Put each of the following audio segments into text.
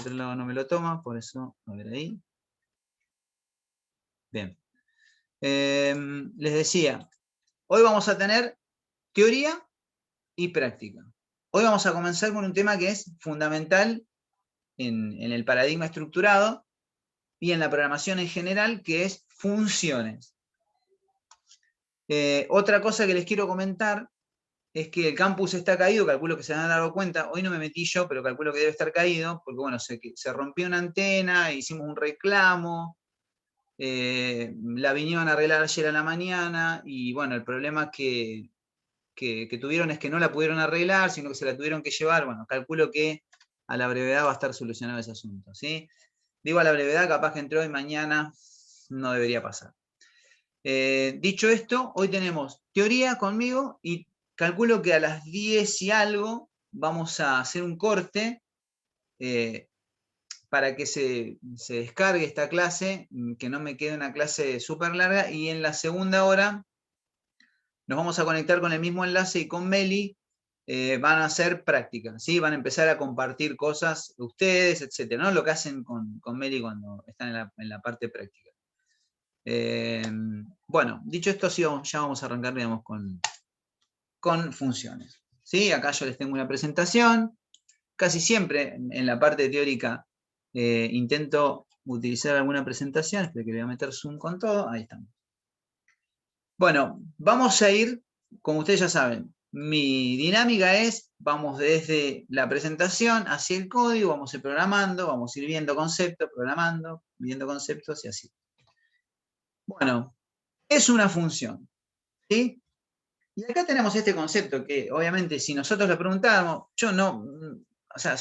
este otro lado no me lo toma, por eso, a ver ahí. Bien. Les decía, hoy vamos a tener teoría y práctica. Hoy vamos a comenzar con un tema que es fundamental en el paradigma estructurado y en la programación en general, que es funciones. Otra cosa que les quiero comentar es que el campus está caído, calculo que se han dado cuenta, hoy no me metí yo, pero calculo que debe estar caído, porque bueno, se rompió una antena, hicimos un reclamo, la vinieron a arreglar ayer a la mañana, y bueno, el problema que tuvieron es que no la pudieron arreglar, sino que se la tuvieron que llevar. Bueno, calculo que a la brevedad va a estar solucionado ese asunto, ¿sí? Digo a la brevedad, capaz que entre hoy y mañana no debería pasar. Dicho esto, hoy tenemos teoría conmigo y calculo que a las 10 y algo vamos a hacer un corte para que se descargue esta clase, que no me quede una clase súper larga, y en la segunda hora nos vamos a conectar con el mismo enlace y con Meli van a hacer prácticas, ¿sí? Van a empezar a compartir cosas ustedes, etcétera, ¿no? Lo que hacen con Meli cuando están en la parte práctica. Bueno, dicho esto, sí, ya vamos a arrancar, digamos, con funciones, ¿sí? Acá yo les tengo una presentación. Casi siempre en la parte teórica intento utilizar alguna presentación. Espero que le voy a meter zoom con todo. Ahí estamos. Bueno, vamos a ir, como ustedes ya saben, mi dinámica es, vamos desde la presentación hacia el código, vamos a ir programando, vamos a ir viendo conceptos, programando, viendo conceptos y así. Bueno, es una función, ¿sí? Y acá tenemos este concepto que, obviamente, si nosotros lo preguntáramos, yo no, o sea,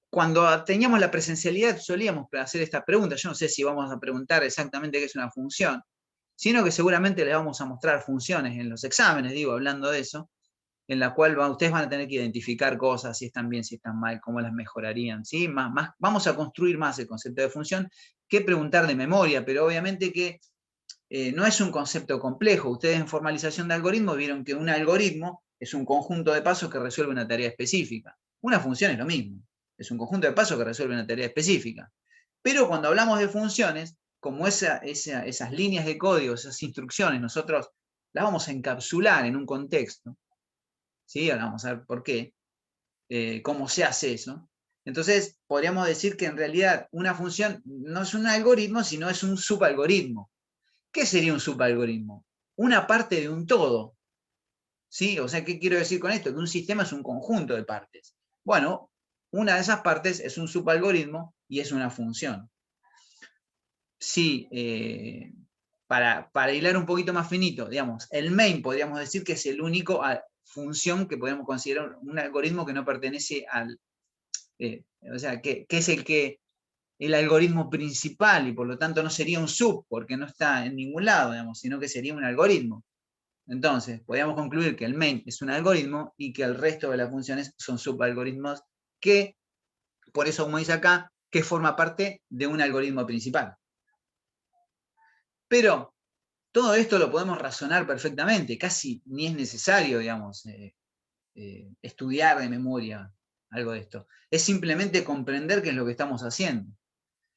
cuando teníamos la presencialidad solíamos hacer esta pregunta. Yo no sé si vamos a preguntar exactamente qué es una función, sino que seguramente les vamos a mostrar funciones en los exámenes, digo, hablando de eso, en la cual ustedes van a tener que identificar cosas, si están bien, si están mal, cómo las mejorarían, ¿sí? Vamos a construir más el concepto de función que preguntar de memoria, pero obviamente que no es un concepto complejo. Ustedes en formalización de algoritmos vieron que un algoritmo es un conjunto de pasos que resuelve una tarea específica. Una función es lo mismo, es un conjunto de pasos que resuelve una tarea específica. Pero cuando hablamos de funciones, como esas líneas de código, esas instrucciones, nosotros las vamos a encapsular en un contexto, ¿sí? Ahora vamos a ver por qué, cómo se hace eso. Entonces, podríamos decir que en realidad una función no es un algoritmo, sino es un subalgoritmo. ¿Qué sería un subalgoritmo? Una parte de un todo, ¿sí? O sea, ¿qué quiero decir con esto? Que un sistema es un conjunto de partes. Bueno, una de esas partes es un subalgoritmo y es una función. Sí, para hilar un poquito más finito, digamos, el main podríamos decir que es el único función que podemos considerar un algoritmo que no pertenece al, o sea, que es el algoritmo principal y por lo tanto no sería un sub porque no está en ningún lado, digamos, sino que sería un algoritmo. Entonces, podríamos concluir que el main es un algoritmo y que el resto de las funciones son subalgoritmos que, por eso como dice acá, que forma parte de un algoritmo principal. Pero todo esto lo podemos razonar perfectamente, casi ni es necesario, digamos, estudiar de memoria algo de esto. Es simplemente comprender qué es lo que estamos haciendo.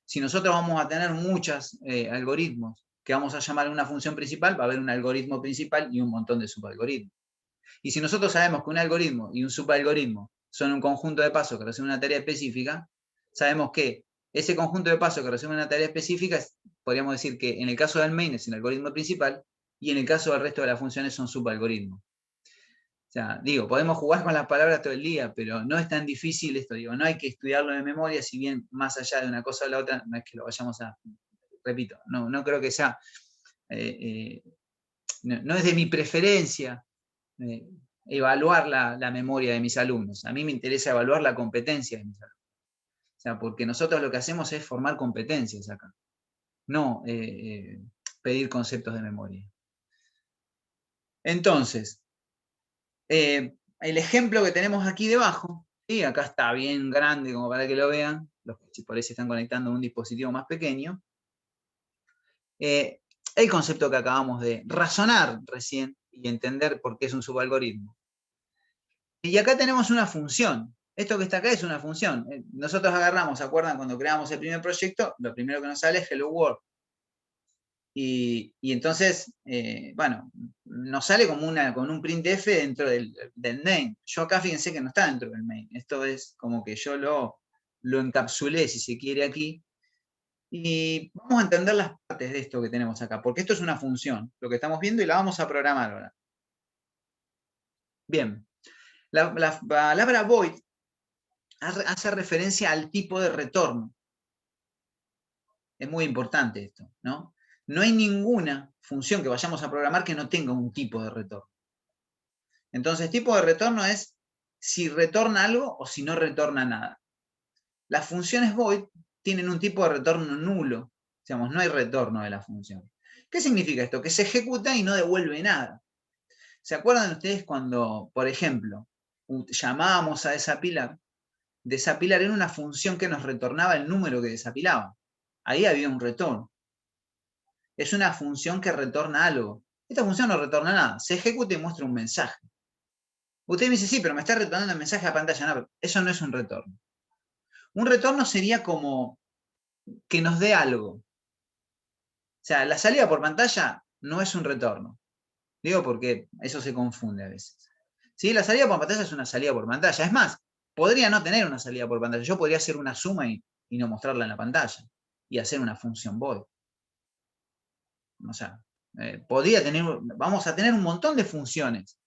Si nosotros vamos a tener muchos algoritmos que vamos a llamar una función principal, va a haber un algoritmo principal y un montón de subalgoritmos. Y si nosotros sabemos que un algoritmo y un subalgoritmo son un conjunto de pasos que resuelven una tarea específica, sabemos que ese conjunto de pasos que resuelven una tarea específica, podríamos decir que en el caso del main es el algoritmo principal y en el caso del resto de las funciones son subalgoritmos. O sea, digo, podemos jugar con las palabras todo el día, pero no es tan difícil esto, digo, no hay que estudiarlo de memoria, si bien más allá de una cosa o la otra, no es que lo vayamos a, repito, no creo que sea, no es de mi preferencia evaluar la memoria de mis alumnos, a mí me interesa evaluar la competencia de mis alumnos. O sea, porque nosotros lo que hacemos es formar competencias acá, no pedir conceptos de memoria. Entonces, el ejemplo que tenemos aquí debajo, ¿sí? Acá está bien grande como para que lo vean, los que por ahí se están conectando a un dispositivo más pequeño. El concepto que acabamos de razonar recién y entender por qué es un subalgoritmo. Y acá tenemos una función, Esto que está acá es una función. Nosotros agarramos, ¿se acuerdan? Cuando creamos el primer proyecto, lo primero que nos sale es Hello World. Y entonces, bueno, nos sale como con un printf dentro del main. Yo acá fíjense que no está dentro del main. Esto es como que yo lo encapsulé, si se quiere, aquí. Y vamos a entender las partes de esto que tenemos acá, porque esto es una función, lo que estamos viendo, y la vamos a programar ahora. Bien, la palabra void hace referencia al tipo de retorno. Es muy importante esto, ¿no? No hay ninguna función que vayamos a programar que no tenga un tipo de retorno. Entonces, tipo de retorno es si retorna algo o si no retorna nada. Las funciones void tienen un tipo de retorno nulo. Digamos, no hay retorno de la función. ¿Qué significa esto? Que se ejecuta y no devuelve nada. ¿Se acuerdan ustedes cuando, por ejemplo, llamábamos a desapilar? Desapilar era una función que nos retornaba el número que desapilaba. Ahí había un retorno. Es una función que retorna algo. Esta función no retorna nada. Se ejecuta y muestra un mensaje. Usted me dice, sí, pero me está retornando el mensaje a la pantalla. No, eso no es un retorno. Un retorno sería como que nos dé algo. O sea, la salida por pantalla no es un retorno. Digo porque eso se confunde a veces. ¿Sí? La salida por pantalla es una salida por pantalla. Es más, podría no tener una salida por pantalla. Yo podría hacer una suma y no mostrarla en la pantalla. Y hacer una función void. O sea, vamos a tener un montón de funciones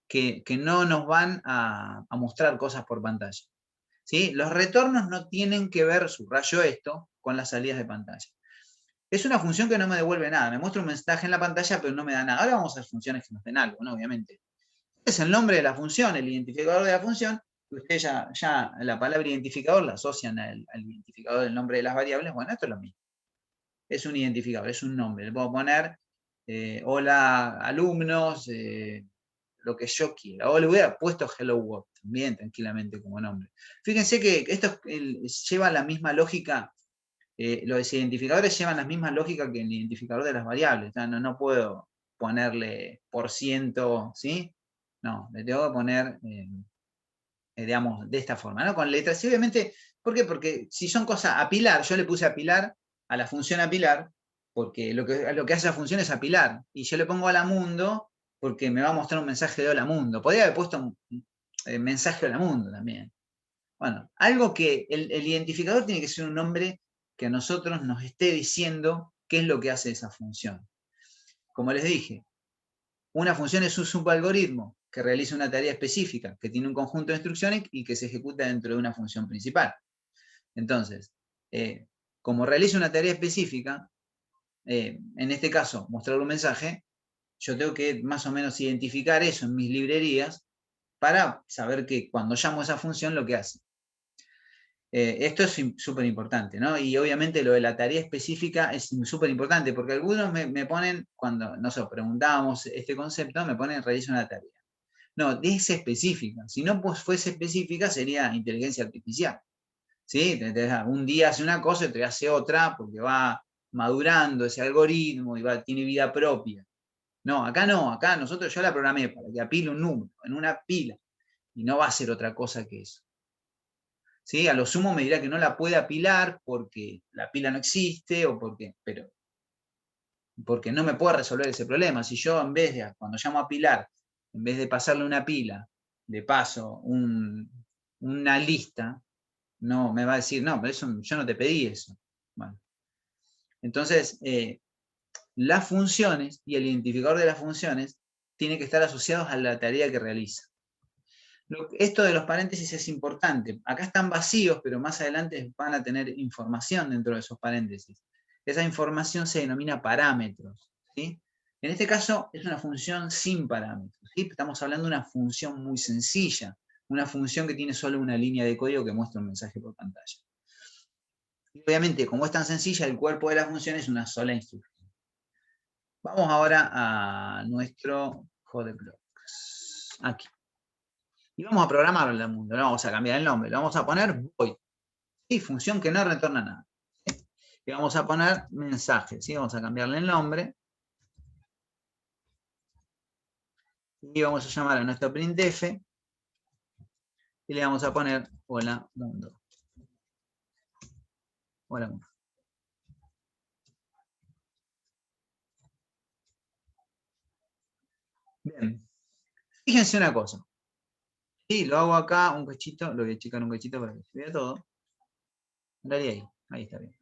que no nos van a mostrar cosas por pantalla. ¿Sí? Los retornos no tienen que ver, subrayo esto, con las salidas de pantalla. Es una función que no me devuelve nada. Me muestra un mensaje en la pantalla, pero no me da nada. Ahora vamos a hacer funciones que nos den algo, ¿no? Obviamente. Es el nombre de la función, el identificador de la función. Ustedes ya la palabra identificador la asocian al identificador del nombre de las variables. Bueno, esto es lo mismo. Es un identificador, es un nombre. Le puedo poner hola alumnos, lo que yo quiera. O le hubiera puesto Hello World también, tranquilamente, como nombre. Fíjense que esto lleva la misma lógica, los identificadores llevan la misma lógica que el identificador de las variables. No puedo ponerle por ciento, ¿sí? No, le tengo que poner, digamos, de esta forma, ¿no? Con letras. Y obviamente, ¿por qué? Porque si son cosas apilar, yo le puse apilar a la función apilar, porque lo que hace la función es apilar. Y yo le pongo hola mundo porque me va a mostrar un mensaje de hola mundo. Podría haber puesto un mensaje hola mundo también. Bueno, algo que el identificador tiene que ser un nombre que a nosotros nos esté diciendo qué es lo que hace esa función. Como les dije, una función es un subalgoritmo que realiza una tarea específica, que tiene un conjunto de instrucciones y que se ejecuta dentro de una función principal. Entonces, como realiza una tarea específica, en este caso, mostrar un mensaje, yo tengo que más o menos identificar eso en mis librerías para saber que cuando llamo a esa función lo que hace. Esto es súper importante, ¿no? Y obviamente lo de la tarea específica es súper importante, porque algunos me ponen, cuando, no sé, preguntábamos este concepto, me ponen realiza una tarea. No, es específica. Si no fuese específica, sería inteligencia artificial. ¿Sí? Un día hace una cosa y otro día hace otra, porque va madurando ese algoritmo y tiene vida propia. No, acá yo la programé para que apile un número en una pila, y no va a ser otra cosa que eso. ¿Sí? A lo sumo me dirá que no la puede apilar porque la pila no existe o porque no me puede resolver ese problema. Si yo cuando llamo a apilar, en vez de pasarle una pila, le paso una lista, no, me va a decir, no, pero eso, yo no te pedí eso. Bueno, entonces, las funciones y el identificador de las funciones tiene que estar asociados a la tarea que realiza. Esto de los paréntesis es importante. Acá están vacíos, pero más adelante van a tener información dentro de esos paréntesis. Esa información se denomina parámetros, ¿sí? En este caso es una función sin parámetros, ¿sí? Estamos hablando de una función muy sencilla, una función que tiene solo una línea de código que muestra un mensaje por pantalla. Y obviamente, como es tan sencilla, el cuerpo de la función es una sola instrucción. Vamos ahora a nuestro CodeBlocks. Aquí. Y vamos a programarlo en el mundo, le vamos a cambiar el nombre, le vamos a poner void, ¿sí? Función que no retorna nada. ¿Sí? Y vamos a poner mensaje, ¿sí? Vamos a cambiarle el nombre. Y vamos a llamar a nuestro printf. y le vamos a poner hola mundo. Hola mundo. Bien. Fíjense una cosa. Sí, lo hago acá un cachito, lo voy a achicar un cachito para que se vea todo. Daría ahí está bien.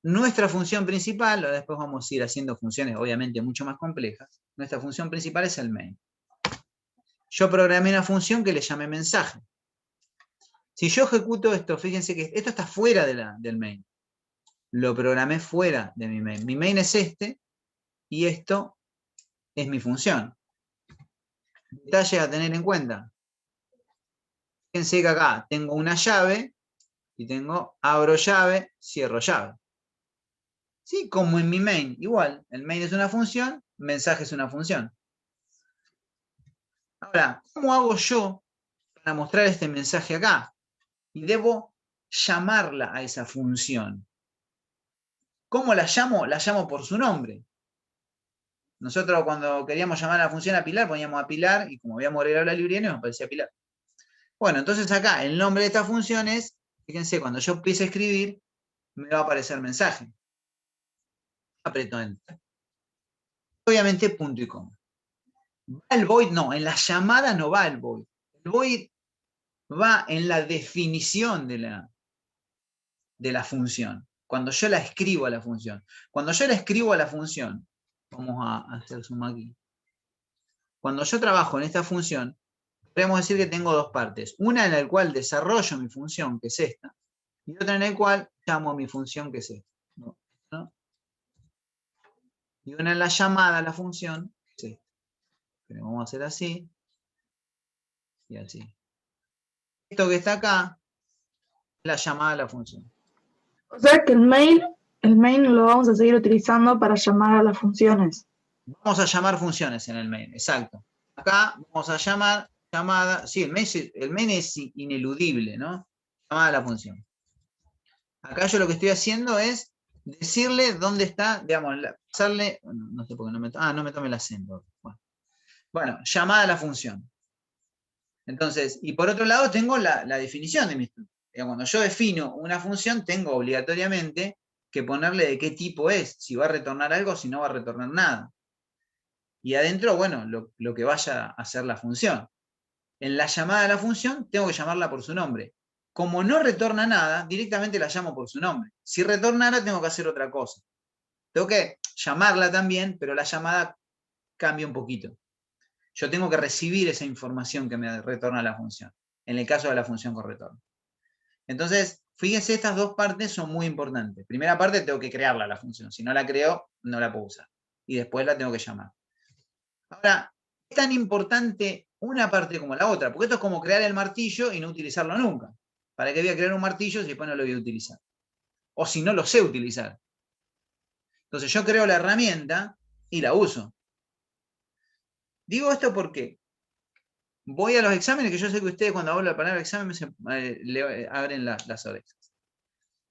Nuestra función principal, después vamos a ir haciendo funciones obviamente mucho más complejas. Nuestra función principal es el main. Yo programé una función que le llamé mensaje. Si yo ejecuto esto, fíjense que esto está fuera del main. Lo programé fuera de mi main. Mi main es este y esto es mi función. Detalle a tener en cuenta. Fíjense que acá tengo una llave y tengo abro llave, cierro llave. Sí, como en mi main. Igual, el main es una función, mensaje es una función. Ahora, ¿cómo hago yo para mostrar este mensaje acá? Y debo llamarla a esa función. ¿Cómo la llamo? La llamo por su nombre. Nosotros cuando queríamos llamar a la función a Pilar, poníamos a Pilar y como habíamos agregado la librería nos aparecía Pilar. Bueno, entonces acá el nombre de esta función es, fíjense, cuando yo empiece a escribir, me va a aparecer mensaje. Aprieto Enter. Obviamente punto y coma. ¿Va el void? No, en la llamada no va el void. El void va en la definición de la función. Cuando yo la escribo a la función. Cuando yo la escribo a la función, vamos a hacer zoom aquí. Cuando yo trabajo en esta función, podemos decir que tengo dos partes. Una en la cual desarrollo mi función, que es esta, y otra en la cual llamo a mi función, que es esta. ¿No? Y una en la llamada a la función, que es esta. Pero vamos a hacer así y así. Esto que está acá es la llamada a la función. O sea que el main lo vamos a seguir utilizando para llamar a las funciones. Vamos a llamar funciones en el main, exacto. Acá vamos a llamar llamada, sí, el main es ineludible, ¿no? Llamada a la función. Acá yo lo que estoy haciendo es decirle dónde está, digamos, pasarle, no sé por qué no me tome el acento. Bueno, llamada a la función. Entonces, y por otro lado tengo la definición de mi estructura. Cuando yo defino una función, tengo obligatoriamente que ponerle de qué tipo es, si va a retornar algo, si no va a retornar nada. Y adentro, bueno, lo que vaya a hacer la función. En la llamada a la función, tengo que llamarla por su nombre. Como no retorna nada, directamente la llamo por su nombre. Si retornara, tengo que hacer otra cosa. Tengo que llamarla también, pero la llamada cambia un poquito. Yo tengo que recibir esa información que me retorna la función, en el caso de la función con retorno. Entonces, fíjense, estas dos partes son muy importantes. Primera parte, tengo que crearla la función. Si no la creo, no la puedo usar. Y después la tengo que llamar. Ahora, es tan importante una parte como la otra, porque esto es como crear el martillo y no utilizarlo nunca. ¿Para qué voy a crear un martillo si después no lo voy a utilizar? O si no lo sé utilizar. Entonces yo creo la herramienta y la uso. Digo esto porque voy a los exámenes, que yo sé que ustedes cuando hablo la palabra examen le abren las orejas.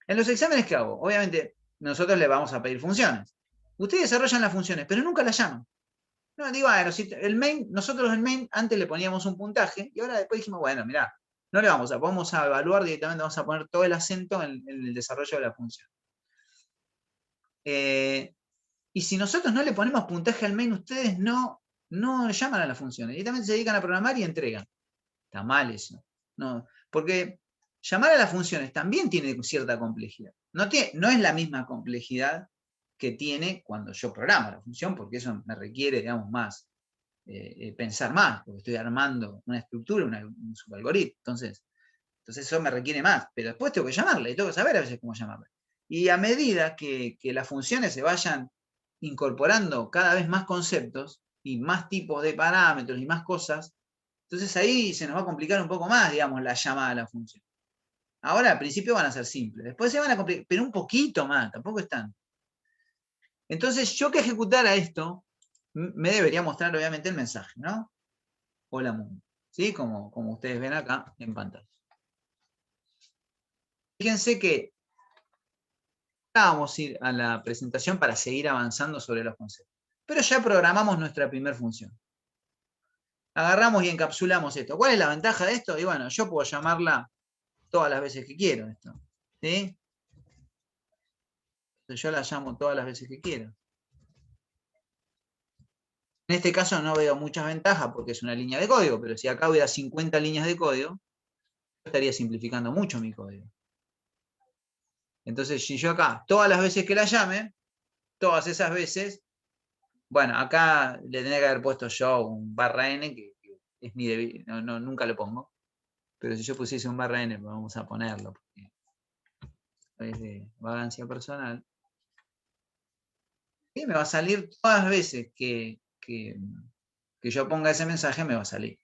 En los exámenes, ¿qué hago? Obviamente, nosotros le vamos a pedir funciones. Ustedes desarrollan las funciones, pero nunca las llaman. No, digo, bueno, si el main, nosotros el main antes le poníamos un puntaje y ahora después dijimos, bueno, mirá, no le vamos a evaluar directamente, vamos a poner todo el acento en el desarrollo de la función. Y si nosotros no le ponemos puntaje al main, ustedes no llaman a las funciones, directamente se dedican a programar y entregan. Está mal eso. No, porque llamar a las funciones también tiene cierta complejidad. No es la misma complejidad que tiene cuando yo programo la función, porque eso me requiere, digamos, más pensar más, porque estoy armando una estructura, un subalgoritmo. Entonces eso me requiere más, pero después tengo que llamarle, y tengo que saber a veces cómo llamarle. Y a medida que las funciones se vayan incorporando cada vez más conceptos y más tipos de parámetros y más cosas, entonces ahí se nos va a complicar un poco más, digamos, la llamada a la función. Ahora al principio van a ser simples, después se van a complicar, pero un poquito más, tampoco es tanto. Entonces yo que ejecutara esto, me debería mostrar obviamente el mensaje, ¿no? Hola mundo, ¿sí? Como ustedes ven acá en pantalla. Fíjense que vamos a ir a la presentación para seguir avanzando sobre los conceptos. Pero ya programamos nuestra primera función. Agarramos y encapsulamos esto. ¿Cuál es la ventaja de esto? Y bueno, yo puedo llamarla todas las veces que quiero esto. ¿Sí? Entonces yo la llamo todas las veces que quiero. En este caso no veo muchas ventajas porque es una línea de código, pero si acá hubiera 50 líneas de código, estaría simplificando mucho mi código. Entonces, si yo acá, todas las veces que la llame, todas esas veces, bueno, acá le tendría que haber puesto yo un barra n, que es mi debilidad, nunca lo pongo, pero si yo pusiese un barra n, vamos a ponerlo, porque es de vagancia personal, y me va a salir todas las veces que yo ponga ese mensaje, me va a salir.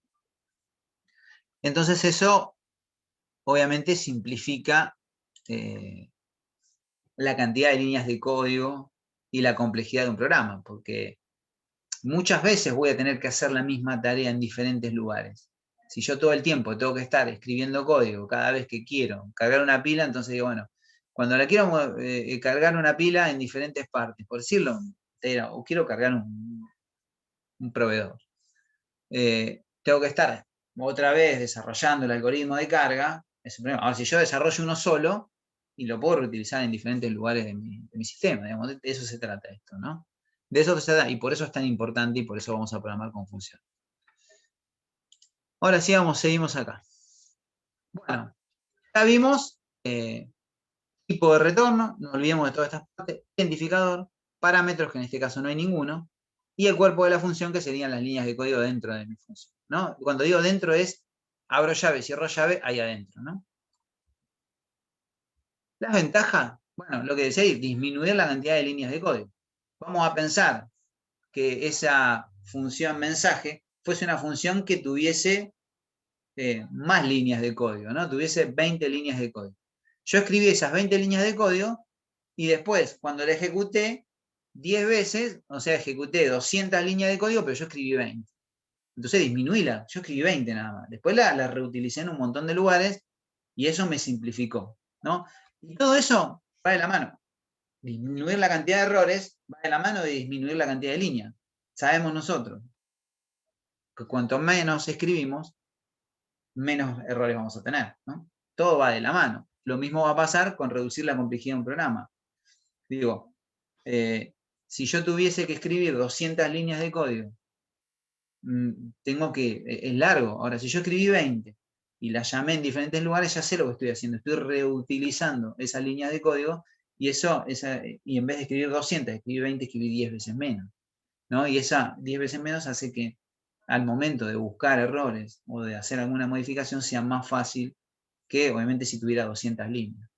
Entonces eso, obviamente, simplifica la cantidad de líneas de código y la complejidad de un programa, porque muchas veces voy a tener que hacer la misma tarea en diferentes lugares. Si yo todo el tiempo tengo que estar escribiendo código cada vez que quiero cargar una pila, entonces digo, bueno, cuando la quiero cargar una pila en diferentes partes, por decirlo, o quiero cargar un proveedor, tengo que estar otra vez desarrollando el algoritmo de carga. Ahora, si yo desarrollo uno solo y lo puedo reutilizar en diferentes lugares de mi sistema, digamos, de eso se trata esto, ¿no? De eso se trata, y por eso es tan importante y por eso vamos a programar con función. Ahora sí, seguimos acá. Bueno, ya vimos tipo de retorno, no olvidemos de todas estas partes, identificador, parámetros, que en este caso no hay ninguno, y el cuerpo de la función, que serían las líneas de código dentro de mi función, ¿no? Cuando digo dentro es abro llave, cierro llave, ahí adentro, ¿no? Las ventajas, bueno, lo que decía ahí, disminuir la cantidad de líneas de código. Vamos a pensar que esa función mensaje fuese una función que tuviese más líneas de código, ¿no? Tuviese 20 líneas de código. Yo escribí esas 20 líneas de código y después, cuando la ejecuté 10 veces, o sea, ejecuté 200 líneas de código, pero yo escribí 20. Entonces disminuíla, yo escribí 20 nada más. Después la reutilicé en un montón de lugares y eso me simplificó, ¿no? Y todo eso va de la mano. Disminuir la cantidad de errores va de la mano de disminuir la cantidad de líneas. Sabemos nosotros que cuanto menos escribimos, menos errores vamos a tener, ¿no? Todo va de la mano. Lo mismo va a pasar con reducir la complejidad de un programa. Digo, si yo tuviese que escribir 200 líneas de código, es largo. Ahora, si yo escribí 20 y las llamé en diferentes lugares, ya sé lo que estoy haciendo. Estoy reutilizando esas líneas de código y y en vez de escribir 200, escribí 20, escribí 10 veces menos, ¿no? Y esa 10 veces menos hace que al momento de buscar errores o de hacer alguna modificación sea más fácil que, obviamente, si tuviera 200 líneas.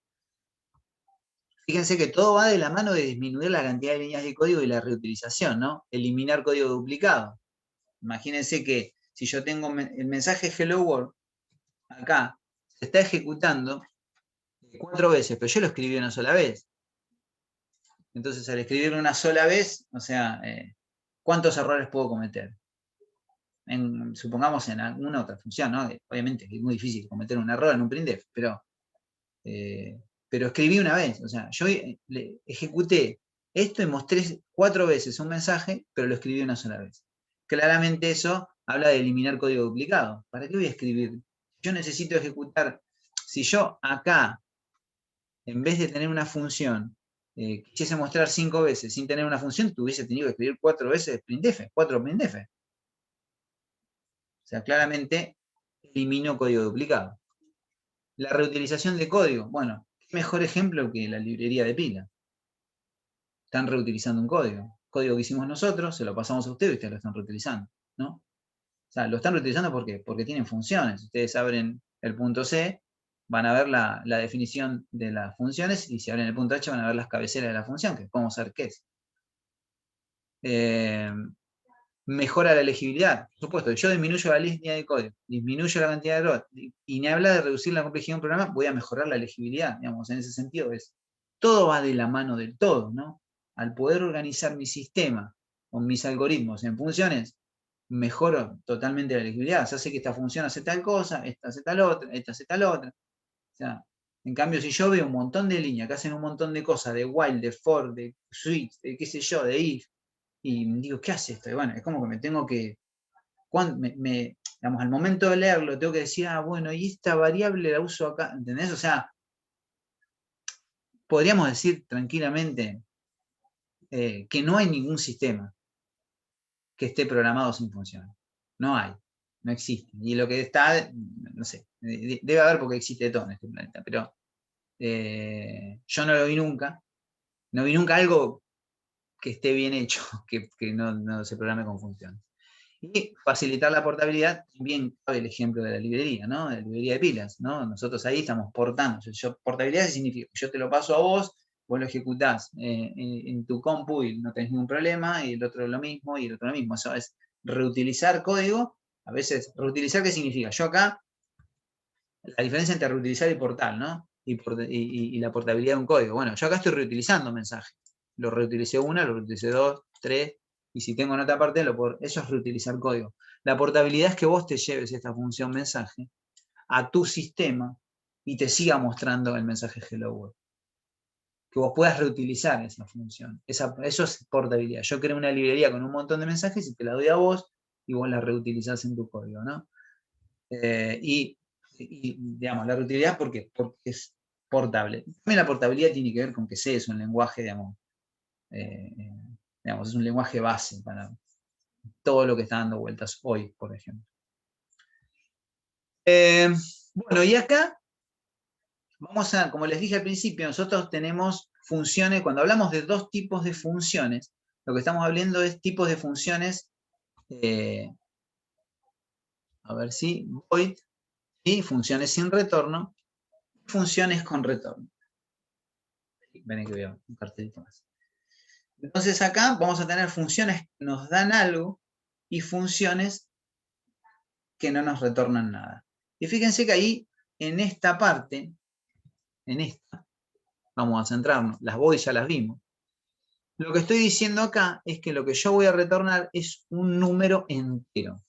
Fíjense que todo va de la mano de disminuir la cantidad de líneas de código y la reutilización, ¿no? Eliminar código duplicado. Imagínense que si yo tengo el mensaje Hello World, acá se está ejecutando 4 veces, pero yo lo escribí una sola vez. Entonces, al escribirlo una sola vez, o sea, ¿cuántos errores puedo cometer? Supongamos en alguna otra función, ¿no? Obviamente es muy difícil cometer un error en un printf, pero escribí una vez. O sea, yo ejecuté esto y mostré 4 veces un mensaje, pero lo escribí una sola vez. Claramente eso habla de eliminar código duplicado. ¿Para qué voy a escribir? Yo necesito ejecutar. Si yo acá, en vez de tener una función, quisiese mostrar 5 veces sin tener una función, tuviese tenido que escribir 4 veces printf, 4 printf. O sea, claramente elimino código duplicado. La reutilización de código. Bueno, qué mejor ejemplo que la librería de pila. Están reutilizando un código. Código que hicimos nosotros, se lo pasamos a ustedes y ustedes lo están reutilizando, ¿no? O sea, lo están reutilizando ¿por qué? Porque tienen funciones. Ustedes abren el punto C, van a ver la definición de las funciones, y si abren el punto H van a ver las cabeceras de la función, que podemos saber qué es. Mejora la legibilidad, por supuesto. Yo disminuyo la línea de código, disminuyo la cantidad de errores, y ni habla de reducir la complejidad de un programa, voy a mejorar la legibilidad, digamos, en ese sentido todo va de la mano del todo, ¿no? Al poder organizar mi sistema con mis algoritmos en funciones, mejoro totalmente la legibilidad. Se hace que esta función hace tal cosa, esta hace tal otra, esta hace tal otra. O sea, en cambio, si yo veo un montón de líneas que hacen un montón de cosas, de while, de for, de switch, de qué sé yo, de if, y digo, ¿qué hace esto? Y bueno, es como que me tengo que digamos, al momento de leerlo, tengo que decir, bueno, y esta variable la uso acá, ¿entendés? O sea, podríamos decir tranquilamente que no hay ningún sistema que esté programado sin funciones. No hay, no existe. Y lo que está, no sé, debe haber porque existe todo en este planeta, pero yo no lo vi nunca. No vi nunca algo que esté bien hecho, que no se programe con funciones. Y facilitar la portabilidad, también cabe el ejemplo de la librería, ¿no? De la librería de pilas, ¿no? Nosotros ahí estamos portando. Portabilidad significa que yo te lo paso a vos lo ejecutás en tu compu y no tenés ningún problema, y el otro lo mismo, y el otro lo mismo. Eso es reutilizar código. A veces, reutilizar, ¿qué significa? Yo acá, la diferencia entre reutilizar y portal, ¿no? Y la portabilidad de un código. Bueno, yo acá estoy reutilizando mensajes. Lo reutilicé una, lo reutilicé dos, tres, y si tengo en otra parte, eso es reutilizar código. La portabilidad es que vos te lleves esta función mensaje a tu sistema y te siga mostrando el mensaje Hello World. Que vos puedas reutilizar esa función. Eso es portabilidad. Yo creo una librería con un montón de mensajes y te la doy a vos y vos la reutilizás en tu código, ¿no? Y digamos, la reutilidad, ¿por qué? Porque es portable. También la portabilidad tiene que ver con que C es un lenguaje, digamos, es un lenguaje base para todo lo que está dando vueltas hoy, por ejemplo. Bueno, y acá vamos a, como les dije al principio, nosotros tenemos funciones, cuando hablamos de dos tipos de funciones, lo que estamos hablando es tipos de funciones, a ver si, void, y funciones sin retorno, funciones con retorno. Ven que veo un cartelito más. Entonces acá vamos a tener funciones que nos dan algo y funciones que no nos retornan nada. Y fíjense que ahí, en esta parte, en esta, vamos a centrarnos, las void ya las vimos. Lo que estoy diciendo acá es que lo que yo voy a retornar es un número entero.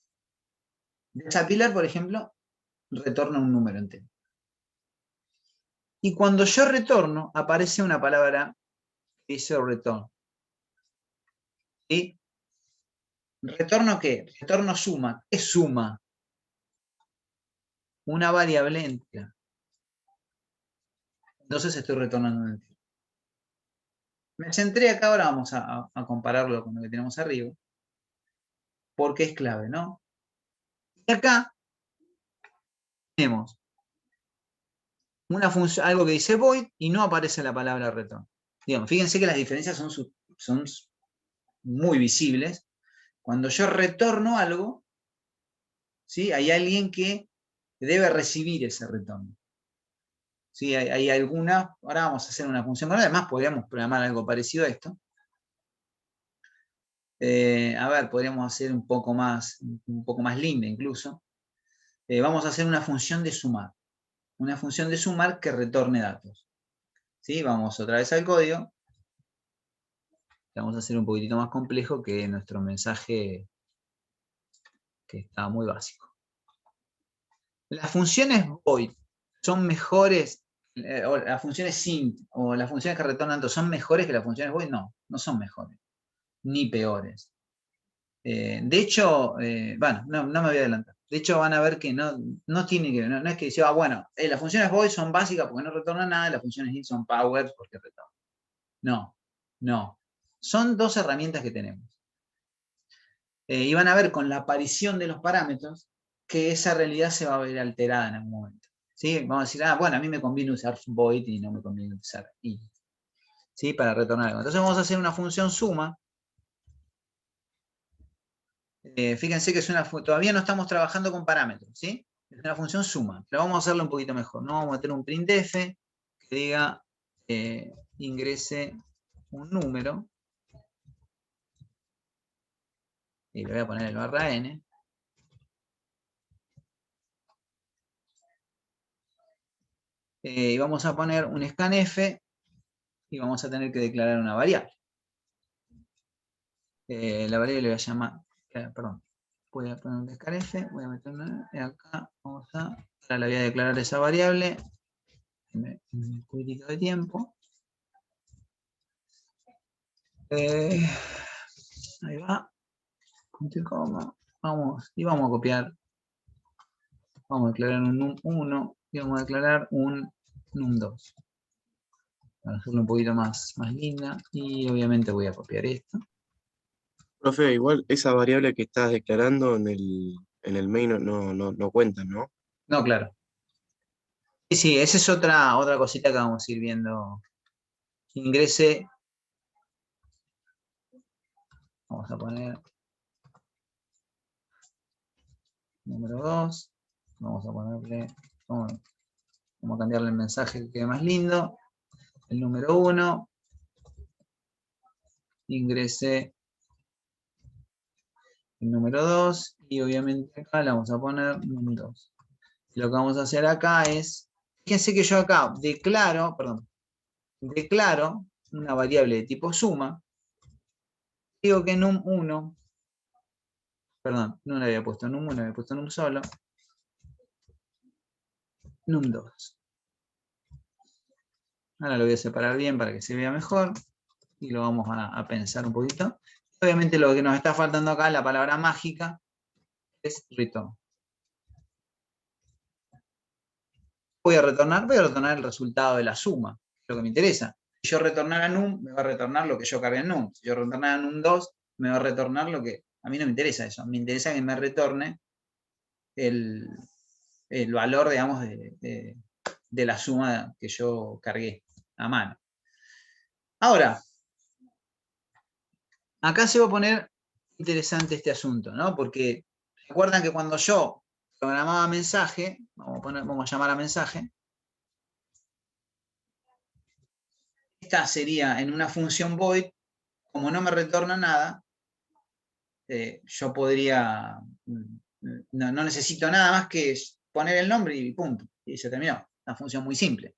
Desapilar, por ejemplo, retorna un número entero. Y cuando yo retorno, aparece una palabra que dice return. ¿Sí? ¿Retorno qué? Retorno suma. ¿Qué suma? Una variable entera. Entonces estoy retornando un entero. Me centré acá, ahora vamos a compararlo con lo que tenemos arriba, porque es clave, ¿no? Y acá tenemos una función, algo que dice void y no aparece la palabra return. Digamos, fíjense que las diferencias son muy visibles. Cuando yo retorno algo, ¿sí? Hay alguien que debe recibir ese retorno. ¿Sí? Hay alguna, ahora vamos a hacer una función, además podríamos programar algo parecido a esto. A ver, podríamos hacer un poco más linda incluso. Vamos a hacer una función de sumar. Una función de sumar que retorne datos. ¿Sí? Vamos otra vez al código. Vamos a hacer un poquitito más complejo que nuestro mensaje que está muy básico. Las funciones void son mejores, o las funciones int, o las funciones que retornan datos son mejores que las funciones void. No, no son mejores, ni peores. De hecho, bueno, no me voy a adelantar. De hecho, van a ver que no tiene que ver, no es que dice, bueno, las funciones void son básicas porque no retornan nada, y las funciones int son powered porque retornan. No. Son dos herramientas que tenemos. Y van a ver con la aparición de los parámetros que esa realidad se va a ver alterada en algún momento. ¿Sí? Vamos a decir, bueno, a mí me conviene usar void y no me conviene usar int. ¿Sí? Para retornar algo. Entonces vamos a hacer una función suma. Fíjense que es todavía no estamos trabajando con parámetros, ¿sí? Es una función suma, pero vamos a hacerlo un poquito mejor. No vamos a meter un printf que diga ingrese un número. Y le voy a poner el barra n. Y vamos a poner un scanf y vamos a tener que declarar una variable. La variable le voy a llamar, perdón, voy a poner un scanf, voy a meterla acá, ahora le voy a declarar esa variable, un poquitito de tiempo. Ahí va, punto y coma, vamos a copiar, vamos a declarar un num1 y vamos a declarar un num2. Para hacerlo un poquito más linda, y obviamente voy a copiar esto. Profe, igual esa variable que estás declarando en el main no cuenta, ¿no? No, claro. Sí, esa es otra cosita que vamos a ir viendo. Ingrese, vamos a poner número 2, vamos a ponerle, vamos a cambiarle el mensaje que quede más lindo. El número 1, ingrese el número 2, y obviamente acá le vamos a poner número 2. Lo que vamos a hacer acá es, fíjense que yo acá declaro una variable de tipo suma, digo que num1, perdón, no le había puesto num1, le había puesto num solo, num2. Ahora lo voy a separar bien para que se vea mejor, y lo vamos a pensar un poquito. Obviamente lo que nos está faltando acá, la palabra mágica, es return. Voy a retornar el resultado de la suma, lo que me interesa. Si yo retornara num, me va a retornar lo que yo cargué en num. Si yo retornara num2, me va a retornar lo que... A mí no me interesa eso, me interesa que me retorne el valor, digamos, de la suma que yo cargué a mano. Ahora, acá se va a poner interesante este asunto, ¿no? Porque recuerdan que cuando yo programaba mensaje, vamos a llamar a mensaje, esta sería en una función void, como no me retorna nada, yo podría, no necesito nada más que poner el nombre y punto, y se terminó. Una función muy simple.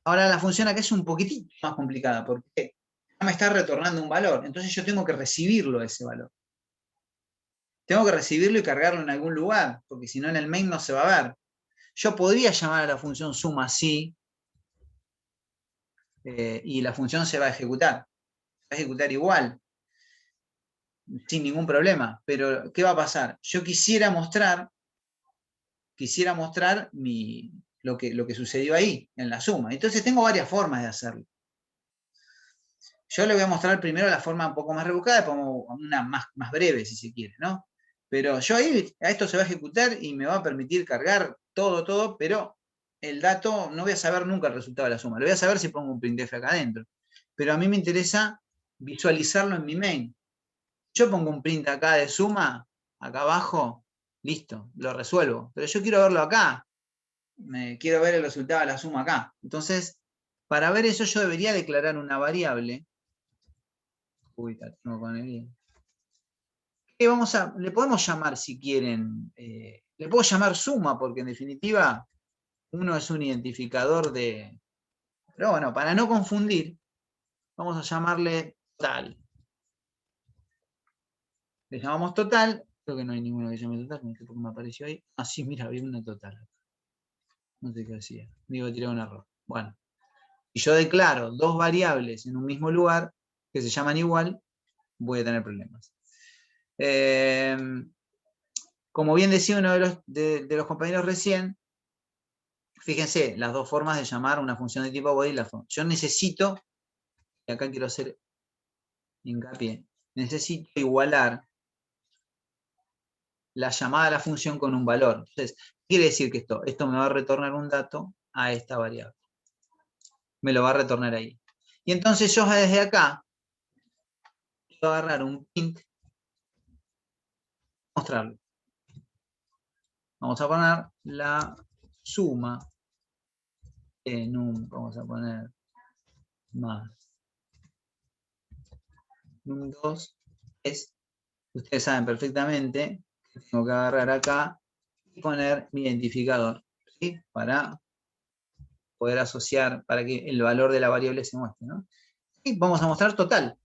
Ahora la función acá es un poquitito más complicada, porque me está retornando un valor, entonces yo tengo que recibirlo ese valor. Tengo que recibirlo y cargarlo en algún lugar, porque si no en el main no se va a ver. Yo podría llamar a la función suma así, y la función se va a ejecutar igual, sin ningún problema. Pero, ¿qué va a pasar? Yo quisiera mostrar lo que sucedió ahí, en la suma. Entonces tengo varias formas de hacerlo. Yo le voy a mostrar primero la forma un poco más rebuscada, después una más breve, si se quiere, ¿no? Pero yo ahí, a esto se va a ejecutar y me va a permitir cargar todo, pero el dato, no voy a saber nunca el resultado de la suma. Lo voy a saber si pongo un printf acá adentro. Pero a mí me interesa visualizarlo en mi main. Yo pongo un print acá de suma, acá abajo, listo, lo resuelvo. Pero yo quiero verlo acá. Quiero ver el resultado de la suma acá. Entonces, para ver eso yo debería declarar una variable. Uy, tengo con el... le podemos llamar, si quieren, le puedo llamar suma, porque en definitiva uno es un identificador de... Pero bueno, para no confundir, vamos a llamarle total. Le llamamos total, creo que no hay ninguno que llame total, no sé por qué me apareció ahí. Ah, sí, mira, había una total. No sé qué hacía, digo, tiré un error. Bueno, si yo declaro dos variables en un mismo lugar, que se llaman igual, voy a tener problemas. Como bien decía uno de los compañeros recién, fíjense, las dos formas de llamar una función de tipo void. Yo necesito, y acá quiero hacer hincapié, necesito igualar la llamada a la función con un valor. Entonces, quiere decir que esto me va a retornar un dato a esta variable. Me lo va a retornar ahí. Y entonces yo desde acá voy a agarrar un print, mostrarlo. Vamos a poner la suma en un, vamos a poner más num2 es, ustedes saben perfectamente que tengo que agarrar acá y poner mi identificador, ¿sí? Para poder asociar, para que el valor de la variable se muestre, ¿no? Y vamos a mostrar total.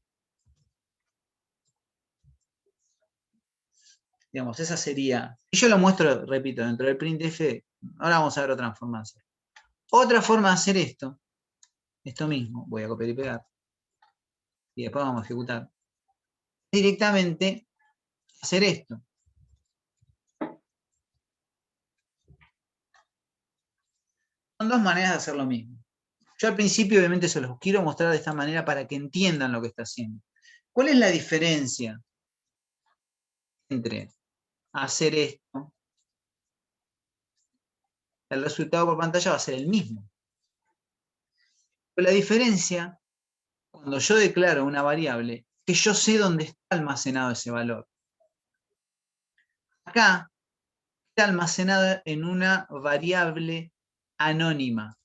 Digamos, esa sería, y yo lo muestro, repito, dentro del printf. Ahora vamos a ver otra forma de hacer. Otra forma de hacer esto mismo, voy a copiar y pegar, y después vamos a ejecutar, directamente hacer esto. Son dos maneras de hacer lo mismo. Yo al principio obviamente se los quiero mostrar de esta manera para que entiendan lo que está haciendo. ¿Cuál es la diferencia entre hacer esto? El resultado por pantalla va a ser el mismo. Pero la diferencia, cuando yo declaro una variable, es que yo sé dónde está almacenado ese valor. Acá está almacenada en una variable anónima.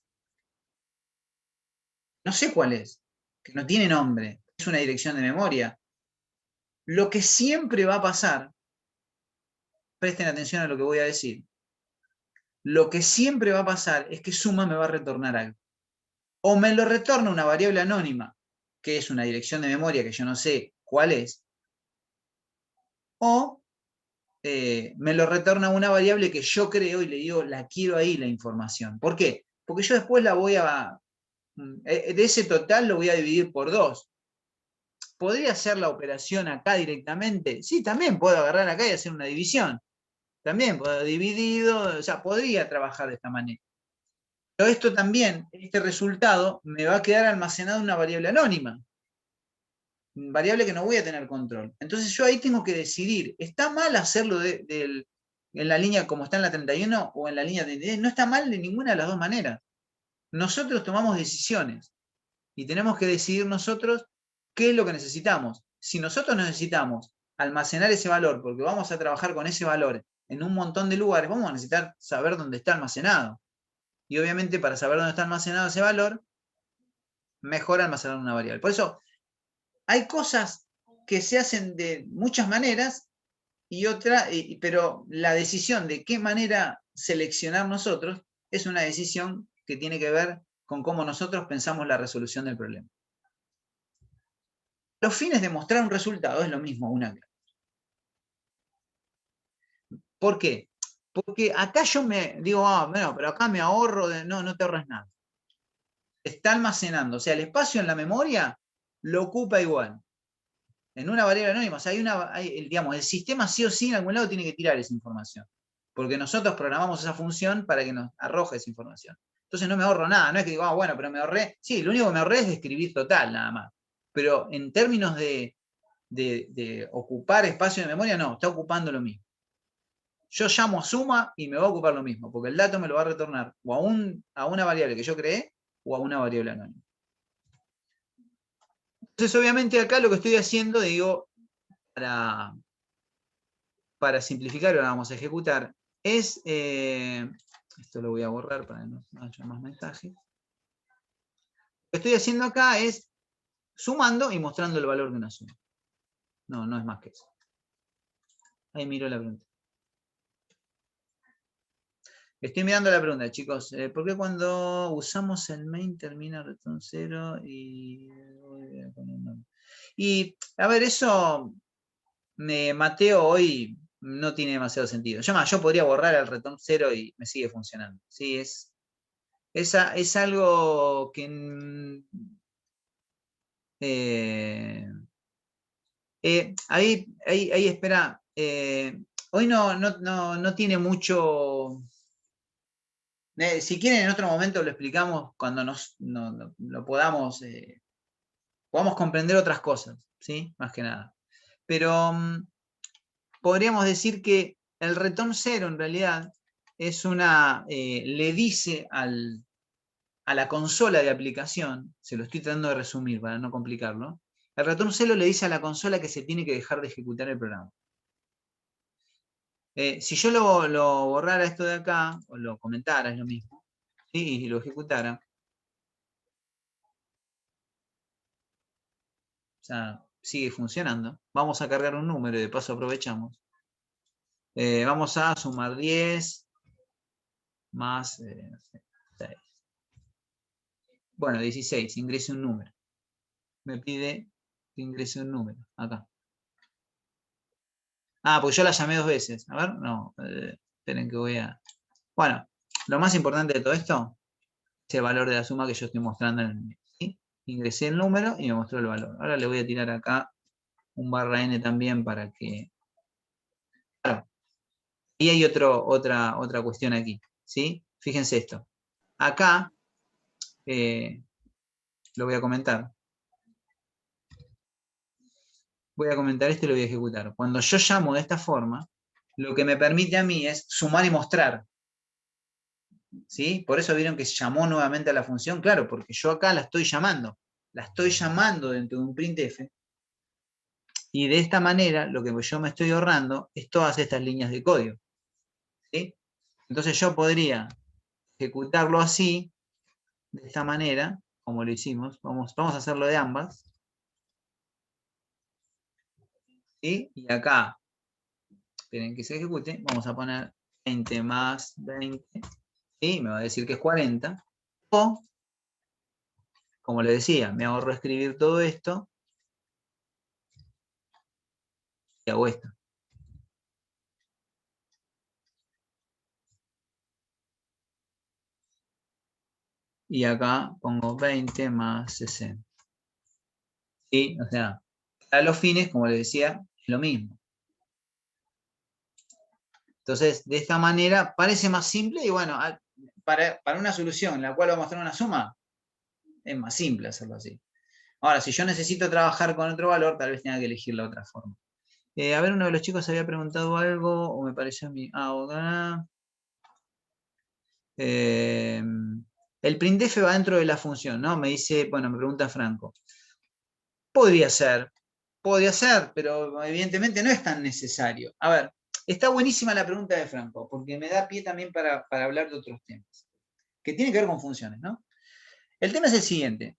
No sé cuál es, que no tiene nombre, es una dirección de memoria. Lo que siempre va a pasar, presten atención a lo que voy a decir, lo que siempre va a pasar es que suma me va a retornar algo. O me lo retorna una variable anónima, que es una dirección de memoria que yo no sé cuál es, o me lo retorna una variable que yo creo y le digo, la quiero ahí la información. ¿Por qué? Porque yo después la voy a, de ese total lo voy a dividir por 2. ¿Podría hacer la operación acá directamente? Sí, también puedo agarrar acá y hacer una división. También puedo dividido, o sea, podría trabajar de esta manera. Pero esto también, este resultado, me va a quedar almacenado en una variable anónima. Variable que no voy a tener control. Entonces yo ahí tengo que decidir, ¿está mal hacerlo en la línea como está en la 31 o en la línea 33? No está mal de ninguna de las dos maneras. Nosotros tomamos decisiones y tenemos que decidir nosotros qué es lo que necesitamos. Si nosotros necesitamos almacenar ese valor, porque vamos a trabajar con ese valor en un montón de lugares, vamos a necesitar saber dónde está almacenado. Y obviamente para saber dónde está almacenado ese valor, mejor almacenar una variable. Por eso, hay cosas que se hacen de muchas maneras pero la decisión de qué manera seleccionar nosotros es una decisión que tiene que ver con cómo nosotros pensamos la resolución del problema. Los fines de mostrar un resultado es lo mismo una que otra. ¿Por qué? Porque acá yo me digo, bueno, pero acá me ahorro no te ahorras nada. Está almacenando, o sea, el espacio en la memoria lo ocupa igual. En una variable anónima, o sea, digamos, el sistema sí o sí en algún lado tiene que tirar esa información. Porque nosotros programamos esa función para que nos arroje esa información. Entonces no me ahorro nada, no es que digo, bueno, pero me ahorré. Sí, lo único que me ahorré es de escribir total, nada más. Pero en términos de ocupar espacio de memoria, no, está ocupando lo mismo. Yo llamo a suma y me va a ocupar lo mismo, porque el dato me lo va a retornar o a una variable que yo creé o a una variable anónima. Entonces, obviamente, acá lo que estoy haciendo, digo, para simplificar, ahora vamos a ejecutar, es, esto lo voy a borrar para no haya más mensajes. Lo que estoy haciendo acá es sumando y mostrando el valor de una suma. No es más que eso. Ahí miro la pregunta. Estoy mirando la pregunta, chicos. ¿Por qué cuando usamos el main termina return 0 y... Y, a ver, eso Mateo hoy no tiene demasiado sentido. Yo podría borrar el return 0 y me sigue funcionando. Sí, es algo que... ahí espera. Hoy no tiene mucho... si quieren, en otro momento lo explicamos cuando lo podamos comprender otras cosas, ¿sí? Más que nada. Pero podríamos decir que el return 0 en realidad es le dice a la consola de aplicación, se lo estoy tratando de resumir para no complicarlo, el return 0 le dice a la consola que se tiene que dejar de ejecutar el programa. Si yo lo borrara esto de acá, o lo comentara, es lo mismo, ¿sí? Y lo ejecutara, o sea, sigue funcionando. Vamos a cargar un número y de paso aprovechamos. Vamos a sumar 10 más no sé, 6. Bueno, 16, ingrese un número. Me pide que ingrese un número, acá. Porque yo la llamé 2 veces. A ver, no, esperen que voy a... Bueno, lo más importante de todo esto es el valor de la suma que yo estoy mostrando en el medio, ¿sí? Ingresé el número y me mostró el valor. Ahora le voy a tirar acá un /n también para que... Claro. Y hay otra cuestión aquí, ¿sí? Fíjense esto. acá, lo voy a comentar. Voy a comentar esto y lo voy a ejecutar. Cuando yo llamo de esta forma, lo que me permite a mí es sumar y mostrar. ¿Sí? Por eso vieron que llamó nuevamente a la función, claro, porque yo acá la estoy llamando. La estoy llamando dentro de un printf. Y de esta manera, lo que yo me estoy ahorrando es todas estas líneas de código. ¿Sí? Entonces yo podría ejecutarlo así, de esta manera, como lo hicimos. Vamos a hacerlo de ambas. ¿Sí? Y acá, esperen que se ejecute, vamos a poner 20 más 20, y me va a decir que es 40. O, como le decía, me ahorro escribir todo esto, y hago esto. Y acá pongo 20 más 60. ¿Sí? O sea, para los fines, como les decía, es lo mismo. Entonces, de esta manera, parece más simple y bueno, para una solución en la cual vamos a mostrar una suma, es más simple hacerlo así. Ahora, si yo necesito trabajar con otro valor, tal vez tenga que elegir la otra forma. A ver, uno de los chicos había preguntado algo, o me pareció a mí. El printf va dentro de la función, ¿no? Me dice, bueno, me pregunta Franco. Podría ser, pero evidentemente no es tan necesario. A ver, está buenísima la pregunta de Franco, porque me da pie también para hablar de otros temas, que tienen que ver con funciones, ¿no? El tema es el siguiente.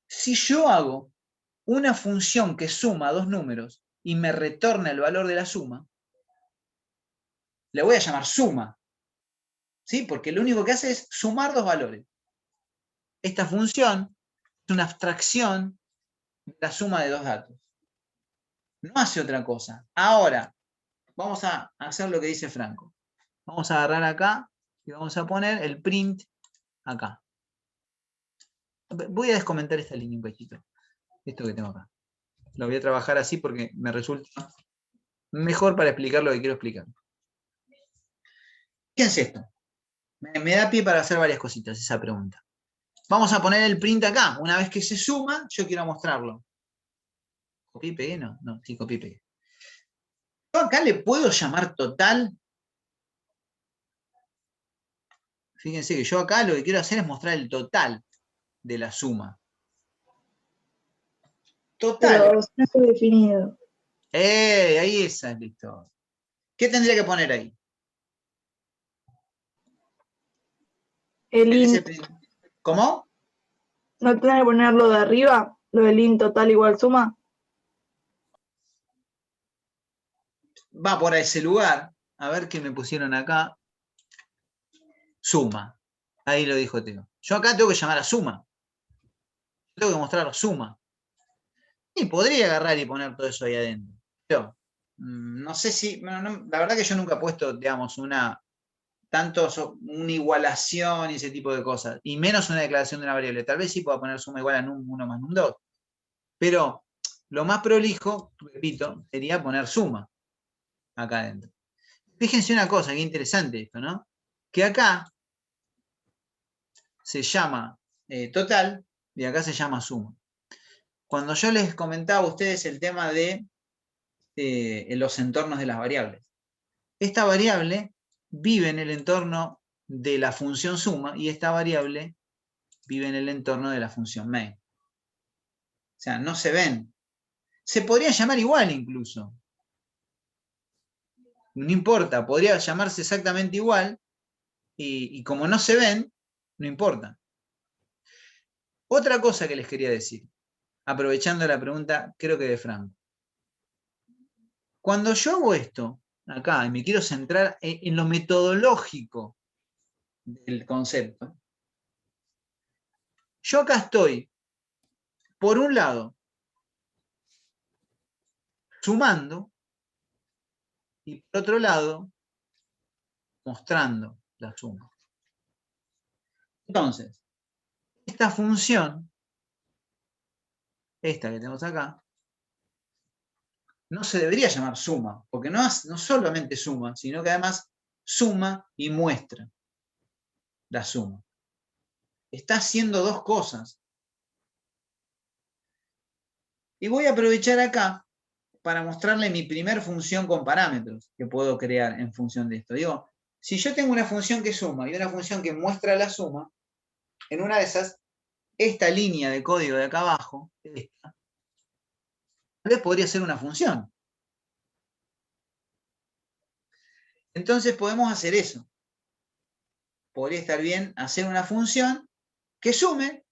Si yo hago una función que suma dos números y me retorna el valor de la suma, le voy a llamar suma, ¿sí? Porque lo único que hace es sumar dos valores. Esta función es una abstracción de la suma de dos datos. No hace otra cosa. Ahora, vamos a hacer lo que dice Franco. Vamos a agarrar acá y vamos a poner el print acá. Voy a descomentar esta línea un cachito. Esto que tengo acá. Lo voy a trabajar así porque me resulta mejor para explicar lo que quiero explicar. Fíjense esto. Me da pie para hacer varias cositas esa pregunta. Vamos a poner el print acá. Una vez que se suma, yo quiero mostrarlo. ¿Copié y pegué? No, sí, copié y pegué. Yo acá le puedo llamar total. Fíjense que yo acá lo que quiero hacer es mostrar el total de la suma. Total. Pero siempre definido. Ahí esa es la historia. ¿Qué tendría que poner ahí? El int, ¿Cómo? ¿no tenés que ponerlo de arriba? Lo del int total igual suma. Va por ese lugar. A ver qué me pusieron acá. Suma. Ahí lo dijo Teo. Yo acá tengo que llamar a suma. Tengo que mostrar suma. Y podría agarrar y poner todo eso ahí adentro. Pero no sé si. La verdad que yo nunca he puesto, digamos, una igualación y ese tipo de cosas. Y menos una declaración de una variable. Tal vez sí pueda poner suma igual a num1 más num2. Pero lo más prolijo, repito, sería poner suma acá adentro. Fíjense una cosa, qué interesante esto, ¿no? Que acá se llama total y acá se llama suma. Cuando yo les comentaba a ustedes el tema de los entornos de las variables, esta variable vive en el entorno de la función suma y esta variable vive en el entorno de la función main. O sea, no se ven. Se podría llamar igual incluso. No importa, podría llamarse exactamente igual y como no se ven, no importa. Otra cosa que les quería decir, aprovechando la pregunta, creo que de Franco. Cuando yo hago esto, acá, y me quiero centrar en lo metodológico del concepto, yo acá estoy, por un lado, sumando, y por otro lado, mostrando la suma. Entonces, esta función, esta que tenemos acá, no se debería llamar suma, porque no solamente suma, sino que además suma y muestra. la suma. Está haciendo dos cosas. Y voy a aprovechar acá para mostrarle mi primer función con parámetros que puedo crear en función de esto. Digo, si yo tengo una función que suma y una función que muestra la suma, en una de esas, esta línea de código de acá abajo, esta, tal vez podría ser una función. Entonces podemos hacer eso. Podría estar bien hacer una función que sume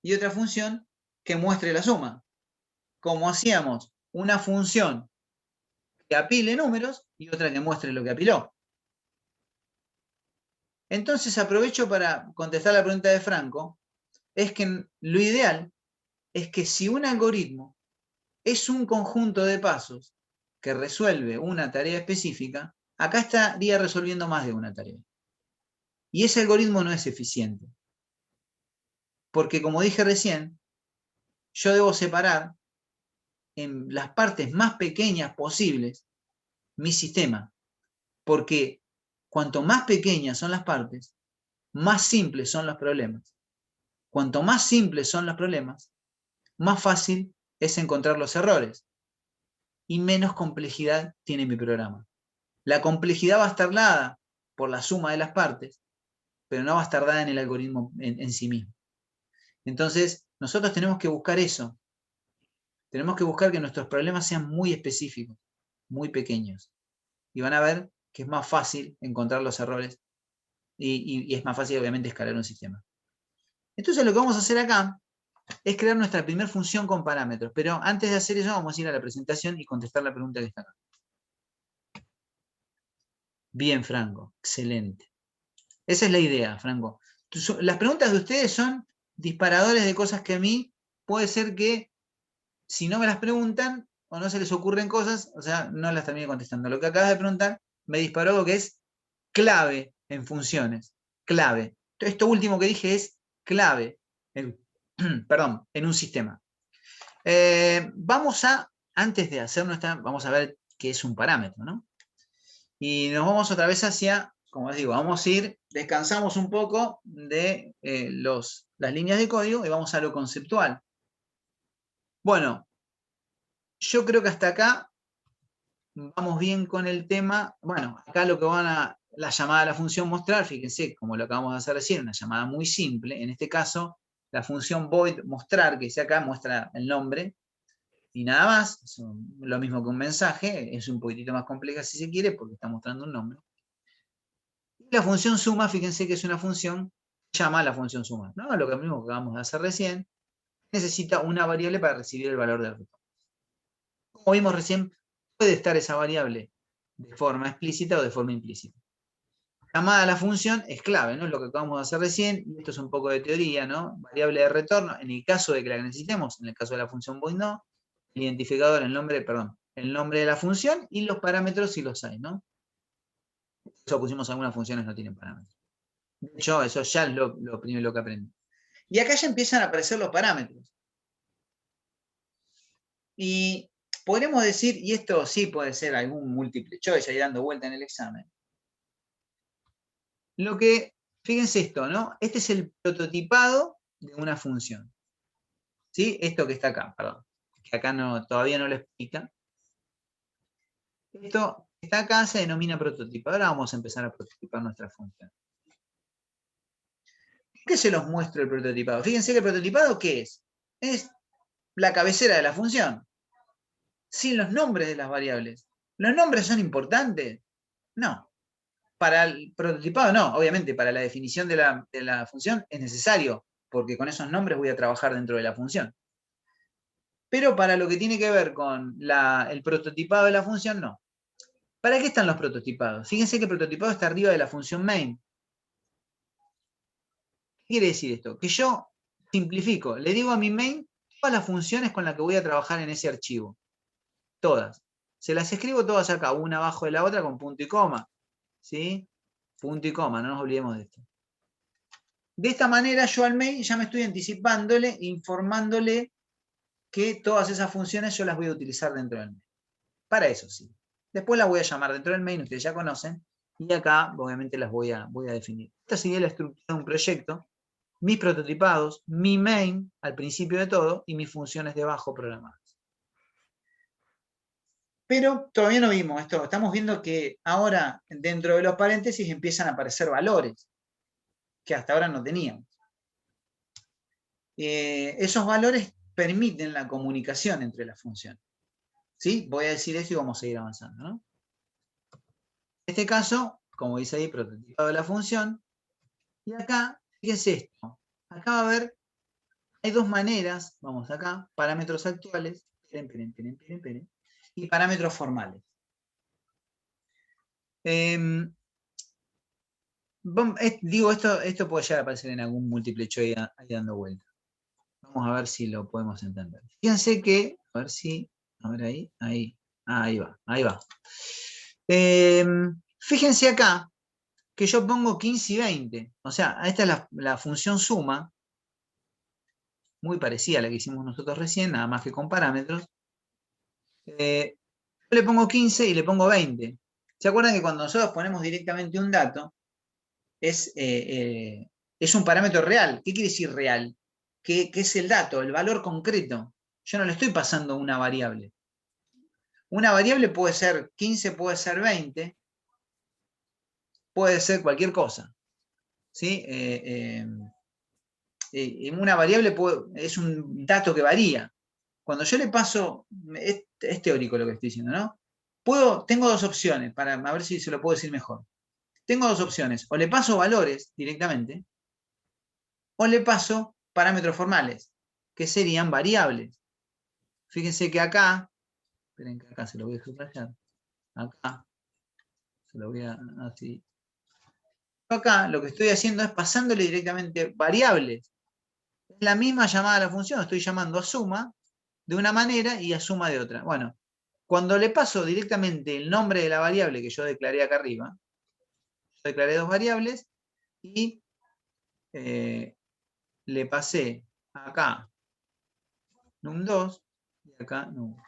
y otra función que muestre la suma. Como hacíamos una función que apile números y otra que muestre lo que apiló. Entonces aprovecho para contestar la pregunta de Franco, es que lo ideal es que si un algoritmo es un conjunto de pasos que resuelve una tarea específica, acá estaría resolviendo más de una tarea. Y ese algoritmo no es eficiente. Porque como dije recién, yo debo separar en las partes más pequeñas posibles mi sistema. Porque cuanto más pequeñas son las partes, más simples son los problemas. Cuanto más simples son los problemas, más fácil es encontrar los errores y menos complejidad tiene mi programa. La complejidad va a estar dada por la suma de las partes, pero no va a estar dada en el algoritmo en sí mismo. Entonces, nosotros tenemos que buscar eso. Tenemos que buscar que nuestros problemas sean muy específicos, muy pequeños. Y van a ver que es más fácil encontrar los errores y es más fácil, obviamente, escalar un sistema. Entonces, lo que vamos a hacer acá es crear nuestra primera función con parámetros. Pero antes de hacer eso, vamos a ir a la presentación y contestar la pregunta que está acá. Bien, Franco. Excelente. Esa es la idea, Franco. Las preguntas de ustedes son disparadores de cosas que a mí puede ser que si no me las preguntan o no se les ocurren cosas, o sea, no las termine contestando. Lo que acabas de preguntar me disparó algo que es clave en funciones. Clave. Esto último que dije es clave perdón, en un sistema. Antes de hacer vamos a ver qué es un parámetro, ¿no? Y nos vamos otra vez hacia, como les digo, vamos a ir, descansamos un poco de las líneas de código y vamos a lo conceptual. Bueno, yo creo que hasta acá vamos bien con el tema. Bueno, acá lo que la llamada a la función mostrar, fíjense, como lo acabamos de hacer recién, una llamada muy simple. En este caso, la función void mostrar, que dice acá, muestra el nombre y nada más. Es lo mismo que un mensaje, es un poquitito más compleja si se quiere, porque está mostrando un nombre. Y la función suma, fíjense que es una función que llama a la función suma, ¿no? Lo mismo que acabamos de hacer recién, necesita una variable para recibir el valor del retorno. Como vimos recién, puede estar esa variable de forma explícita o de forma implícita. Llamada a la función es clave, ¿no? Es lo que acabamos de hacer recién, y esto es un poco de teoría, ¿no? Variable de retorno, en el caso de que la necesitemos, en el caso de la función void no, el identificador, el nombre de la función y los parámetros si los hay, ¿no? Eso pusimos algunas funciones no tienen parámetros. De hecho, eso ya es lo primero que aprendí. Y acá ya empiezan a aparecer los parámetros. Y podremos decir, y esto sí puede ser algún múltiple choice ahí dando vuelta en el examen. Fíjense esto, ¿no? Este es el prototipado de una función. ¿Sí? Esto que está acá, perdón. Que acá todavía no lo explica. Esto que está acá se denomina prototipo. Ahora vamos a empezar a prototipar nuestra función. ¿Qué se los muestro el prototipado? Fíjense que el prototipado, ¿qué es? Es la cabecera de la función. Sin los nombres de las variables. ¿Los nombres son importantes? No. Para el prototipado no, obviamente, para la definición de la función es necesario, porque con esos nombres voy a trabajar dentro de la función. Pero para lo que tiene que ver con el prototipado de la función, no. ¿Para qué están los prototipados? Fíjense que el prototipado está arriba de la función main. ¿Qué quiere decir esto? Que yo simplifico, le digo a mi main todas las funciones con las que voy a trabajar en ese archivo. Todas. Se las escribo todas acá, una abajo de la otra con punto y coma. ¿Sí? Punto y coma, no nos olvidemos de esto. De esta manera yo al main ya me estoy anticipándole, informándole que todas esas funciones yo las voy a utilizar dentro del main. Para eso sí. Después las voy a llamar dentro del main, ustedes ya conocen, Y acá, obviamente, las voy a definir. Esta sería la estructura de un proyecto, mis prototipados, mi main al principio de todo y mis funciones debajo programadas. Pero todavía no vimos esto. Estamos viendo que ahora dentro de los paréntesis empiezan a aparecer valores que hasta ahora no teníamos. Esos valores permiten la comunicación entre las funciones. ¿Sí? Voy a decir eso y vamos a seguir avanzando, ¿no? En este caso, como dice ahí, prototipado de la función. Y acá, fíjense esto. Acá va a haber, hay dos maneras, vamos acá, parámetros actuales, esperen, y parámetros formales. Digo, esto puede llegar a aparecer en algún múltiple choice ahí dando vuelta. Vamos a ver si lo podemos entender. Fíjense que, a ver ahí va. Fíjense acá que yo pongo 15 y 20. O sea, esta es la función suma, muy parecida a la que hicimos nosotros recién, nada más que con parámetros. Yo le pongo 15 y le pongo 20. ¿Se acuerdan que cuando nosotros ponemos directamente un dato, es un parámetro real? ¿Qué quiere decir real? Que es el dato, el valor concreto. Yo no le estoy pasando una variable. Una variable puede ser 15, puede ser 20, puede ser cualquier cosa. ¿Sí? Una variable es un dato que varía. Cuando yo le paso, es teórico lo que estoy diciendo, ¿no? Tengo dos opciones, a ver si se lo puedo decir mejor. Tengo dos opciones, o le paso valores directamente, o le paso parámetros formales, que serían variables. Fíjense que acá, esperen que acá se lo voy a subrayar, acá, se lo voy a así. Acá lo que estoy haciendo es pasándole directamente variables. Es la misma llamada a la función, estoy llamando a suma de una manera y a suma de otra. Bueno, cuando le paso directamente el nombre de la variable que yo declaré acá arriba, yo declaré dos variables y le pasé acá num2 y acá num1.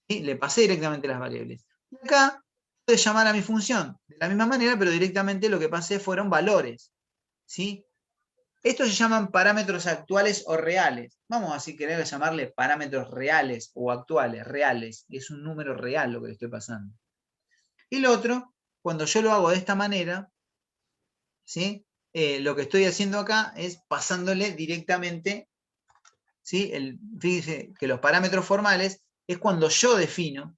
¿Sí? Le pasé directamente las variables. Y acá puedo llamar a mi función de la misma manera, pero directamente lo que pasé fueron valores. ¿Sí? Estos se llaman parámetros actuales o reales. Vamos así querer llamarle parámetros reales o actuales, reales. Es un número real lo que le estoy pasando. Y lo otro, cuando yo lo hago de esta manera, ¿sí? Lo que estoy haciendo acá es pasándole directamente, ¿sí? Fíjense que los parámetros formales es cuando yo defino,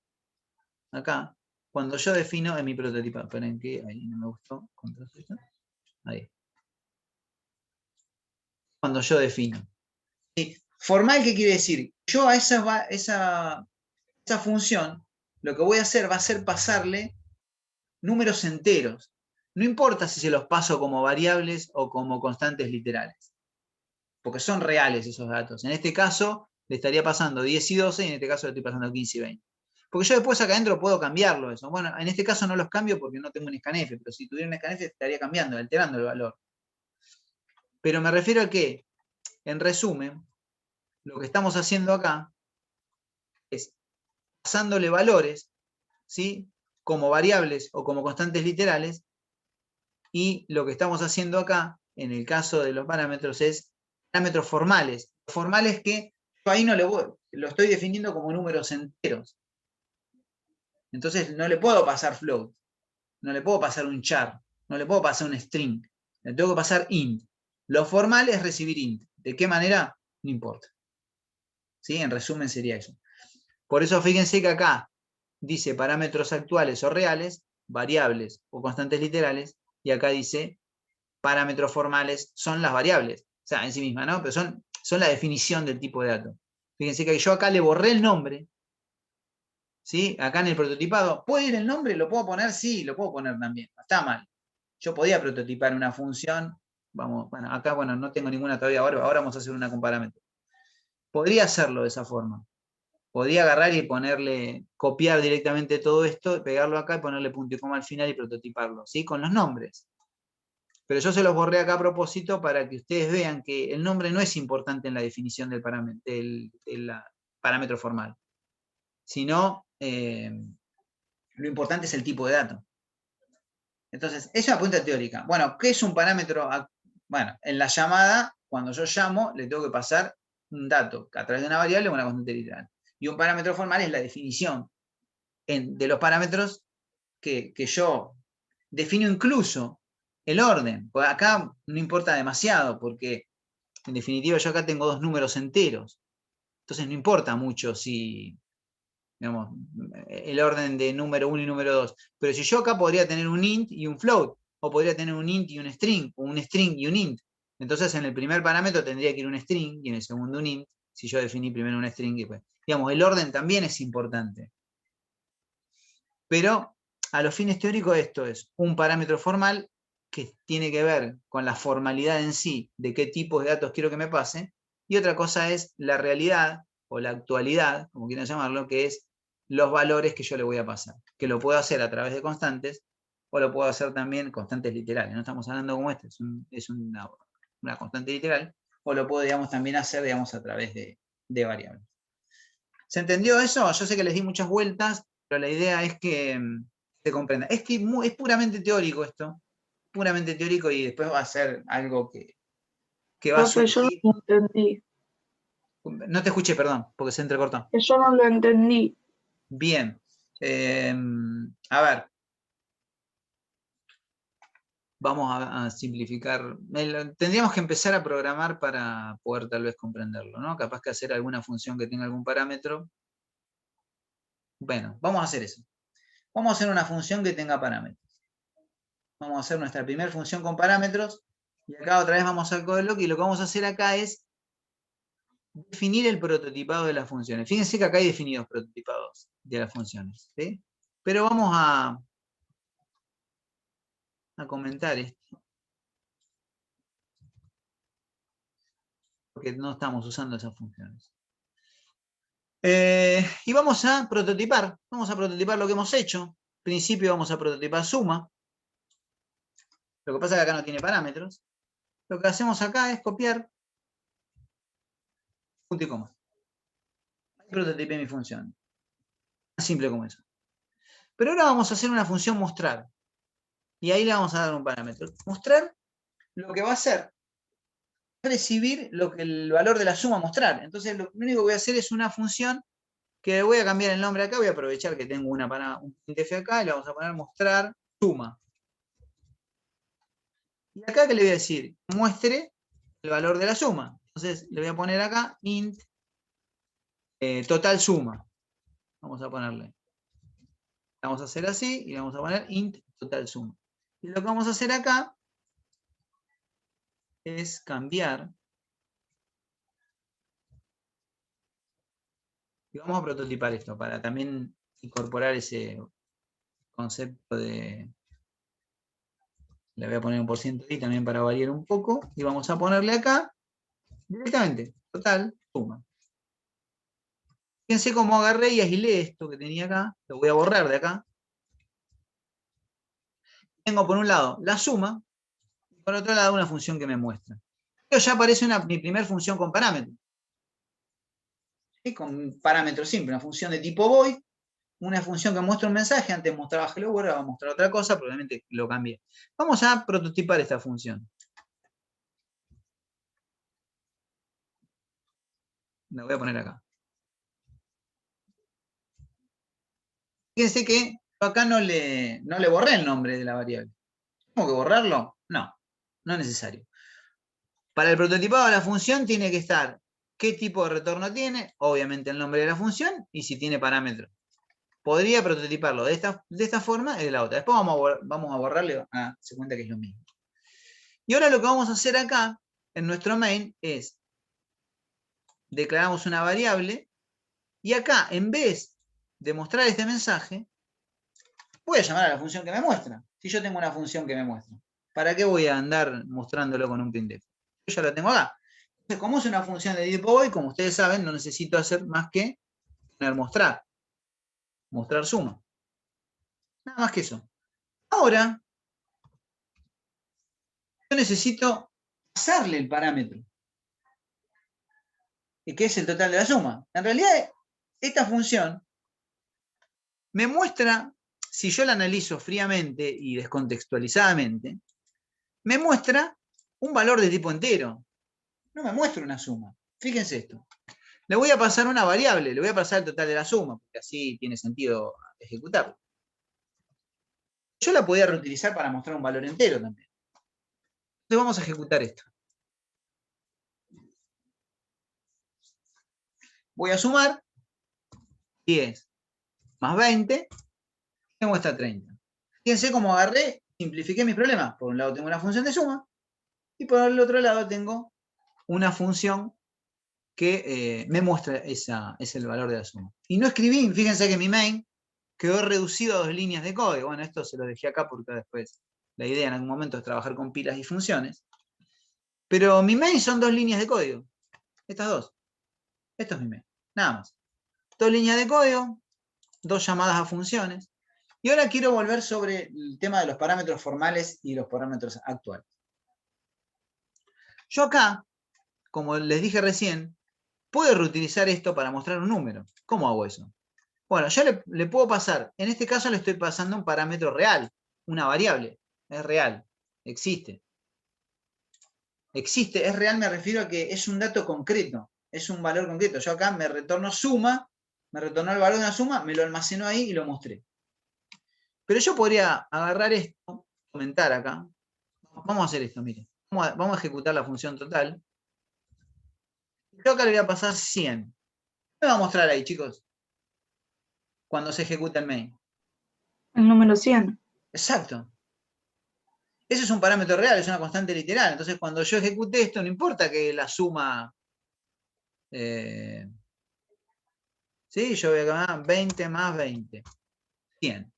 acá, cuando yo defino en mi prototipo. Esperen que ahí no me gustó. Ahí. Cuando yo defino. ¿Sí? Formal, ¿qué quiere decir? Yo a esa función, lo que voy a hacer va a ser pasarle números enteros. No importa si se los paso como variables o como constantes literales, porque son reales esos datos. En este caso, le estaría pasando 10 y 12, y en este caso le estoy pasando 15 y 20. Porque yo después acá adentro puedo cambiarlo eso. Bueno, en este caso no los cambio porque no tengo un scanf, pero si tuviera un scanf estaría cambiando, alterando el valor. Pero me refiero a que, en resumen, lo que estamos haciendo acá es pasándole valores, ¿sí? Como variables o como constantes literales, y lo que estamos haciendo acá, en el caso de los parámetros, es parámetros formales. Formales que yo ahí no lo estoy definiendo como números enteros. Entonces no le puedo pasar float, no le puedo pasar un char, no le puedo pasar un string, le tengo que pasar int. Lo formal es recibir int. ¿De qué manera? No importa. ¿Sí? En resumen sería eso. Por eso fíjense que acá dice parámetros actuales o reales, variables o constantes literales, y acá dice parámetros formales son las variables, o sea, en sí misma, ¿no? Pero son la definición del tipo de dato. Fíjense que yo acá le borré el nombre, ¿sí? Acá en el prototipado, ¿puede ir el nombre? ¿Lo puedo poner? Sí, lo puedo poner también, está mal. Yo podía prototipar una función, bueno, acá, no tengo ninguna todavía, ahora vamos a hacer una con parámetros. Podría hacerlo de esa forma. Podría agarrar y copiar directamente todo esto, pegarlo acá y ponerle punto y coma al final y prototiparlo, ¿sí? Con los nombres. Pero yo se los borré acá a propósito para que ustedes vean que el nombre no es importante en la definición del parámetro formal, sino lo importante es el tipo de dato. Entonces, esa es una pregunta teórica. Bueno, ¿qué es un parámetro? Bueno, en la llamada, cuando yo llamo, le tengo que pasar un dato a través de una variable o una constante literal. Y un parámetro formal es la definición de los parámetros que yo defino incluso el orden. Pues acá no importa demasiado, porque en definitiva yo acá tengo dos números enteros. Entonces no importa mucho si, digamos, el orden de número 1 y número 2. Pero si yo acá podría tener un int y un float, o podría tener un int y un string, o un string y un int. Entonces en el primer parámetro tendría que ir un string y en el segundo un int, si yo definí primero un string. Y pues, digamos, el orden también es importante. Pero a los fines teóricos esto es un parámetro formal que tiene que ver con la formalidad en sí de qué tipos de datos quiero que me pase, y otra cosa es la realidad o la actualidad, como quieran llamarlo, que es los valores que yo le voy a pasar, que lo puedo hacer a través de constantes o lo puedo hacer también constantes literales. No estamos hablando como este, es una constante literal, o lo puedo, digamos, también hacer, digamos, a través de variables. ¿Se entendió eso? Yo sé que les di muchas vueltas, pero la idea es que se comprenda. Es que es puramente teórico esto, puramente teórico, y después va a ser algo que va a Profe, yo no surgir. lo entendí. No te escuché, perdón, porque se entrecortó. Que yo no lo entendí. Bien. A ver. Vamos a simplificar. Tendríamos que empezar a programar para poder tal vez comprenderlo, ¿no? Capaz que hacer alguna función que tenga algún parámetro. Bueno, vamos a hacer eso. Vamos a hacer una función que tenga parámetros. Vamos a hacer nuestra primera función con parámetros, y acá otra vez vamos al code block, y lo que vamos a hacer acá es definir el prototipado de las funciones. Fíjense que acá hay definidos prototipados de las funciones, ¿sí? Pero vamos a comentar esto, porque no estamos usando esas funciones. Y vamos a prototipar lo que hemos hecho. En principio vamos a prototipar suma. Lo que pasa es que acá no tiene parámetros. Lo que hacemos acá es copiar punto y coma. Ahí prototipé mi función. Tan simple como eso. Pero ahora vamos a hacer una función mostrar. Y ahí le vamos a dar un parámetro. Mostrar lo que va a hacer es recibir el valor de la suma mostrar. Entonces lo único que voy a hacer es una función que voy a cambiar el nombre acá. Voy a aprovechar que tengo un printf acá y le vamos a poner mostrar suma. Y acá, ¿qué le voy a decir? Muestre el valor de la suma. Entonces le voy a poner acá int total suma. Vamos a ponerle. Vamos a hacer así y le vamos a poner int total suma. Y lo que vamos a hacer acá es cambiar. Y vamos a prototipar esto para también incorporar ese concepto de... Le voy a poner un % y también para variar un poco. Y vamos a ponerle acá directamente total suma. Fíjense cómo agarré y aislé esto que tenía acá. Lo voy a borrar de acá. Tengo por un lado la suma, y por otro lado una función que me muestra. Pero ya aparece mi primera función con parámetros. ¿Sí? Con un parámetro simple, una función de tipo void, una función que muestra un mensaje. Antes mostraba hello world, ahora va a mostrar otra cosa, probablemente lo cambié. Vamos a prototipar esta función. La voy a poner acá. Fíjense que acá no le borré el nombre de la variable. ¿Tengo que borrarlo? No, no es necesario. Para el prototipado de la función tiene que estar qué tipo de retorno tiene, obviamente el nombre de la función, y si tiene parámetros. Podría prototiparlo de esta forma y de la otra. Después vamos a borrarle, se cuenta que es lo mismo. Y ahora lo que vamos a hacer acá, en nuestro main, es declaramos una variable, y acá, en vez de mostrar este mensaje, voy a llamar a la función que me muestra. Si yo tengo una función que me muestra, ¿para qué voy a andar mostrándolo con un printf? Yo ya lo tengo acá. Entonces, como es una función de tipo void, como ustedes saben, no necesito hacer más que poner mostrar suma. Nada más que eso. Ahora, yo necesito pasarle el parámetro, que es el total de la suma. En realidad, esta función me muestra si yo la analizo fríamente y descontextualizadamente, me muestra un valor de tipo entero. No me muestra una suma. Fíjense esto. Le voy a pasar una variable, le voy a pasar el total de la suma, porque así tiene sentido ejecutarlo. Yo la podía reutilizar para mostrar un valor entero también. Entonces vamos a ejecutar esto. Voy a sumar 10 más 20, me muestra 30. Fíjense cómo agarré, simplifiqué mis problemas. Por un lado tengo una función de suma, y por el otro lado tengo una función que me muestra es el valor de la suma. Y no escribí, fíjense que mi main quedó reducido a 2 líneas de código. Bueno, esto se lo dejé acá porque después la idea en algún momento es trabajar con pilas y funciones. Pero mi main son 2 líneas de código. Estas dos. Esto es mi main. Nada más. 2 líneas de código, 2 llamadas a funciones. Y ahora quiero volver sobre el tema de los parámetros formales y los parámetros actuales. Yo acá, como les dije recién, puedo reutilizar esto para mostrar un número. ¿Cómo hago eso? Bueno, yo le puedo pasar, en este caso le estoy pasando un parámetro real, una variable. Es real, existe. Existe, es real, me refiero a que es un dato concreto, es un valor concreto. Yo acá me retorno suma, me retornó el valor de una suma, me lo almacenó ahí y lo mostré. Pero yo podría agarrar esto, comentar acá. Vamos a hacer esto, miren. Vamos a ejecutar la función total. Yo acá le voy a pasar 100. ¿Qué me va a mostrar ahí, chicos? Cuando se ejecuta el main. El número 100. Exacto. Ese es un parámetro real, es una constante literal. Entonces, cuando yo ejecute esto, no importa que la suma... ¿sí? Yo voy a cambiar 20 más 20. 100.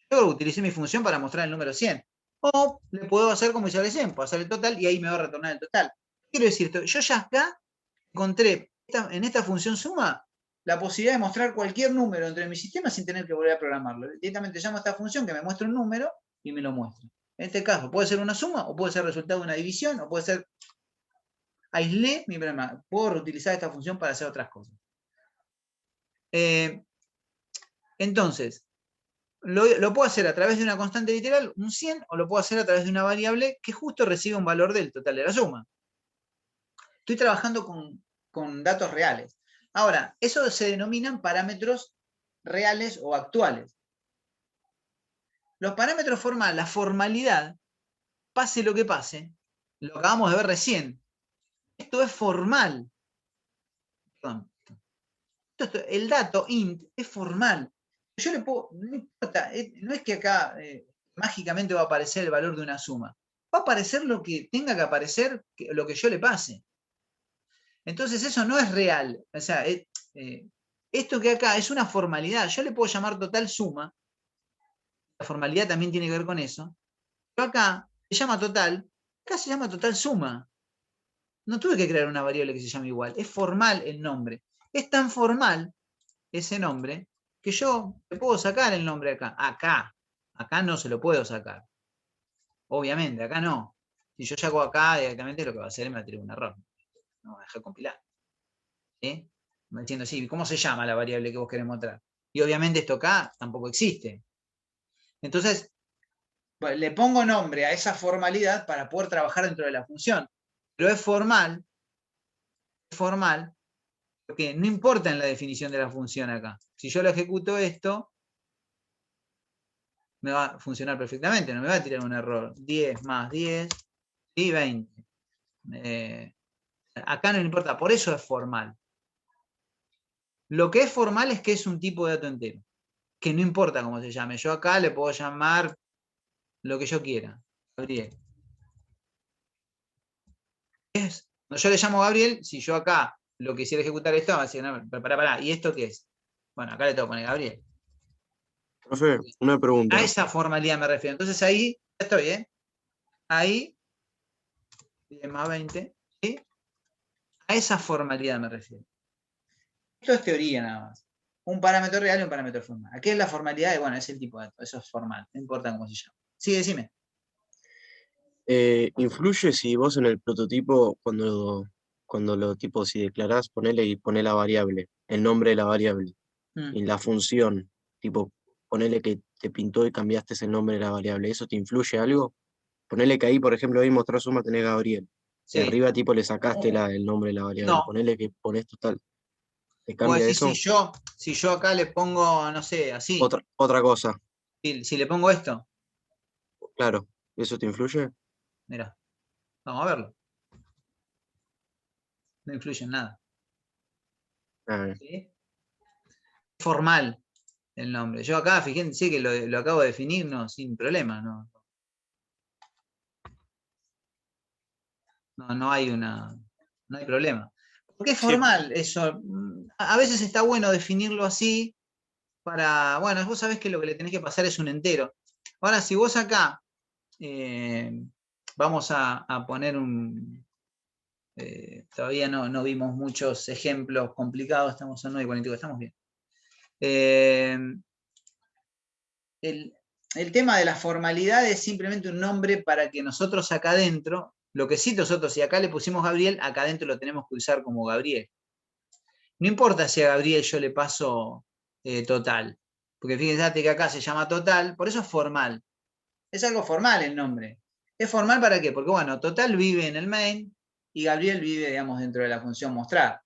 Yo utilicé mi función para mostrar el número 100. O le puedo hacer como hice recién, puedo hacer el total y ahí me va a retornar el total. Quiero decir, yo ya acá encontré en esta función suma la posibilidad de mostrar cualquier número dentro de mi sistema sin tener que volver a programarlo. Directamente llamo a esta función que me muestra un número y me lo muestra. En este caso puede ser una suma o puede ser resultado de una división o puede ser... Aislé mi problema. Puedo reutilizar esta función para hacer otras cosas. Entonces, lo puedo hacer a través de una constante literal, un 100, o lo puedo hacer a través de una variable que justo recibe un valor del total de la suma. Estoy trabajando con datos reales. Ahora, eso se denominan parámetros reales o actuales. Los parámetros formales, la formalidad, pase lo que pase, lo acabamos de ver recién. Esto es formal. Perdón. El dato int es formal. Yo le puedo, no importa, no es que acá mágicamente va a aparecer el valor de una suma. Va a aparecer lo que tenga que aparecer, lo que yo le pase. Entonces eso no es real. O sea, esto que acá es una formalidad. Yo le puedo llamar total suma. La formalidad también tiene que ver con eso. Pero acá se llama total. Acá se llama total suma. No tuve que crear una variable que se llame igual. Es formal el nombre. Es tan formal ese nombre que yo le puedo sacar el nombre acá. Acá no se lo puedo sacar. Obviamente, acá no. Si yo saco acá directamente, lo que va a hacer es me va a tirar un error. No va a dejar compilar. ¿Sí? Me diciendo, sí, ¿cómo se llama la variable que vos querés mostrar? Y obviamente esto acá tampoco existe. Entonces, le pongo nombre a esa formalidad para poder trabajar dentro de la función. Pero es formal, porque no importa en la definición de la función acá. Si yo lo ejecuto esto, me va a funcionar perfectamente, no me va a tirar un error. 10 más 10 y 20. Acá no importa, por eso es formal. Lo que es formal es que es un tipo de dato entero, que no importa cómo se llame. Yo acá le puedo llamar lo que yo quiera. Gabriel. Cuando yo le llamo Gabriel, si yo acá lo quisiera ejecutar esto, va a decir, no, pará, ¿y esto qué es? Bueno, acá le tengo que poner Gabriel. Profe, una pregunta. A esa formalidad me refiero. Entonces ahí, ya estoy, ¿eh? Ahí, 10 más 20, ¿sí? A esa formalidad me refiero. Esto es teoría nada más. Un parámetro real y un parámetro formal. Aquí es la formalidad, y bueno, es el tipo de dato. Eso es formal, no importa cómo se llama. Sí, decime. ¿Influye si vos en el prototipo, cuando lo tipo, si declarás, ponele y poné la variable, el nombre de la variable? Mm. y la función, tipo, ponele que te pintó y cambiaste el nombre de la variable, ¿eso te influye algo? Ponele que ahí, por ejemplo, ahí mostrar suma tenés Gabriel, y Sí. arriba tipo le sacaste el nombre de la variable, No, ponele que pones total, ¿te vos cambia decís, eso? si yo acá le pongo, no sé, así, Otra cosa, si le pongo esto, claro, ¿eso te influye? mira, vamos a verlo, no influye en nada. Ah, ¿Sí? Formal el nombre. Yo acá, fíjense que lo acabo de definir, no, sin problema, no hay no hay problema. ¿Por qué Sí, formal eso? A veces está bueno definirlo así para, bueno, vos sabés que lo que le tenés que pasar es un entero. Ahora, si vos acá vamos a poner todavía no vimos muchos ejemplos complicados, estamos en 9:42, estamos bien. Eh, el tema de la formalidad es simplemente un nombre para que nosotros acá adentro, lo que sí nosotros, si acá le pusimos Gabriel, acá adentro lo tenemos que usar como Gabriel. No importa si a Gabriel yo le paso total, porque fíjense que acá se llama total, por eso es formal. Es algo formal el nombre. ¿Es formal para qué? Porque bueno, total vive en el main y Gabriel vive, digamos, dentro de la función mostrar.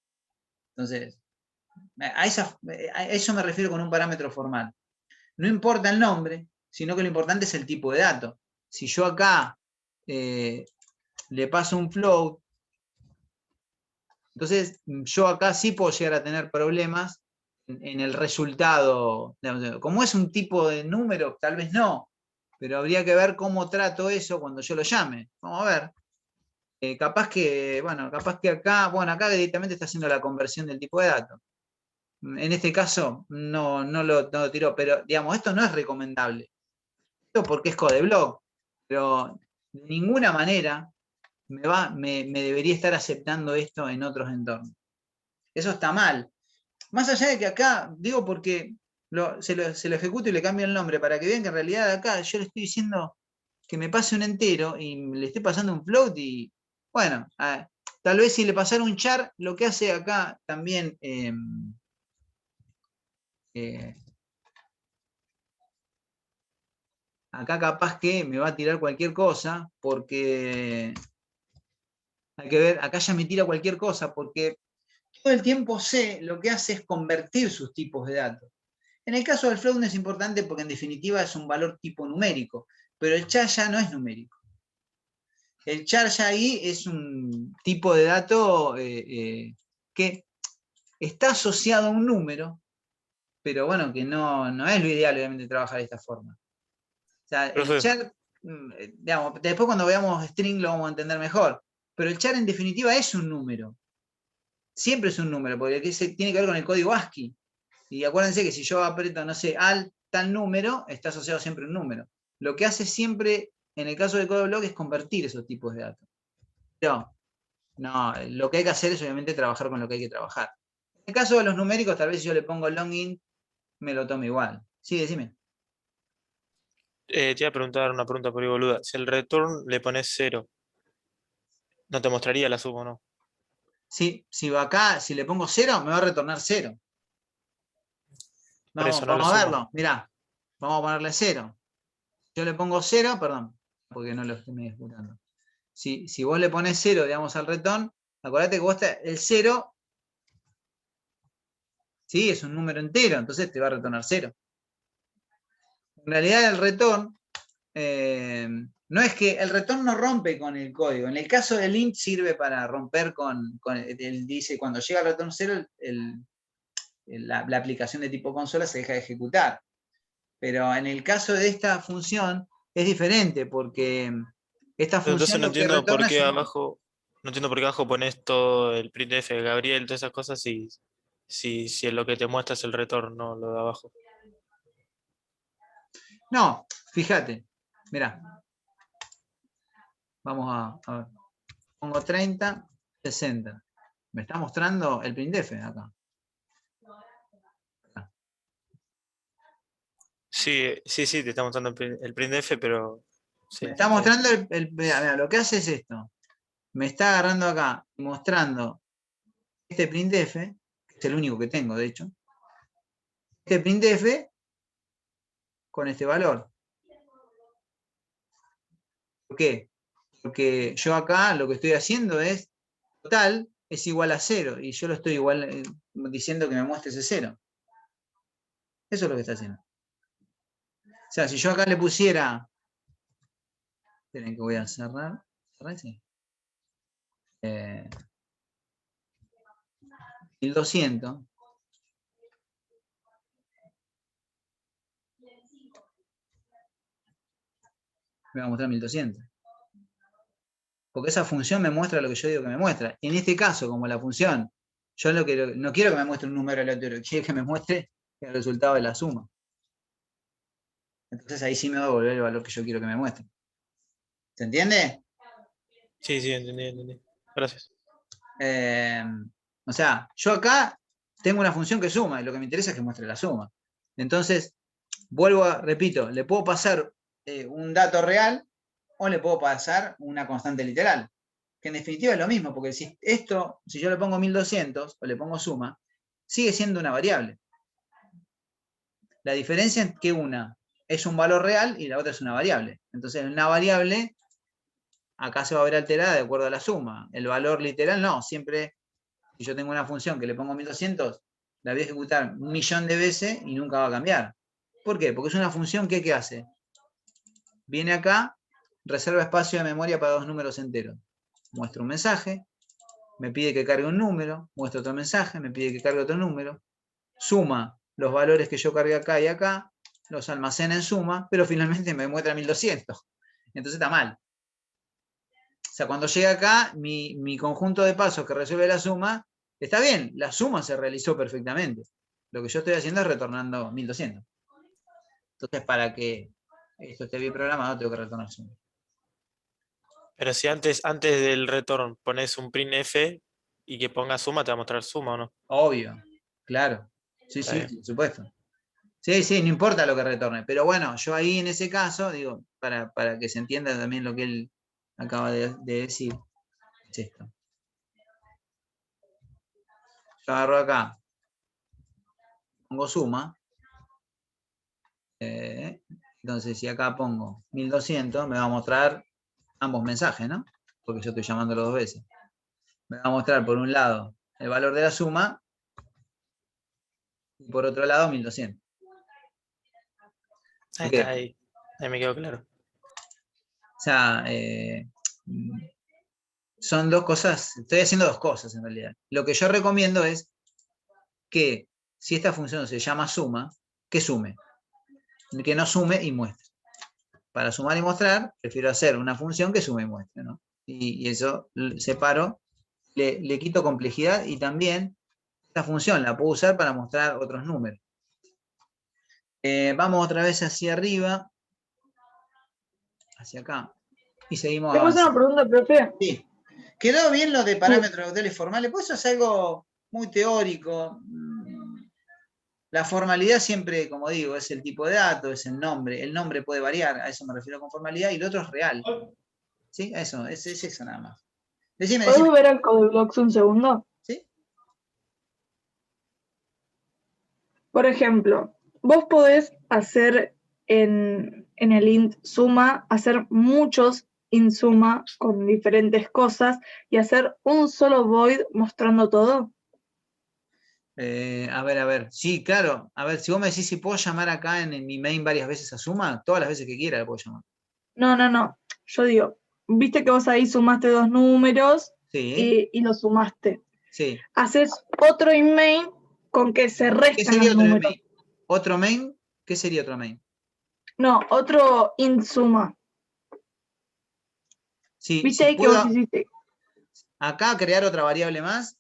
Entonces, a eso me refiero con un parámetro formal. No importa el nombre, sino que lo importante es el tipo de dato. Si yo acá le paso un float, entonces yo acá sí puedo llegar a tener problemas en el resultado. Como es un tipo de número, tal vez no, pero habría que ver cómo trato eso cuando yo lo llame. Vamos a ver. Capaz que acá, bueno, acá directamente está haciendo la conversión del tipo de dato. En este caso no lo tiró, pero digamos, esto no es recomendable. Esto porque es codeblock, pero de ninguna manera me debería estar aceptando esto en otros entornos. Eso está mal. Más allá de que acá, digo porque se lo ejecuto y le cambio el nombre para que vean que en realidad acá yo le estoy diciendo que me pase un entero y le estoy pasando un float y bueno, tal vez si le pasara un char, lo que hace acá también eh, acá capaz que me va a tirar cualquier cosa porque hay que ver, acá ya me tira cualquier cosa porque todo el tiempo C lo que hace es convertir sus tipos de datos. En el caso del float no es importante porque en definitiva es un valor tipo numérico, pero el char ya no es numérico. El char ya ahí es un tipo de dato que está asociado a un número, pero bueno, que no es lo ideal obviamente trabajar de esta forma. O sea, el profe, char, digamos, después cuando veamos string lo vamos a entender mejor, pero el char en definitiva es un número. Siempre es un número, porque tiene que ver con el código ASCII. Y acuérdense que si yo aprieto, no sé, al tal número, está asociado siempre a un número. Lo que hace siempre, en el caso del código block, es convertir esos tipos de datos. Pero, no, lo que hay que hacer es obviamente trabajar con lo que hay que trabajar. En el caso de los numéricos, tal vez si yo le pongo longin, me lo tome igual. Sí, decime. te iba a preguntar una pregunta por ahí, boluda. Si el return le pones 0, ¿no te mostraría la suma o no? Sí, si le pongo 0, me va a retornar 0. Por eso no lo Vamos a suma. verlo. Mirá, vamos a ponerle 0. Yo le pongo 0, perdón, porque no lo estoy ejecutando. Si vos le pones 0, digamos, al return, acordate que el 0, sí, es un número entero, entonces te va a retornar 0. En realidad el return, no es que el return no rompe con el código. En el caso del int sirve para romper dice, cuando llega al return 0, la aplicación de tipo consola se deja de ejecutar. Pero en el caso de esta función es diferente, porque esta Entonces función lo que retorna es un... no entiendo por qué abajo pones todo el printf de Gabriel, todas esas cosas, si lo que te muestra es el retorno, no lo de abajo. No, fíjate, mirá, vamos a ver. Pongo 30, 60. Me está mostrando el printf acá. Sí, te está mostrando el printf, pero sí, Me está está bien. mostrando mirá, lo que hace es esto. Me está agarrando acá, mostrando este printf, que es el único que tengo, de hecho. este printf con este valor. ¿Por qué? Porque yo acá lo que estoy haciendo es total es igual a 0 y yo lo estoy igual diciendo que me muestre ese 0. Eso es lo que está haciendo. O sea, si yo acá le pusiera, esperen que voy a cerrar, sí. 1200. Me va a mostrar 1200. Porque esa función me muestra lo que yo digo que me muestra. En este caso, como la función, yo no quiero que me muestre un número aleatorio, quiero que me muestre el resultado de la suma. Entonces ahí sí me va a devolver el valor que yo quiero que me muestre. ¿Se entiende? Sí, sí, entendí. Gracias. O sea, yo acá tengo una función que suma y lo que me interesa es que muestre la suma. Entonces, repito, le puedo pasar un dato real o le puedo pasar una constante literal. Que en definitiva es lo mismo, porque si yo le pongo 1200 o le pongo suma, sigue siendo una variable. La diferencia es que una es un valor real y la otra es una variable. Entonces, una variable acá se va a ver alterada de acuerdo a la suma. El valor literal no, siempre, si yo tengo una función que le pongo 1200, la voy a ejecutar 1.000.000 de veces y nunca va a cambiar. ¿Por qué? Porque es una función que ¿qué hace? Viene acá, reserva espacio de memoria para 2 números enteros. Muestra un mensaje, me pide que cargue un número, muestra otro mensaje, me pide que cargue otro número, suma los valores que yo cargué acá y acá, los almacena en suma, pero finalmente me muestra 1200. Entonces está mal. O sea, cuando llega acá, mi conjunto de pasos que resuelve la suma, está bien, la suma se realizó perfectamente. Lo que yo estoy haciendo es retornando 1200. Entonces, para que esto esté bien programado, tengo que retornar suma. Pero si antes del return pones un printf y que ponga suma, te va a mostrar suma o no. Obvio, claro. Sí, Está sí, bien. por supuesto. Sí, sí, no importa lo que retorne. Pero bueno, yo ahí en ese caso, digo, para que se entienda también lo que él acaba de decir, es esto. Yo agarro acá, pongo suma. Entonces, si acá pongo 1200, me va a mostrar ambos mensajes, ¿no? Porque yo estoy llamándolo 2 veces. Me va a mostrar por un lado el valor de la suma y por otro lado 1200. Ahí ¿Por está, qué? ahí me quedó claro. O sea, son dos cosas, estoy haciendo dos cosas en realidad. Lo que yo recomiendo es que si esta función se llama suma, que sume, que no sume y muestre. Para sumar y mostrar, prefiero hacer una función que sume y muestre, ¿no? Y eso separo, le quito complejidad y también esta función la puedo usar para mostrar otros números. Vamos otra vez hacia arriba, hacia acá, y seguimos ¿Le puedo hacer una avanzando. pregunta, profe? Sí. ¿Quedó bien lo de Sí. parámetros vectores formales? Pues eso es algo muy teórico. La formalidad siempre, como digo, es el tipo de dato, es el nombre. El nombre puede variar, a eso me refiero con formalidad, y lo otro es real. ¿Sí? Eso, es eso nada más. Decime. ¿Podemos ver al CodeBlocks un segundo? ¿Sí? Por ejemplo, vos podés hacer en el int suma, hacer muchos int suma con diferentes cosas y hacer un solo void mostrando todo. A ver. Sí, claro. A ver, si vos me decís si puedo llamar acá en mi main varias veces a suma, todas las veces que quiera le puedo llamar. No. Yo digo, viste que vos ahí sumaste 2 números Sí, y los sumaste. sí. Haces otro in main con que se ¿Qué restan sería los otro números. main? ¿Otro main? ¿Qué sería otro main? No, otro int suma. Sí, ¿Viste si ahí que vos puedo hiciste? acá crear otra variable más.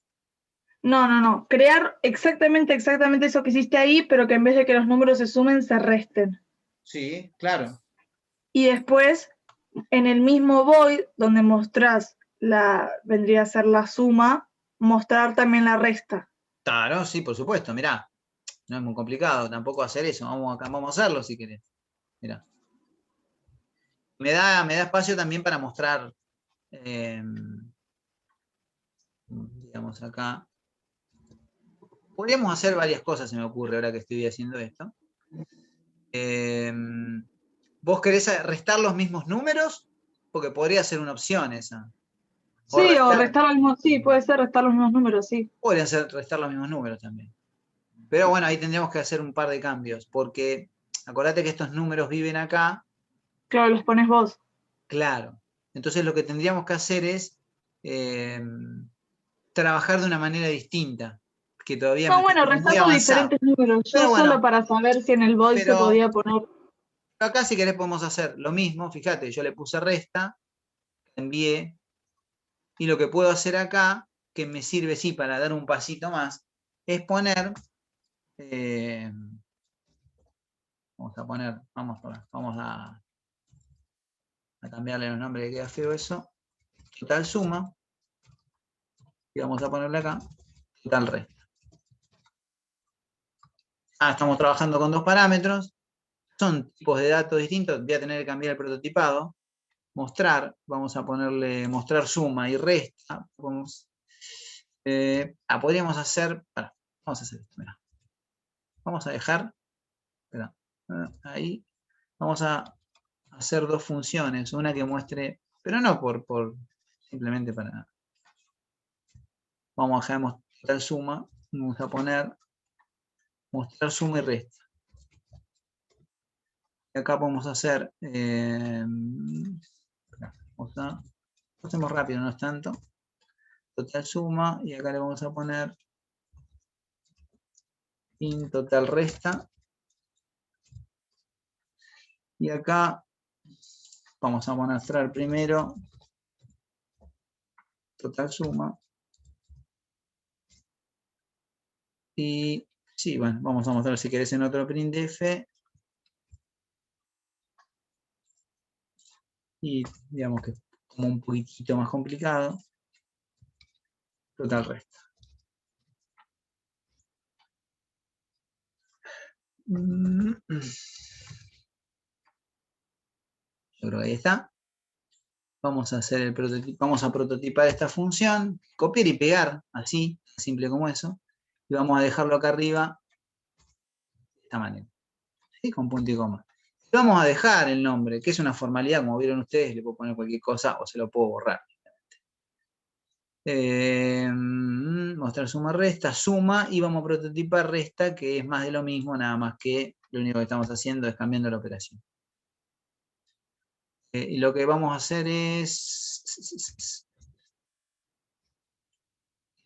No. Crear exactamente eso que hiciste ahí, pero que en vez de que los números se sumen, se resten. Sí, claro. Y después, en el mismo void, donde mostrás vendría a ser la suma, mostrar también la resta. Claro, sí, por supuesto. Mirá, no es muy complicado tampoco hacer eso. Vamos a hacerlo si querés. Mirá. Me da espacio también para mostrar, digamos acá, podríamos hacer varias cosas, se me ocurre ahora que estoy haciendo esto. ¿Vos querés restar los mismos números? Porque podría ser una opción esa. Sí, o restar los mismos, sí, puede ser restar los mismos números, sí. Podrían ser restar los mismos números también. Pero bueno, ahí tendríamos que hacer un par de cambios, porque acordate que estos números viven acá. Claro, los pones vos. Claro. Entonces lo que tendríamos que hacer es trabajar de una manera distinta, que todavía No, me bueno, está muy restando avanzado. diferentes números. Yo Pero solo bueno, para saber si en el void se podía poner. acá si querés podemos hacer lo mismo. Fíjate, yo le puse resta, envié, y lo que puedo hacer acá, que me sirve sí para dar un pasito más, es poner, vamos a cambiarle los nombres, que queda feo eso, total suma, y vamos a ponerle acá, total resta. Estamos trabajando con dos parámetros, son tipos de datos distintos, voy a tener que cambiar el prototipado, mostrar, vamos a ponerle mostrar suma y resta, podríamos hacer, vamos a hacer esto, mirá. Vamos a dejar, ahí, vamos a hacer dos funciones, una que muestre, pero no simplemente para, vamos a dejar mostrar suma, vamos a poner mostrar suma y resta. Y acá podemos hacer, lo hacemos rápido, no es tanto, total suma, y acá le vamos a poner in total resta, y acá vamos a mostrar primero total suma, y sí, bueno, vamos a mostrar si querés en otro printf, y digamos que es como un poquitito más complicado, total resta. Yo creo que ahí está. Vamos a hacer el prototipo, vamos a prototipar esta función, copiar y pegar, así, simple como eso, y vamos a dejarlo acá arriba de esta manera, ¿sí? Con punto y coma. Y vamos a dejar el nombre, que es una formalidad, como vieron ustedes, le puedo poner cualquier cosa o se lo puedo borrar. Mostrar suma resta, suma, y vamos a prototipar resta, que es más de lo mismo, nada más que lo único que estamos haciendo es cambiando la operación. Y lo que vamos a hacer es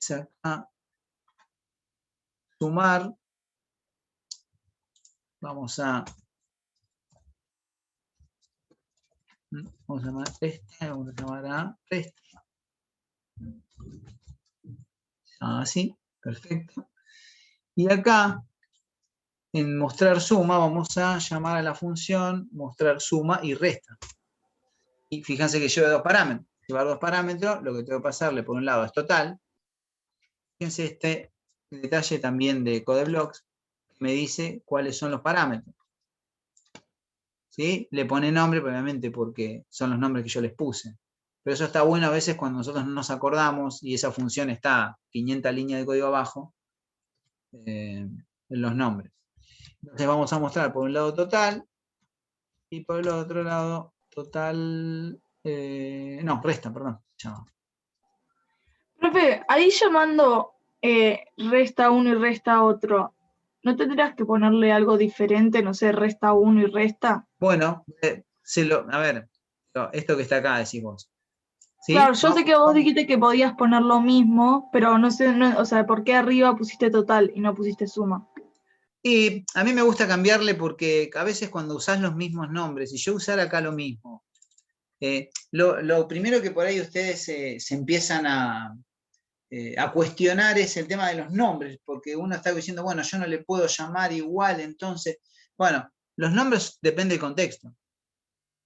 acá, sumar, vamos a llamar resta, vamos a llamar a resta. Así, perfecto. Y acá, en mostrar suma, vamos a llamar a la función mostrar suma y resta. Y fíjense que lleva dos parámetros. Llevar dos parámetros, lo que tengo que pasarle por un lado es total. Fíjense este detalle también de CodeBlocks, que me dice cuáles son los parámetros. ¿Sí? Le pone nombre, obviamente, porque son los nombres que yo les puse. Pero eso está bueno a veces cuando nosotros no nos acordamos y esa función está 500 líneas de código abajo, en los nombres. Entonces vamos a mostrar por un lado total y por el otro lado total, no, resta, perdón. Profe, ahí llamando resta uno y resta otro, ¿no tendrías que ponerle algo diferente? No sé, resta uno y resta. Bueno, a ver, esto que está acá decís vos. ¿Sí? Claro, yo sé que vos dijiste que podías poner lo mismo, pero no sé, o sea, ¿por qué arriba pusiste total y no pusiste suma? Y a mí me gusta cambiarle porque a veces cuando usás los mismos nombres, y yo usar acá lo mismo, lo primero que por ahí ustedes se empiezan a cuestionar es el tema de los nombres, porque uno está diciendo, bueno, yo no le puedo llamar igual, entonces, bueno, los nombres depende del contexto.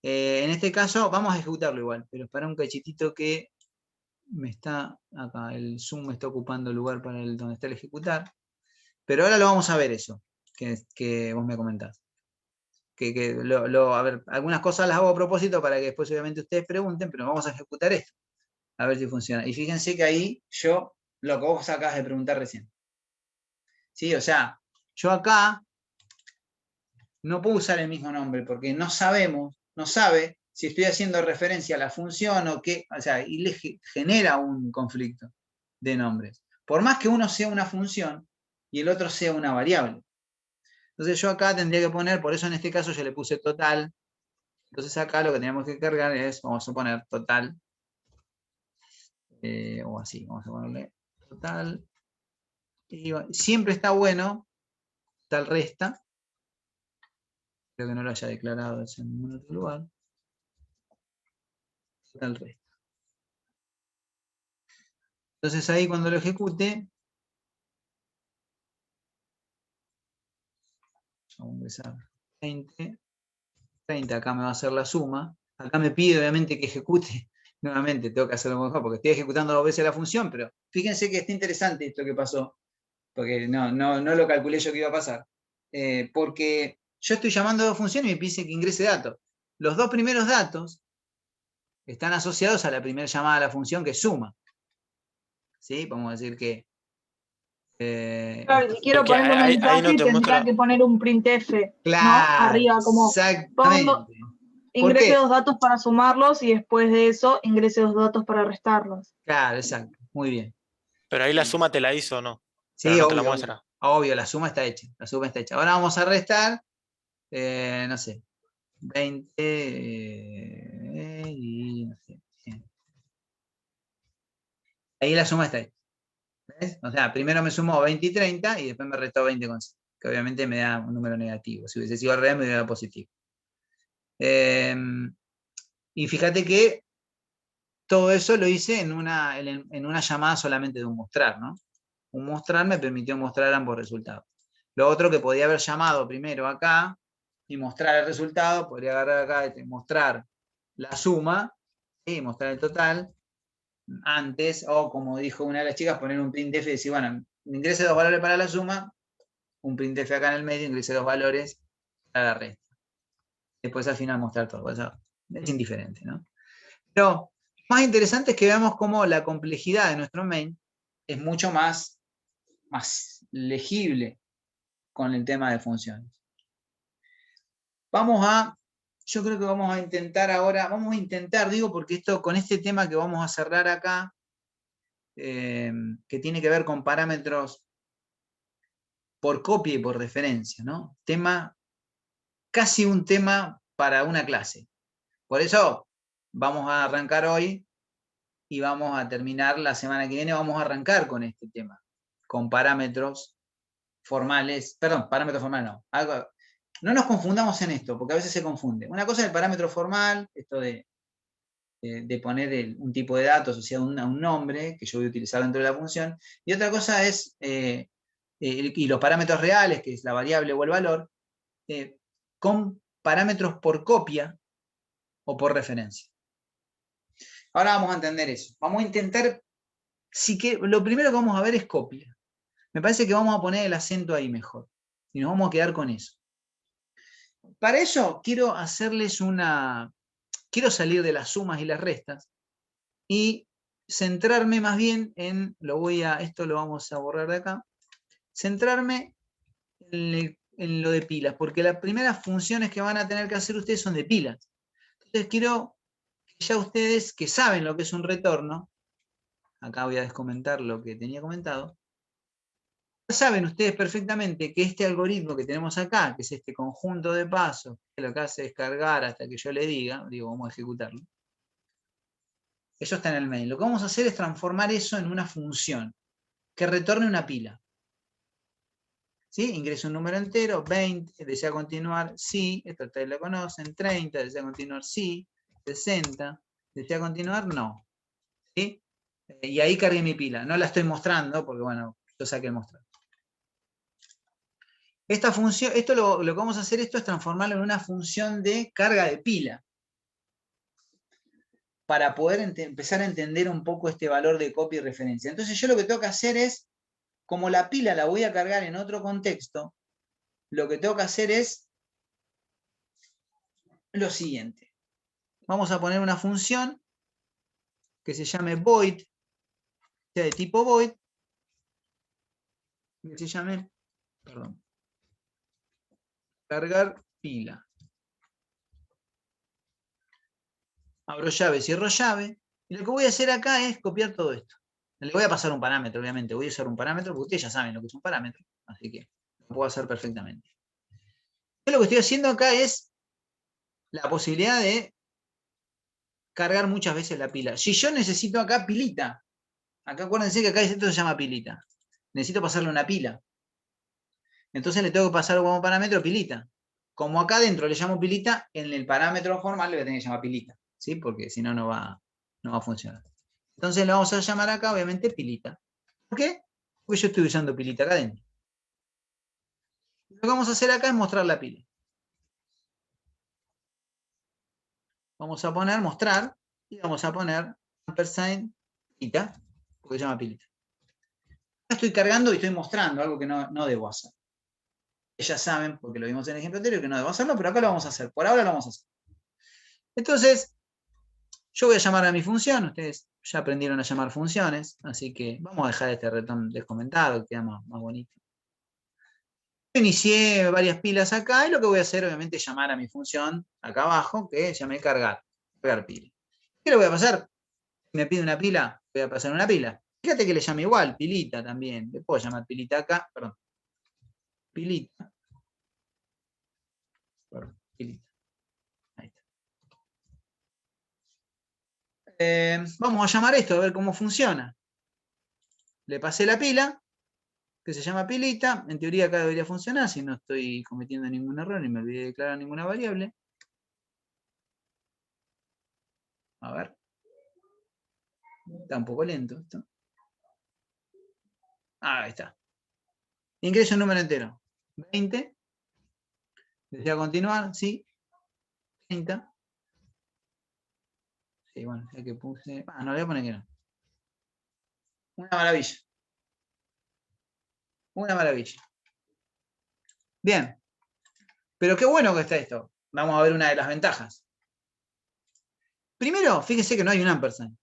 En este caso vamos a ejecutarlo igual, pero para un cachitito que me está acá, el zoom me está ocupando el lugar para donde está el ejecutar, pero ahora lo vamos a ver eso, que vos me comentás. A ver, algunas cosas las hago a propósito para que después obviamente ustedes pregunten, pero vamos a ejecutar esto, a ver si funciona. Y fíjense que ahí lo que vos acabas de preguntar recién. ¿Sí? O sea, yo acá no puedo usar el mismo nombre porque no sabe si estoy haciendo referencia a la función o qué, o sea, y le genera un conflicto de nombres. Por más que uno sea una función y el otro sea una variable. Entonces yo acá tendría que poner, por eso en este caso yo le puse total. Entonces acá lo que tenemos que cargar es, vamos a poner total, o así, vamos a ponerle total. Y siempre está bueno, tal resta. Creo que no lo haya declarado eso en ningún otro lugar. Tal resta. Entonces ahí cuando lo ejecute, vamos a empezar 20, 30, acá me va a hacer la suma. Acá me pide obviamente que ejecute. Nuevamente tengo que hacerlo mejor porque estoy ejecutando 2 veces la función, pero fíjense que está interesante esto que pasó, porque no lo calculé yo que iba a pasar. Porque yo estoy llamando a 2 funciones y me pide que ingrese datos. Los 2 primeros datos están asociados a la primera llamada a la función que es suma. ¿Sí? Vamos a decir que... Claro, si quiero Porque poner un ahí no mensaje, te tendría muestra. que poner un printf, ¿no? Claro, Arriba, como pongo, exactamente. ¿Por ingrese qué? 2 datos para sumarlos y después de eso ingrese 2 datos para restarlos. Claro, exacto. Muy bien. Pero ahí la suma te la hizo o no. Pero Sí, no te la obvio, obvio. muestra. Obvio, la suma está hecha. La suma está hecha. Ahora vamos a restar, no sé, 20 y no sé. Ahí la suma está hecha. ¿Ves? O sea, primero me sumó 20 y 30 y después me restó 20 con 5, que obviamente me da un número negativo. Si hubiese sido al revés, me hubiera dado positivo. Y fíjate que todo eso lo hice en una llamada solamente de un mostrar, ¿no? Un mostrar me permitió mostrar ambos resultados. Lo otro que podía haber llamado primero acá y mostrar el resultado, podría agarrar acá y mostrar la suma y mostrar el total antes, o como dijo una de las chicas, poner un printf y decir, bueno, ingrese 2 valores para la suma, un printf acá en el medio, ingrese 2 valores para la resta. Después al final mostrar todo. Eso es indiferente, ¿no? Pero más interesante es que veamos cómo la complejidad de nuestro main es mucho más legible con el tema de funciones. Yo creo que vamos a intentar ahora, digo, porque esto con este tema que vamos a cerrar acá, que tiene que ver con parámetros por copia y por referencia, ¿no? Casi un tema para una clase. Por eso vamos a arrancar hoy y vamos a terminar la semana que viene, vamos a arrancar con este tema, con parámetros formales, perdón, parámetros formales no, no nos confundamos en esto, porque a veces se confunde. Una cosa es el parámetro formal, esto de poner un tipo de datos asociado a un nombre que yo voy a utilizar dentro de la función, y otra cosa es, y los parámetros reales, que es la variable o el valor, con parámetros por copia o por referencia. Ahora vamos a entender eso. Vamos a intentar, lo primero que vamos a ver es copia. Me parece que vamos a poner el acento ahí mejor, y nos vamos a quedar con eso. Para eso quiero salir de las sumas y las restas y centrarme más bien en, esto lo vamos a borrar de acá, centrarme en lo de pilas, porque las primeras funciones que van a tener que hacer ustedes son de pilas. Entonces quiero que ya ustedes que saben lo que es un retorno, acá voy a descomentar lo que tenía comentado, ya saben ustedes perfectamente que este algoritmo que tenemos acá, que es este conjunto de pasos, que lo que hace es cargar hasta que yo le diga, vamos a ejecutarlo. Eso está en el main. Lo que vamos a hacer es transformar eso en una función que retorne una pila. ¿Sí? Ingreso un número entero, 20, desea continuar, sí, esto ustedes lo conocen, 30, desea continuar, sí, 60, desea continuar, no. ¿Sí? Y ahí cargué mi pila. No la estoy mostrando porque, bueno, yo saqué el mostrador. Esta función, lo que vamos a hacer es transformarlo en una función de carga de pila, para poder empezar a entender un poco este valor de copia y referencia. Entonces yo lo que tengo que hacer es, como la pila la voy a cargar en otro contexto, lo que tengo que hacer es lo siguiente. Vamos a poner una función que se llame void, sea de tipo void, que se llame Perdón. Cargar pila. Abro llave, cierro llave. Y lo que voy a hacer acá es copiar todo esto. Le voy a pasar un parámetro, obviamente. Voy a usar un parámetro, porque ustedes ya saben lo que es un parámetro. Así que lo puedo hacer perfectamente. Yo lo que estoy haciendo acá es la posibilidad de cargar muchas veces la pila. Si yo necesito acá pilita, acá acuérdense que acá esto se llama pilita. Necesito pasarle una pila. Entonces le tengo que pasar como parámetro pilita. Como acá adentro le llamo pilita, en el parámetro formal le voy a tener que llamar pilita, ¿sí? Porque si no, no va a funcionar. Entonces le vamos a llamar acá, obviamente, pilita. ¿Por qué? Porque yo estoy usando pilita acá adentro. Lo que vamos a hacer acá es mostrar la pila. Vamos a poner mostrar y vamos a poner ampersand pilita, porque se llama pilita. Estoy cargando y estoy mostrando algo que no debo hacer. Ya saben, porque lo vimos en el ejemplo anterior, que no debo hacerlo, pero acá lo vamos a hacer. Por ahora lo vamos a hacer. Entonces, yo voy a llamar a mi función. Ustedes ya aprendieron a llamar funciones, así que vamos a dejar este retorno descomentado, que queda más bonito. Yo inicié varias pilas acá y lo que voy a hacer, obviamente, es llamar a mi función acá abajo, que llamé cargar pila. ¿Qué le voy a pasar? Si me pide una pila, voy a pasar una pila. Fíjate que le llame igual, pilita también. Le puedo llamar pilita acá, perdón. Pilita. Perdón, pilita. Ahí está. Vamos a llamar esto, a ver cómo funciona. Le pasé la pila, que se llama pilita. En teoría acá debería funcionar, si no estoy cometiendo ningún error ni me olvidé de declarar ninguna variable. A ver. Está un poco lento esto. Ahí está. Ingreso un número entero. 20. ¿Desea continuar? Sí. 30. Sí, bueno, ya que puse... no, le voy a poner que no. Una maravilla. Una maravilla. Bien. Pero qué bueno que está esto. Vamos a ver una de las ventajas. Primero, fíjense que no hay un ampersand.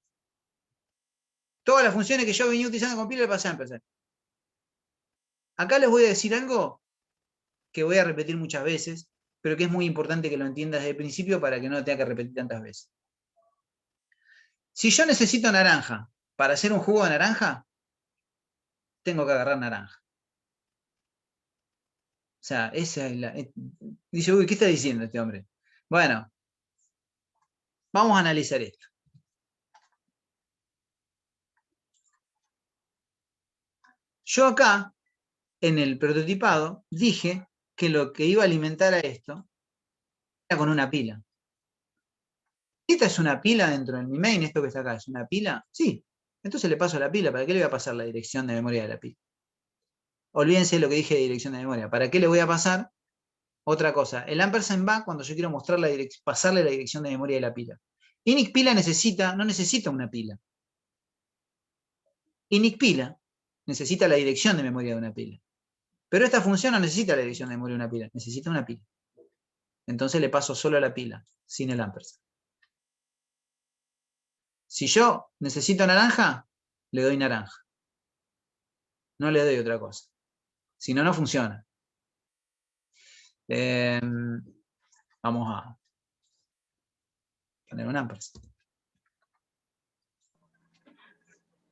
Todas las funciones que yo venía utilizando con pila le pasé ampersand. Acá les voy a decir algo que voy a repetir muchas veces, pero que es muy importante que lo entiendas desde el principio para que no lo tenga que repetir tantas veces. Si yo necesito naranja para hacer un jugo de naranja, tengo que agarrar naranja. O sea, esa es la... Dice, uy, ¿qué está diciendo este hombre? Bueno, vamos a analizar esto. Yo acá, en el prototipado, dije que lo que iba a alimentar a esto era con una pila. ¿Esta es una pila dentro de mi main? ¿Esto que está acá es una pila? Sí. Entonces le paso la pila. ¿Para qué le voy a pasar la dirección de memoria de la pila? Olvídense lo que dije de dirección de memoria. ¿Para qué le voy a pasar? Otra cosa. El ampersand va cuando yo quiero mostrar pasarle la dirección de memoria de la pila. Init pila no necesita una pila. Init pila necesita la dirección de memoria de una pila. Pero esta función no necesita la dirección de memoria de una pila. Necesita una pila. Entonces le paso solo a la pila, sin el ampersand. Si yo necesito naranja, le doy naranja. No le doy otra cosa. Si no, no funciona. Vamos a poner un ampersand.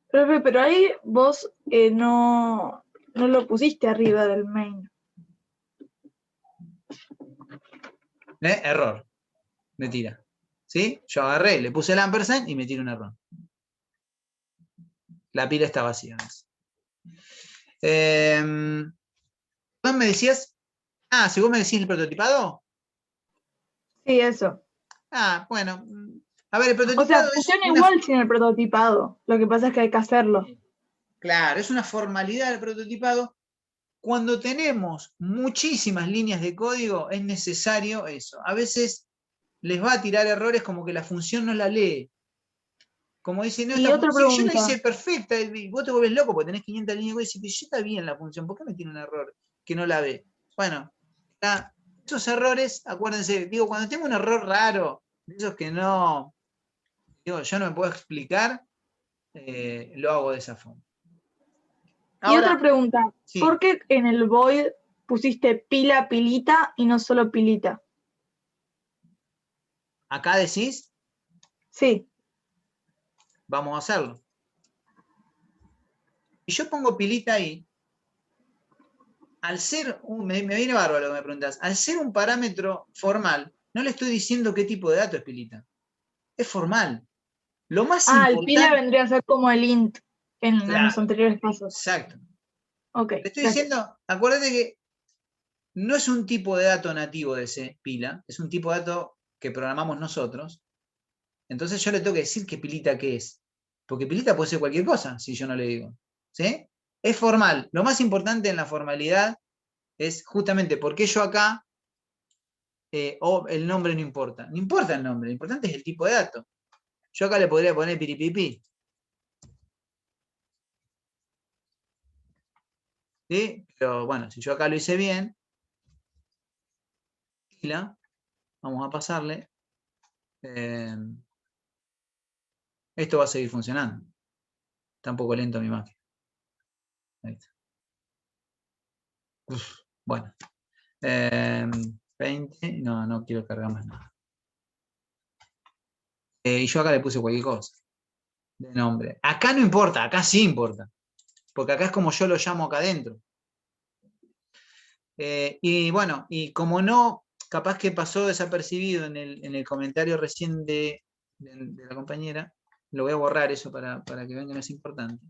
Profe, pero ahí vos no lo pusiste arriba del main. Error. Me tira. ¿Sí? Yo agarré, le puse el ampersand y me tira un error. La pila está vacía. ¿Vos me decías? Si vos me decís el prototipado. Sí, eso. Bueno. A ver, el O prototipado sea, funciona igual sin el prototipado. Lo que pasa es que hay que hacerlo. Claro, es una formalidad del prototipado. Cuando tenemos muchísimas líneas de código, es necesario eso. A veces les va a tirar errores como que la función no la lee. Como dice, no, Y otra sí, yo la pregunta. hice perfecta, y vos te volvés loco porque tenés 500 líneas de código y decís, yo está bien la función, ¿por qué me tiene un error que no la ve? Bueno, esos errores, acuérdense, digo, cuando tengo un error raro, de esos que no, digo, yo no me puedo explicar, lo hago de esa forma. Y Ahora, otra pregunta. sí. ¿Por qué en el void pusiste pila, pilita y no solo pilita? Acá decís, Sí. vamos a hacerlo. Y yo pongo pilita ahí. Al ser, me viene bárbaro lo que me preguntas, al ser un parámetro formal, no le estoy diciendo qué tipo de dato es pilita. Es formal. Lo más El pila importante. vendría a ser como el int en los Claro, anteriores casos. exacto. Ok, Le estoy gracias. diciendo, acuérdate que no es un tipo de dato nativo de ese pila, es un tipo de dato que programamos nosotros. Entonces yo le tengo que decir que pilita qué es. Porque pilita puede ser cualquier cosa, si yo no le digo. ¿Sí? Es formal. Lo más importante en la formalidad es justamente porque yo acá, o el nombre no importa. No importa el nombre, lo importante es el tipo de dato. Yo acá le podría poner piripipi. ¿Sí? Pero bueno, si yo acá lo hice bien, vamos a pasarle. Esto va a seguir funcionando. Está un poco lento mi máquina. Ahí está. Bueno. 20. No quiero cargar más nada. Y yo acá le puse cualquier cosa de nombre. Acá no importa, acá sí importa. Porque acá es como yo lo llamo acá adentro. Y bueno, y como no, capaz que pasó desapercibido en el comentario recién de la compañera, lo voy a borrar eso para que vean que no es importante.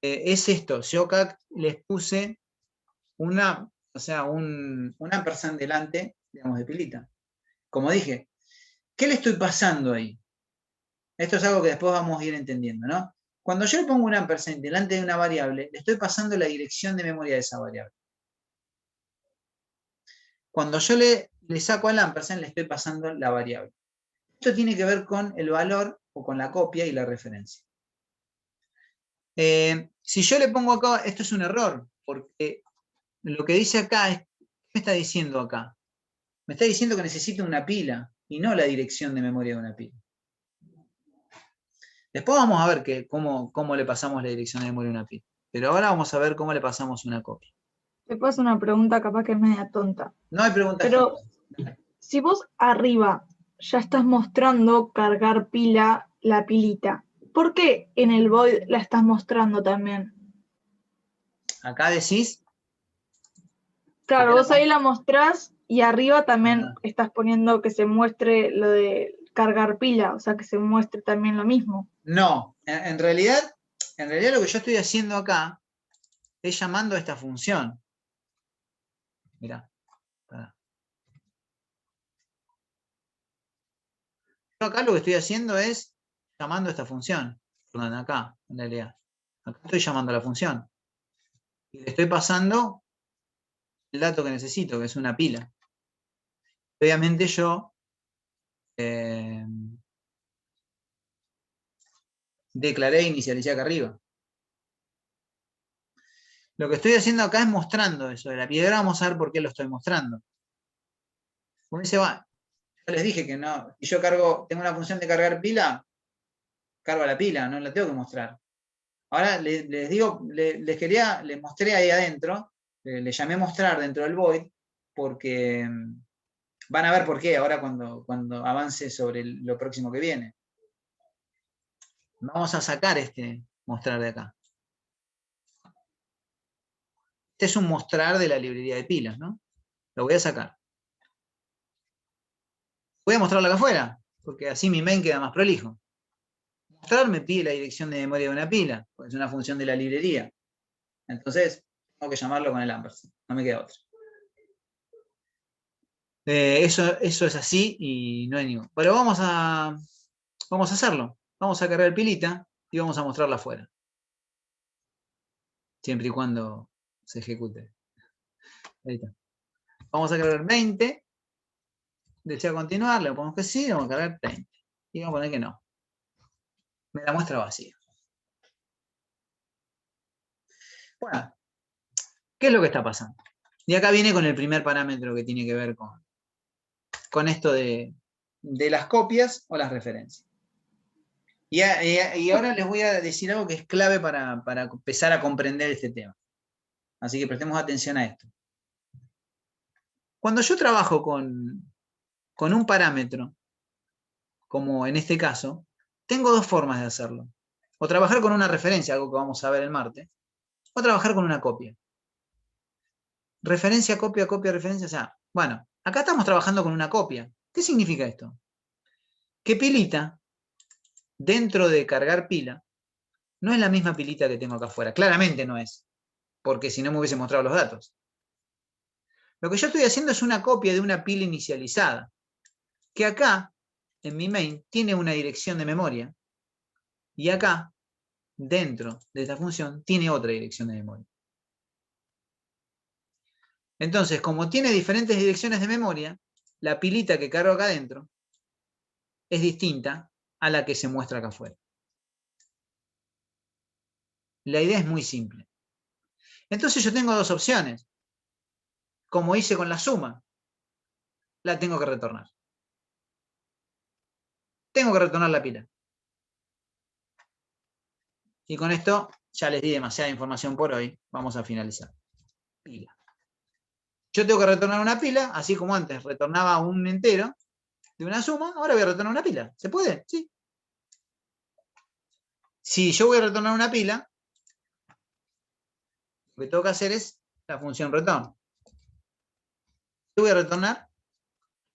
Es esto, yo acá les puse un ampersand delante, digamos, de pilita. Como dije, ¿qué le estoy pasando ahí? Esto es algo que después vamos a ir entendiendo, ¿no? Cuando yo le pongo un ampersand delante de una variable, le estoy pasando la dirección de memoria de esa variable. Cuando yo le saco al ampersand, le estoy pasando la variable. Esto tiene que ver con el valor o con la copia y la referencia. Si yo le pongo acá, esto es un error, porque lo que dice acá es, ¿qué me está diciendo acá? Me está diciendo que necesito una pila y no la dirección de memoria de una pila. Después vamos a ver cómo le pasamos la dirección de memoria a una pila. Pero ahora vamos a ver cómo le pasamos una copia. Te puedo hacer una pregunta capaz que es media tonta. No hay preguntas Pero tontas. si vos arriba ya estás mostrando cargar pila, la pilita, ¿por qué en el void la estás mostrando también? Acá decís. Claro, vos ahí la mostrás y arriba también estás poniendo que se muestre lo de cargar pila, o sea que se muestre también lo mismo. No, en realidad lo que yo estoy haciendo acá es llamando a esta función. Mirá. Yo acá lo que estoy haciendo es llamando a esta función. Perdón, acá, en realidad. Acá estoy llamando a la función. Y le estoy pasando el dato que necesito, que es una pila. Obviamente yo declaré inicialicé acá arriba. Lo que estoy haciendo acá es mostrando eso de la pila. Ahora vamos a ver por qué lo estoy mostrando. Como dice, yo les dije que no. Si yo tengo una función de cargar pila, cargo la pila, no la tengo que mostrar. Ahora les digo, les mostré ahí adentro, le llamé mostrar dentro del void, porque van a ver por qué ahora cuando avance sobre lo próximo que viene. Vamos a sacar este mostrar de acá. Este es un mostrar de la librería de pilas, ¿no? Lo voy a sacar. Voy a mostrarlo acá afuera, porque así mi main queda más prolijo. Mostrar me pide la dirección de memoria de una pila, porque es una función de la librería. Entonces, tengo que llamarlo con el ampersand, no me queda otro. Eso es así y no hay ningún. Pero vamos a hacerlo. Vamos a cargar pilita y vamos a mostrarla afuera. Siempre y cuando se ejecute. Ahí está. Vamos a cargar 20. Desea continuar, le ponemos que sí, vamos a cargar 30. Y vamos a poner que no. Me la muestra vacía. Bueno, ¿qué es lo que está pasando? Y acá viene con el primer parámetro que tiene que ver con esto de las copias o las referencias. Y ahora les voy a decir algo que es clave para empezar a comprender este tema. Así que prestemos atención a esto. Cuando yo trabajo con un parámetro, como en este caso, tengo dos formas de hacerlo. O trabajar con una referencia, algo que vamos a ver el martes, o trabajar con una copia. Referencia, copia, copia, referencia. O sea, bueno, acá estamos trabajando con una copia. ¿Qué significa esto? Que pilita, dentro de cargar pila, no es la misma pilita que tengo acá afuera. Claramente no es, porque si no me hubiese mostrado los datos. Lo que yo estoy haciendo es una copia de una pila inicializada, que acá, en mi main, tiene una dirección de memoria, y acá, dentro de esta función, tiene otra dirección de memoria. Entonces, como tiene diferentes direcciones de memoria, la pilita que cargo acá adentro es distinta a la que se muestra acá afuera. La idea es muy simple. Entonces yo tengo dos opciones. Como hice con la suma, la tengo que retornar. Tengo que retornar la pila. Y con esto ya les di demasiada información por hoy. Vamos a finalizar. Pila. Yo tengo que retornar una pila, así como antes retornaba un entero de una suma, ahora voy a retornar una pila. ¿Se puede? Sí. Si yo voy a retornar una pila, lo que tengo que hacer es la función return. ¿Qué voy a retornar?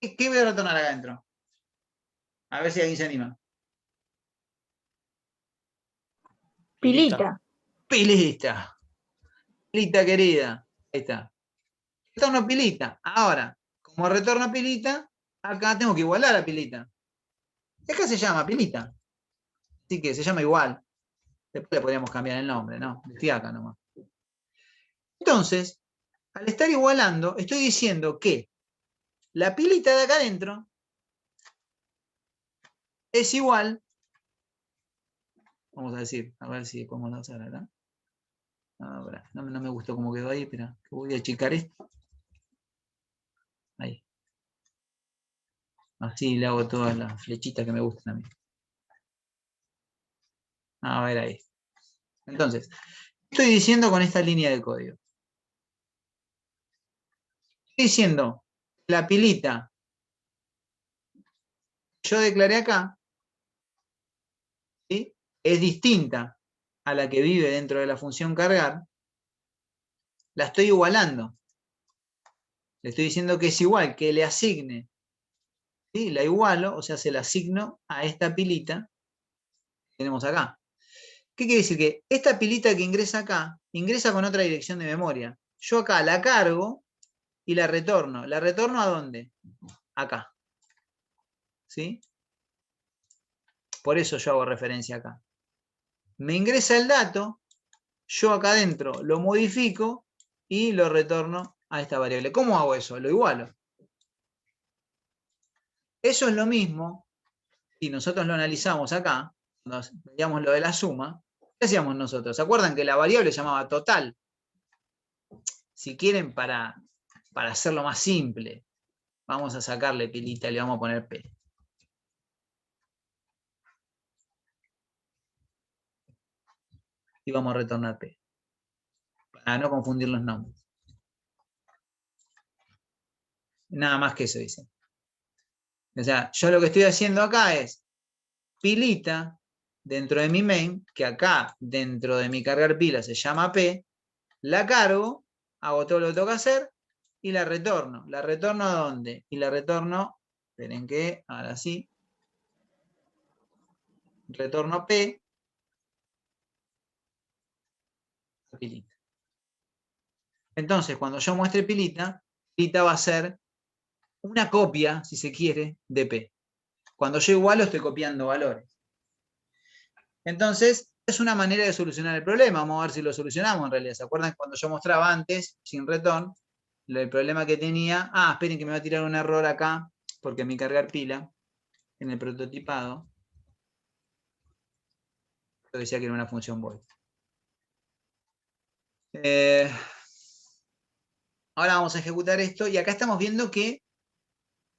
¿Qué voy a retornar acá adentro? A ver si alguien se anima. Pilita. Pilita. Pilita querida. Ahí está. Retorno pilita. Ahora, como retorno pilita, acá tengo que igualar a pilita. Acá se llama pilita. Así que se llama igual. Después le podríamos cambiar el nombre, ¿no? De fiaca nomás. Entonces, al estar igualando, estoy diciendo que la pilita de acá adentro es igual. Vamos a decir, a ver si podemos hacer acá. No me gustó cómo quedó ahí, pero voy a achicar esto. Ahí. Así le hago todas las flechitas que me gustan a mí. A ver ahí. Entonces, ¿qué estoy diciendo con esta línea de código? Estoy diciendo la pilita que yo declaré acá, ¿sí?, es distinta a la que vive dentro de la función cargar. La estoy igualando. Le estoy diciendo que es igual, que le asigne. ¿Sí? La igualo, o sea, se la asigno a esta pilita que tenemos acá. ¿Qué quiere decir? Que esta pilita que ingresa acá, ingresa con otra dirección de memoria. Yo acá la cargo y la retorno. ¿La retorno a dónde? Acá. ¿Sí? Por eso yo hago referencia acá. Me ingresa el dato, yo acá adentro lo modifico y lo retorno a esta variable. ¿Cómo hago eso? Lo igualo. Eso es lo mismo, si nosotros lo analizamos acá, cuando veíamos lo de la suma, ¿qué hacíamos nosotros? ¿Se acuerdan que la variable se llamaba total? Si quieren, para hacerlo más simple, vamos a sacarle pilita y le vamos a poner P. Y vamos a retornar P. Para no confundir los nombres. Nada más que eso dice. O sea, yo lo que estoy haciendo acá es pilita dentro de mi main, que acá dentro de mi cargar pila se llama P, la cargo, hago todo lo que tengo que hacer y la retorno. ¿La retorno a dónde? Y la retorno, esperen que, ahora sí, retorno P a pilita. Entonces, cuando yo muestre pilita, pilita va a ser una copia, si se quiere, de P. Cuando yo igualo estoy copiando valores. Entonces, es una manera de solucionar el problema. Vamos a ver si lo solucionamos en realidad. ¿Se acuerdan cuando yo mostraba antes, sin return, el problema que tenía? Ah, esperen que me va a tirar un error acá, porque mi cargar pila, en el prototipado, yo decía que era una función void. Ahora vamos a ejecutar esto, y acá estamos viendo que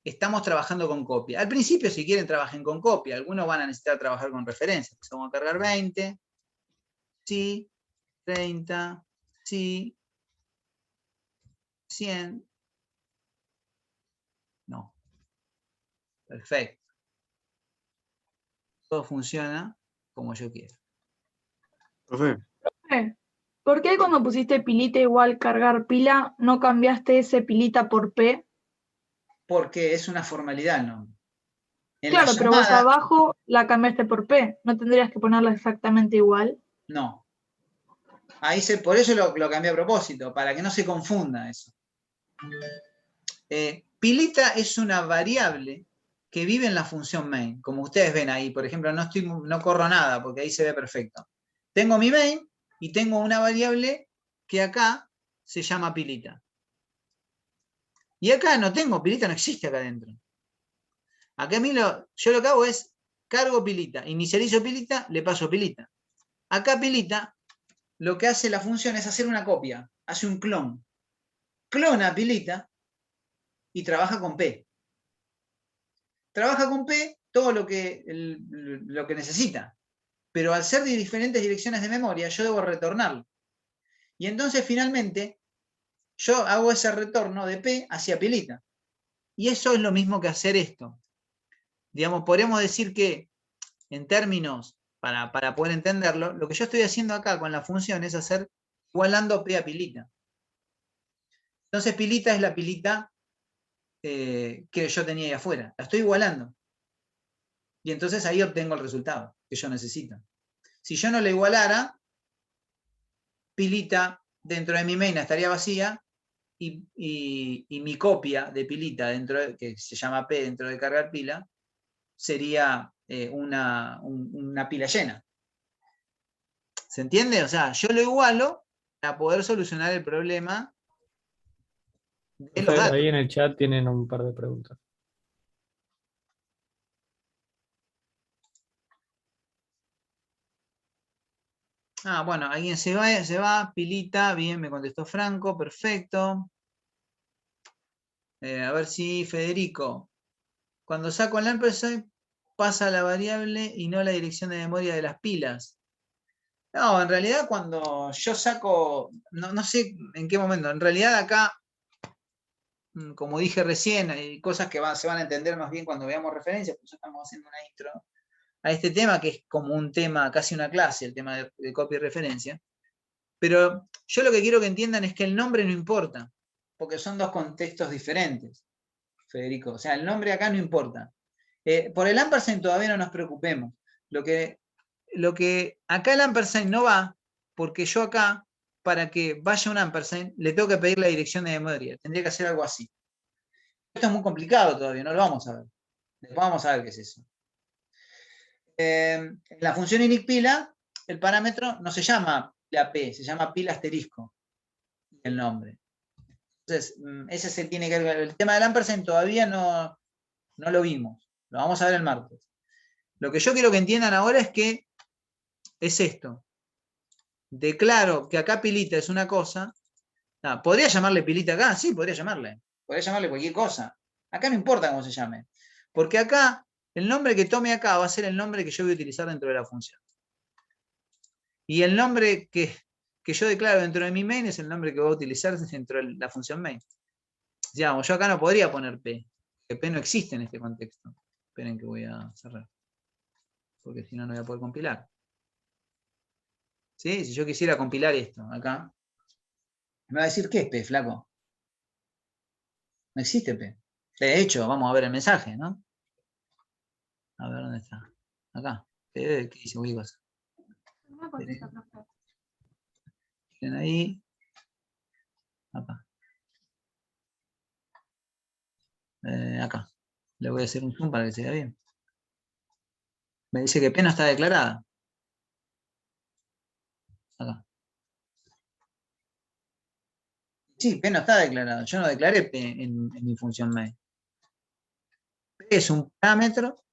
estamos trabajando con copia. Al principio, si quieren, trabajen con copia. Algunos van a necesitar trabajar con referencias. Vamos a cargar 20, sí, 30, sí, 100, Perfecto. Todo funciona como yo quiero. Profe, ¿Por qué cuando pusiste pilita igual cargar pila, no cambiaste ese pilita por P? Porque es una formalidad el nombre. En la Claro, pero vos llamada, abajo la cambiaste por P. ¿No tendrías que ponerla exactamente igual? no. Por eso lo cambié a propósito, para que no se confunda eso. Pilita es una variable que vive en la función main. Como ustedes ven ahí, por ejemplo, no corro nada porque ahí se ve perfecto. Tengo mi main y tengo una variable que acá se llama pilita. Y acá no tengo, pilita no existe acá adentro. Acá yo lo que hago es cargo pilita, inicializo pilita, le paso pilita. Acá pilita, lo que hace la función es hacer una copia, hace un clon. Clona pilita y trabaja con P. Trabaja con P todo lo que necesita. Pero al ser de diferentes direcciones de memoria, yo debo retornarlo. Y entonces finalmente yo hago ese retorno de P hacia pilita. Y eso es lo mismo que hacer esto. Digamos, podríamos decir que en términos, para poder entenderlo, lo que yo estoy haciendo acá con la función es hacer igualando P a pilita. Entonces pilita es la pilita que yo tenía ahí afuera. La estoy igualando. Y entonces ahí obtengo el resultado que yo necesito. Si yo no la igualara, pilita dentro de mi main estaría vacía y mi copia de pilita, que se llama P dentro de cargar pila, sería una pila llena. ¿Se entiende? O sea, yo lo igualo para poder solucionar el problema de los datos. Ahí en el chat tienen un par de preguntas. Bueno, alguien se va, pilita, bien, me contestó Franco, perfecto. A ver si Federico, cuando saco el ampersand pasa la variable y no la dirección de memoria de las pilas. No, en realidad cuando yo saco, no sé en qué momento, en realidad acá, como dije recién, hay cosas que se van a entender más bien cuando veamos referencias, por eso estamos haciendo una intro a este tema, que es como un tema, casi una clase, el tema de copia y referencia. Pero yo lo que quiero que entiendan es que el nombre no importa, porque son dos contextos diferentes, Federico. O sea, el nombre acá no importa. Por el ampersand todavía no nos preocupemos. Lo que acá el ampersand no va, porque yo acá, para que vaya un ampersand, le tengo que pedir la dirección de memoria. Tendría que hacer algo así. Esto es muy complicado todavía, no lo vamos a ver. Después vamos a ver qué es eso. En la función init pila, el parámetro no se llama pila P, se llama pila asterisco, el nombre. Entonces, ese se tiene que ver. El tema del ampersand todavía no lo vimos. Lo vamos a ver el martes. Lo que yo quiero que entiendan ahora es que es esto. Declaro que acá pilita es una cosa. ¿Podría llamarle pilita acá? Sí, podría llamarle. Podría llamarle cualquier cosa. Acá no importa cómo se llame. Porque acá, el nombre que tome acá va a ser el nombre que yo voy a utilizar dentro de la función. Y el nombre que yo declaro dentro de mi main es el nombre que voy a utilizar dentro de la función main. Digamos, yo acá no podría poner P, que P no existe en este contexto. Esperen que voy a cerrar, porque si no, no voy a poder compilar. ¿Sí? Si yo quisiera compilar esto acá, me va a decir, ¿qué es P, flaco? No existe P. De hecho, vamos a ver el mensaje, ¿no? A ver dónde está. Acá. ¿Qué dice cualquier cosa? Miren ahí. Acá. Acá. Le voy a hacer un zoom para que se vea bien. Me dice que P no está declarada. Acá. Sí, P no está declarado. Yo no declaré P en mi función main. P es un parámetro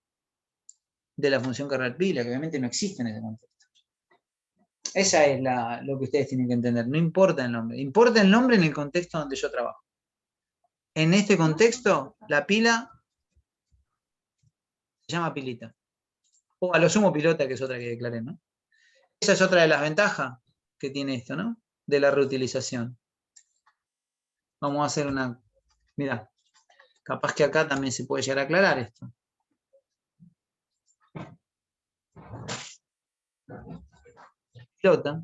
de la función cargar pila, que obviamente no existe en ese contexto. Esa es lo que ustedes tienen que entender. No importa el nombre. Importa el nombre en el contexto donde yo trabajo. En este contexto, la pila se llama pilita. O a lo sumo pilota, que es otra que declaré, ¿no? Esa es otra de las ventajas que tiene esto, ¿no? De la reutilización. Vamos a hacer una... Mirá, capaz que acá también se puede llegar a aclarar esto. Pilota.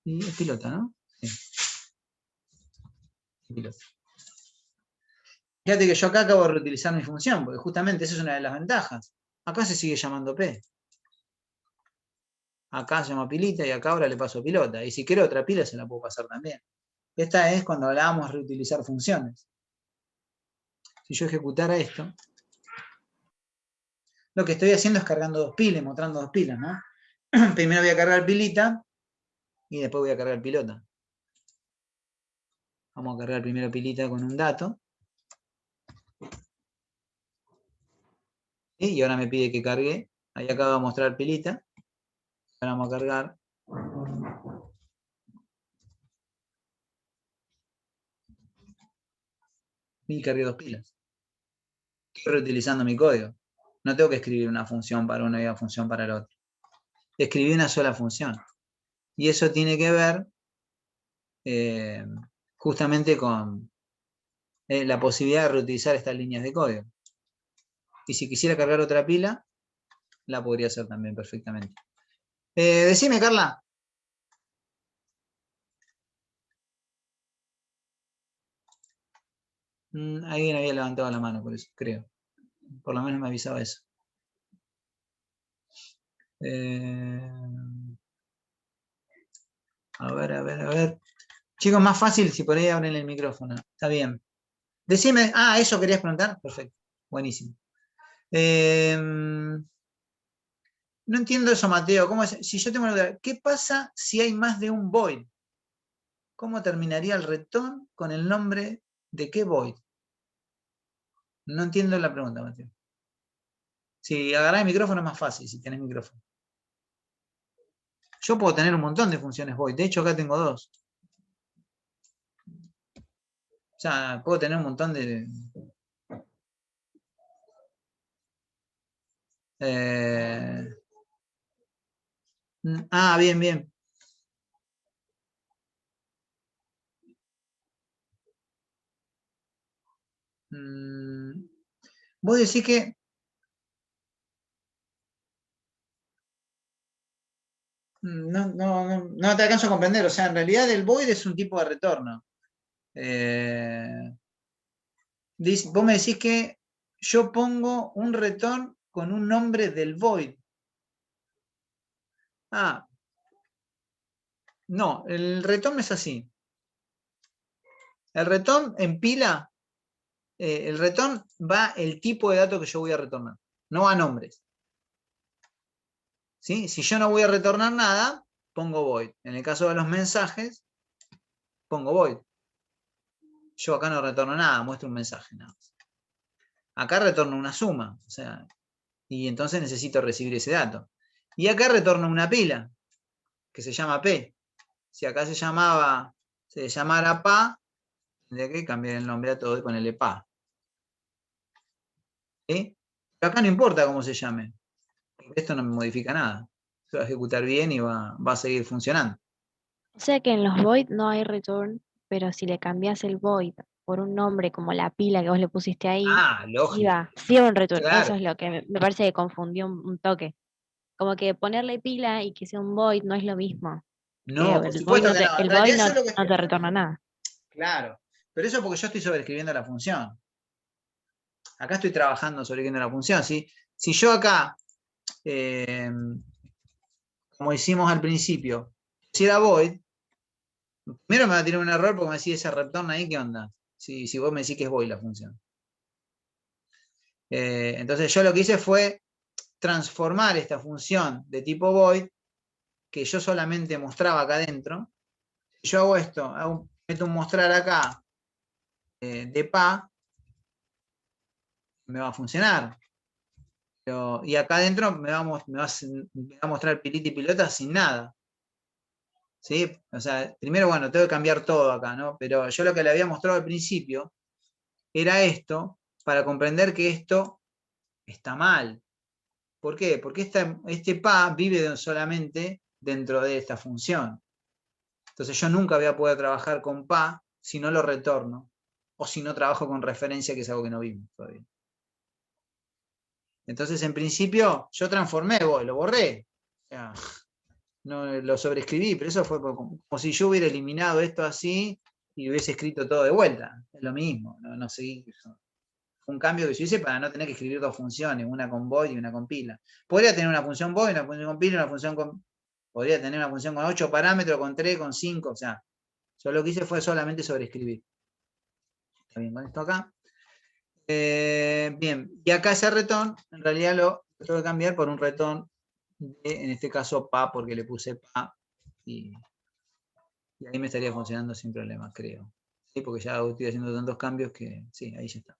Y es pilota, ¿no? Sí. Pilota. Fíjate que yo acá acabo de reutilizar mi función, porque justamente esa es una de las ventajas. Acá se sigue llamando P. Acá se llama pilita y acá ahora le paso pilota. Y si quiero otra pila se la puedo pasar también. Esta es cuando hablábamos de reutilizar funciones. Si yo ejecutara esto, lo que estoy haciendo es cargando dos pilas, mostrando dos pilas, ¿no? Primero voy a cargar pilita y después voy a cargar pilota. Vamos a cargar primero pilita con un dato. Y ahora me pide que cargue. Ahí acaba de mostrar pilita. Ahora vamos a cargar. Y cargué dos pilas. Estoy reutilizando mi código. No tengo que escribir una función para uno y una función para el otro. Escribí una sola función. Y eso tiene que ver justamente con la posibilidad de reutilizar estas líneas de código. Y si quisiera cargar otra pila, la podría hacer también perfectamente. Decime, Carla. Alguien había levantado la mano, por eso, creo. Por lo menos me avisaba eso. A ver. Chicos, más fácil si por ahí abren el micrófono. Está bien. Decime, ¿eso querías preguntar? Perfecto. Buenísimo. No entiendo eso, Mateo. ¿Cómo es? Si yo tengo una duda, ¿qué pasa si hay más de un void? ¿Cómo terminaría el return con el nombre de qué void? No entiendo la pregunta, Mateo. Si agarrás el micrófono es más fácil, si tenés micrófono. Yo puedo tener un montón de funciones void. De hecho, acá tengo dos. O sea, puedo tener un montón de... bien. Vos decís que... No te alcanzo a comprender. O sea, en realidad el void es un tipo de retorno. Vos me decís que yo pongo un return con un nombre del void. No, el return es así. El return en pila, el return va el tipo de dato que yo voy a retornar, no va a nombres. ¿Sí? Si yo no voy a retornar nada, pongo void. En el caso de los mensajes, pongo void. Yo acá no retorno nada, muestro un mensaje nada más. Acá retorno una suma, o sea, y entonces necesito recibir ese dato. Y acá retorno una pila, que se llama P. Si acá se llamara PA, tendría que cambiar el nombre a todo y ponerle PA. ¿Sí? Pero acá no importa cómo se llame. Esto no me modifica nada. Se va a ejecutar bien y va a seguir funcionando. O sea que en los void no hay return, pero si le cambias el void por un nombre como la pila que vos le pusiste ahí, Lógico. sí va un return. Claro. Eso es lo que me parece que confundió un toque. Como que ponerle pila y que sea un void no es lo mismo. No, por supuesto que no. En El void realidad eso es lo que no te retorna nada. Claro. Pero eso porque yo estoy sobreescribiendo la función. Acá estoy trabajando sobreescribiendo la función. Si yo acá, como hicimos al principio, pusiera void, primero me va a tirar un error porque me decís ese retorno ahí, ¿qué onda? Si vos me decís que es void la función. Entonces yo lo que hice fue transformar esta función de tipo void, que yo solamente mostraba acá adentro. Si yo hago esto, meto un mostrar acá de PA, me va a funcionar. Y acá adentro me va a mostrar pilita y pilota sin nada. ¿Sí? O sea, primero, bueno, tengo que cambiar todo acá, ¿no? Pero yo lo que le había mostrado al principio era esto, para comprender que esto está mal. ¿Por qué? Porque este PA vive solamente dentro de esta función. Entonces yo nunca voy a poder trabajar con PA si no lo retorno. o si no trabajo con referencia, que es algo que no vimos todavía. Entonces, en principio, yo transformé void, lo borré. O sea, no lo sobreescribí, pero eso fue como si yo hubiera eliminado esto así y hubiese escrito todo de vuelta. Es lo mismo, no seguí. Fue un cambio que yo hice para no tener que escribir dos funciones, una con void y una con pila. Podría tener una función void, una función con pila, una función con... Podría tener una función con 8 parámetros, con 3, con 5, o sea, yo lo que hice fue solamente sobreescribir. Está bien, con esto acá. Bien, y acá ese return, en realidad lo tengo que cambiar por un return de, en este caso, pa, porque le puse pa, y ahí me estaría funcionando sin problemas, creo. Sí, porque ya estoy haciendo tantos cambios que, sí, ahí ya está.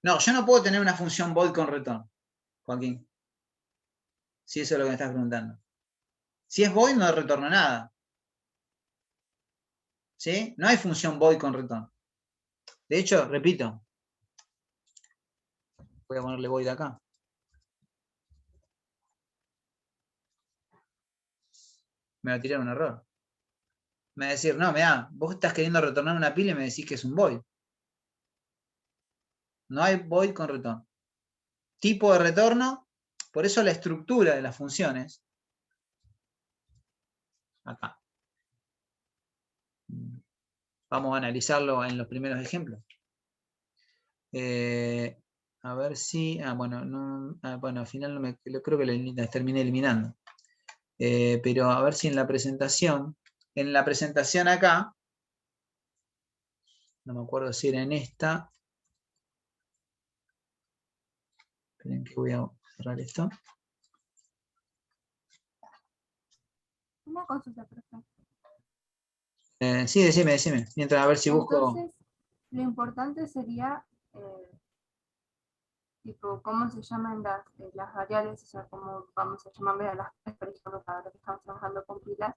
No, yo no puedo tener una función void con return, Joaquín. Si eso es lo que me estás preguntando. Si es void, no retorno nada. ¿Sí? No hay función void con return. De hecho, repito, voy a ponerle void acá. Me va a tirar un error. Me va a decir, no, mirá, vos estás queriendo retornar una pila y me decís que es un void. No hay void con return. Tipo de retorno, por eso la estructura de las funciones. Acá. Vamos a analizarlo en los primeros ejemplos. A ver si... bueno, no, bueno, al final no me, creo que las terminé eliminando. Pero a ver si en la presentación acá, no me acuerdo si era en esta. Esperen que voy a cerrar esto. Una consulta, profesor. Sí, decime. Mientras a ver si busco... Entonces, lo importante sería, tipo, cómo se llaman las variables, o sea, cómo vamos a llamarle a las, por ejemplo, para lo que estamos trabajando con pilas,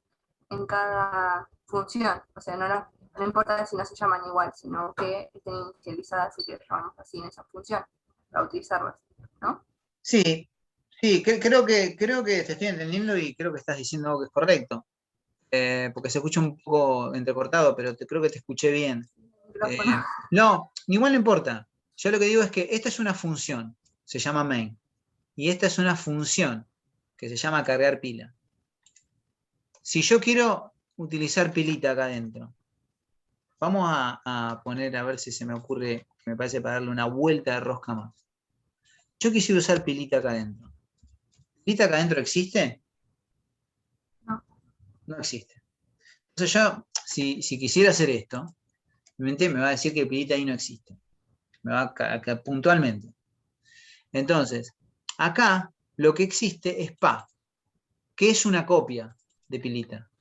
en cada función. O sea, no importa si no se llaman igual, sino que estén inicializadas y que las llamamos así en esa función, para utilizarlas, ¿no? Sí, creo que te estoy entendiendo y creo que estás diciendo algo que es correcto. Porque se escucha un poco entrecortado, pero creo que te escuché bien. No, igual no importa. Yo lo que digo es que esta es una función, se llama main, y esta es una función que se llama cargar pila. Si yo quiero utilizar pilita acá adentro, vamos a poner, a ver si se me ocurre, me parece para darle una vuelta de rosca más. Yo quisiera usar pilita acá adentro. ¿Pilita acá adentro existe? No. No existe. Entonces yo, si quisiera hacer esto, mi mente me va a decir que pilita ahí no existe. Me va a puntualmente. Entonces, acá lo que existe es pa, que es una copia de pilita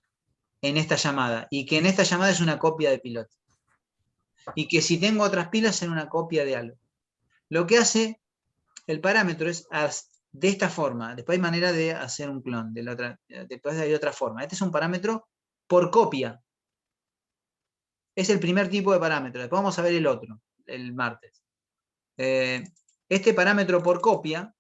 en esta llamada, y que en esta llamada es una copia de pilot. Y que si tengo otras pilas es una copia de algo. Lo que hace el parámetro es de esta forma. Después hay manera de hacer un clon. Después hay otra forma. Este es un parámetro por copia. Es el primer tipo de parámetro. Después vamos a ver el otro, el martes. Este parámetro por copia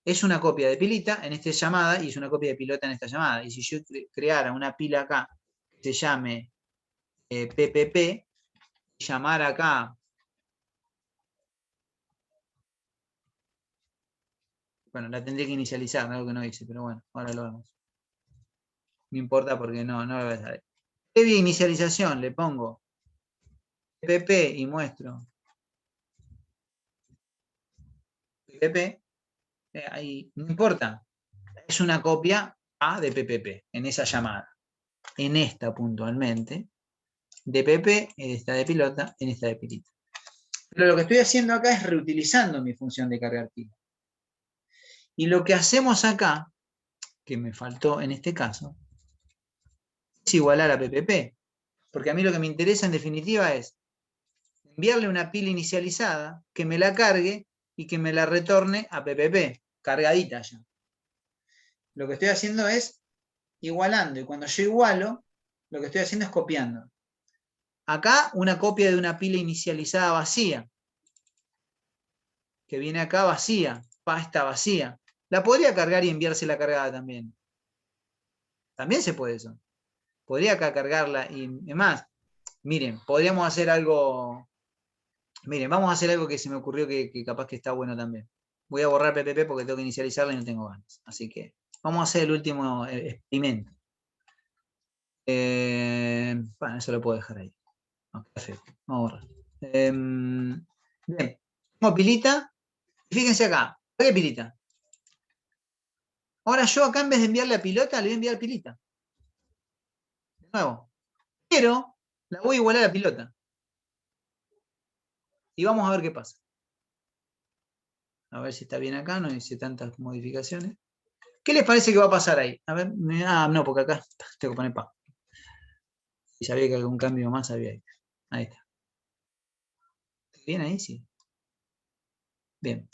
es una copia de pilita en esta llamada y es una copia de pilota en esta llamada. Y si yo creara una pila acá que se llame PPP, llamar acá, bueno, la tendré que inicializar, algo que no hice, pero bueno, ahora lo vemos. No importa porque no lo voy a saber. Previa inicialización, le pongo PPP y muestro PPP, ahí no importa, es una copia A de PPP en esa llamada. En esta puntualmente, de PP, en esta de pilota, en esta de pilita. Pero lo que estoy haciendo acá es reutilizando mi función de cargar pila. Y lo que hacemos acá, que me faltó en este caso, es igualar a PPP. Porque a mí lo que me interesa en definitiva es enviarle una pila inicializada, que me la cargue y que me la retorne a PPP, cargadita ya. Lo que estoy haciendo es igualando, y cuando yo igualo, lo que estoy haciendo es copiando. Acá una copia de una pila inicializada vacía, que viene acá vacía, pa está vacía. la podría cargar y enviársela cargada también. También se puede eso. Podría acá cargarla y más. Miren, podríamos hacer algo. Miren, vamos a hacer algo que se me ocurrió que capaz que está bueno también. Voy a borrar PPP porque tengo que inicializarla y no tengo ganas. Así que vamos a hacer el último experimento. Bueno, eso lo puedo dejar ahí. No, perfecto. Vamos a borrar. Bien. Tengo pilita. Fíjense acá. ¿Qué pilita? Ahora yo acá en vez de enviarle a pilota, le voy a enviar pilita. De nuevo. Pero la voy a igualar a pilota. Y vamos a ver qué pasa. A ver si está bien acá, no hice tantas modificaciones. ¿Qué les parece que va a pasar ahí? A ver, no, porque acá tengo que poner pa. Si sabía que algún cambio más había ahí. Ahí está. ¿Bien ahí? Sí. Bien.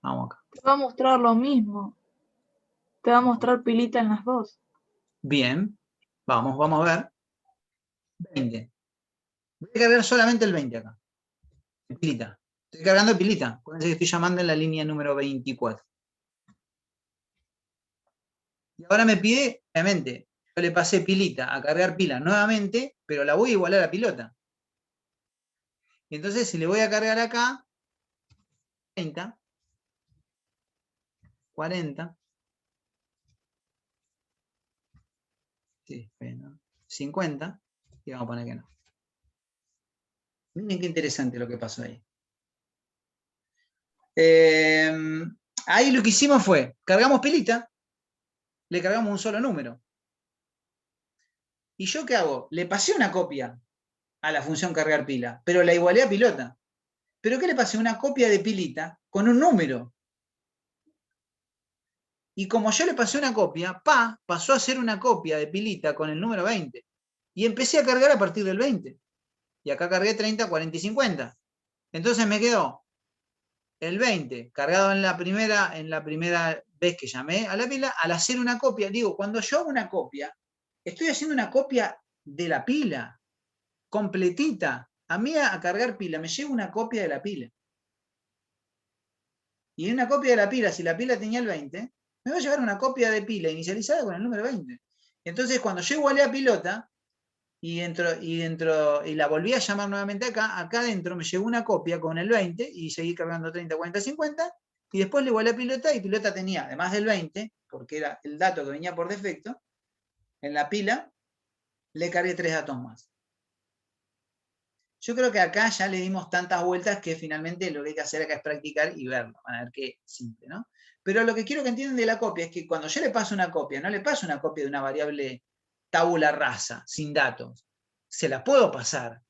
Vamos acá. Te va a mostrar lo mismo. Te va a mostrar pilita en las dos. Bien. Vamos a ver. 20. Voy a cargar solamente el 20 acá. Pilita. Estoy cargando pilita. Acuérdense que estoy llamando en la línea número 24. Y ahora me pide, obviamente, yo le pasé pilita a cargar pila nuevamente, pero la voy a igualar a pilota. Y entonces si le voy a cargar acá, 30, 40, sí, bueno, 50, y vamos a poner que no. Miren qué interesante lo que pasó ahí. Ahí lo que hicimos fue, cargamos pilita, le cargamos un solo número. ¿Y yo qué hago? Le pasé una copia a la función cargar pila, pero la igualé a pilota. ¿Pero qué le pasé? Una copia de pilita con un número. Y como yo le pasé una copia, pasó a ser una copia de pilita con el número 20. Y empecé a cargar a partir del 20. Y acá cargué 30, 40 y 50. Entonces me quedó el 20 cargado en la primera vez que llamé a la pila. Al hacer una copia, digo, cuando yo hago una copia, estoy haciendo una copia de la pila, completita. A mí a cargar pila me lleva una copia de la pila. Y en una copia de la pila, si la pila tenía el 20, me va a llevar una copia de pila inicializada con el número 20. Entonces, cuando yo igualé a pilota y la volví a llamar nuevamente acá adentro me llegó una copia con el 20 y seguí cargando 30, 40, 50, y después le igualé a pilota y pilota tenía, además del 20, porque era el dato que venía por defecto, en la pila, le cargué 3 datos más. Yo creo que acá ya le dimos tantas vueltas que finalmente lo que hay que hacer acá es practicar y verlo. Van a ver qué simple, ¿no? Pero lo que quiero que entiendan de la copia es que cuando yo le paso una copia, no le paso una copia de una variable tabula rasa, sin datos. Se la puedo pasar,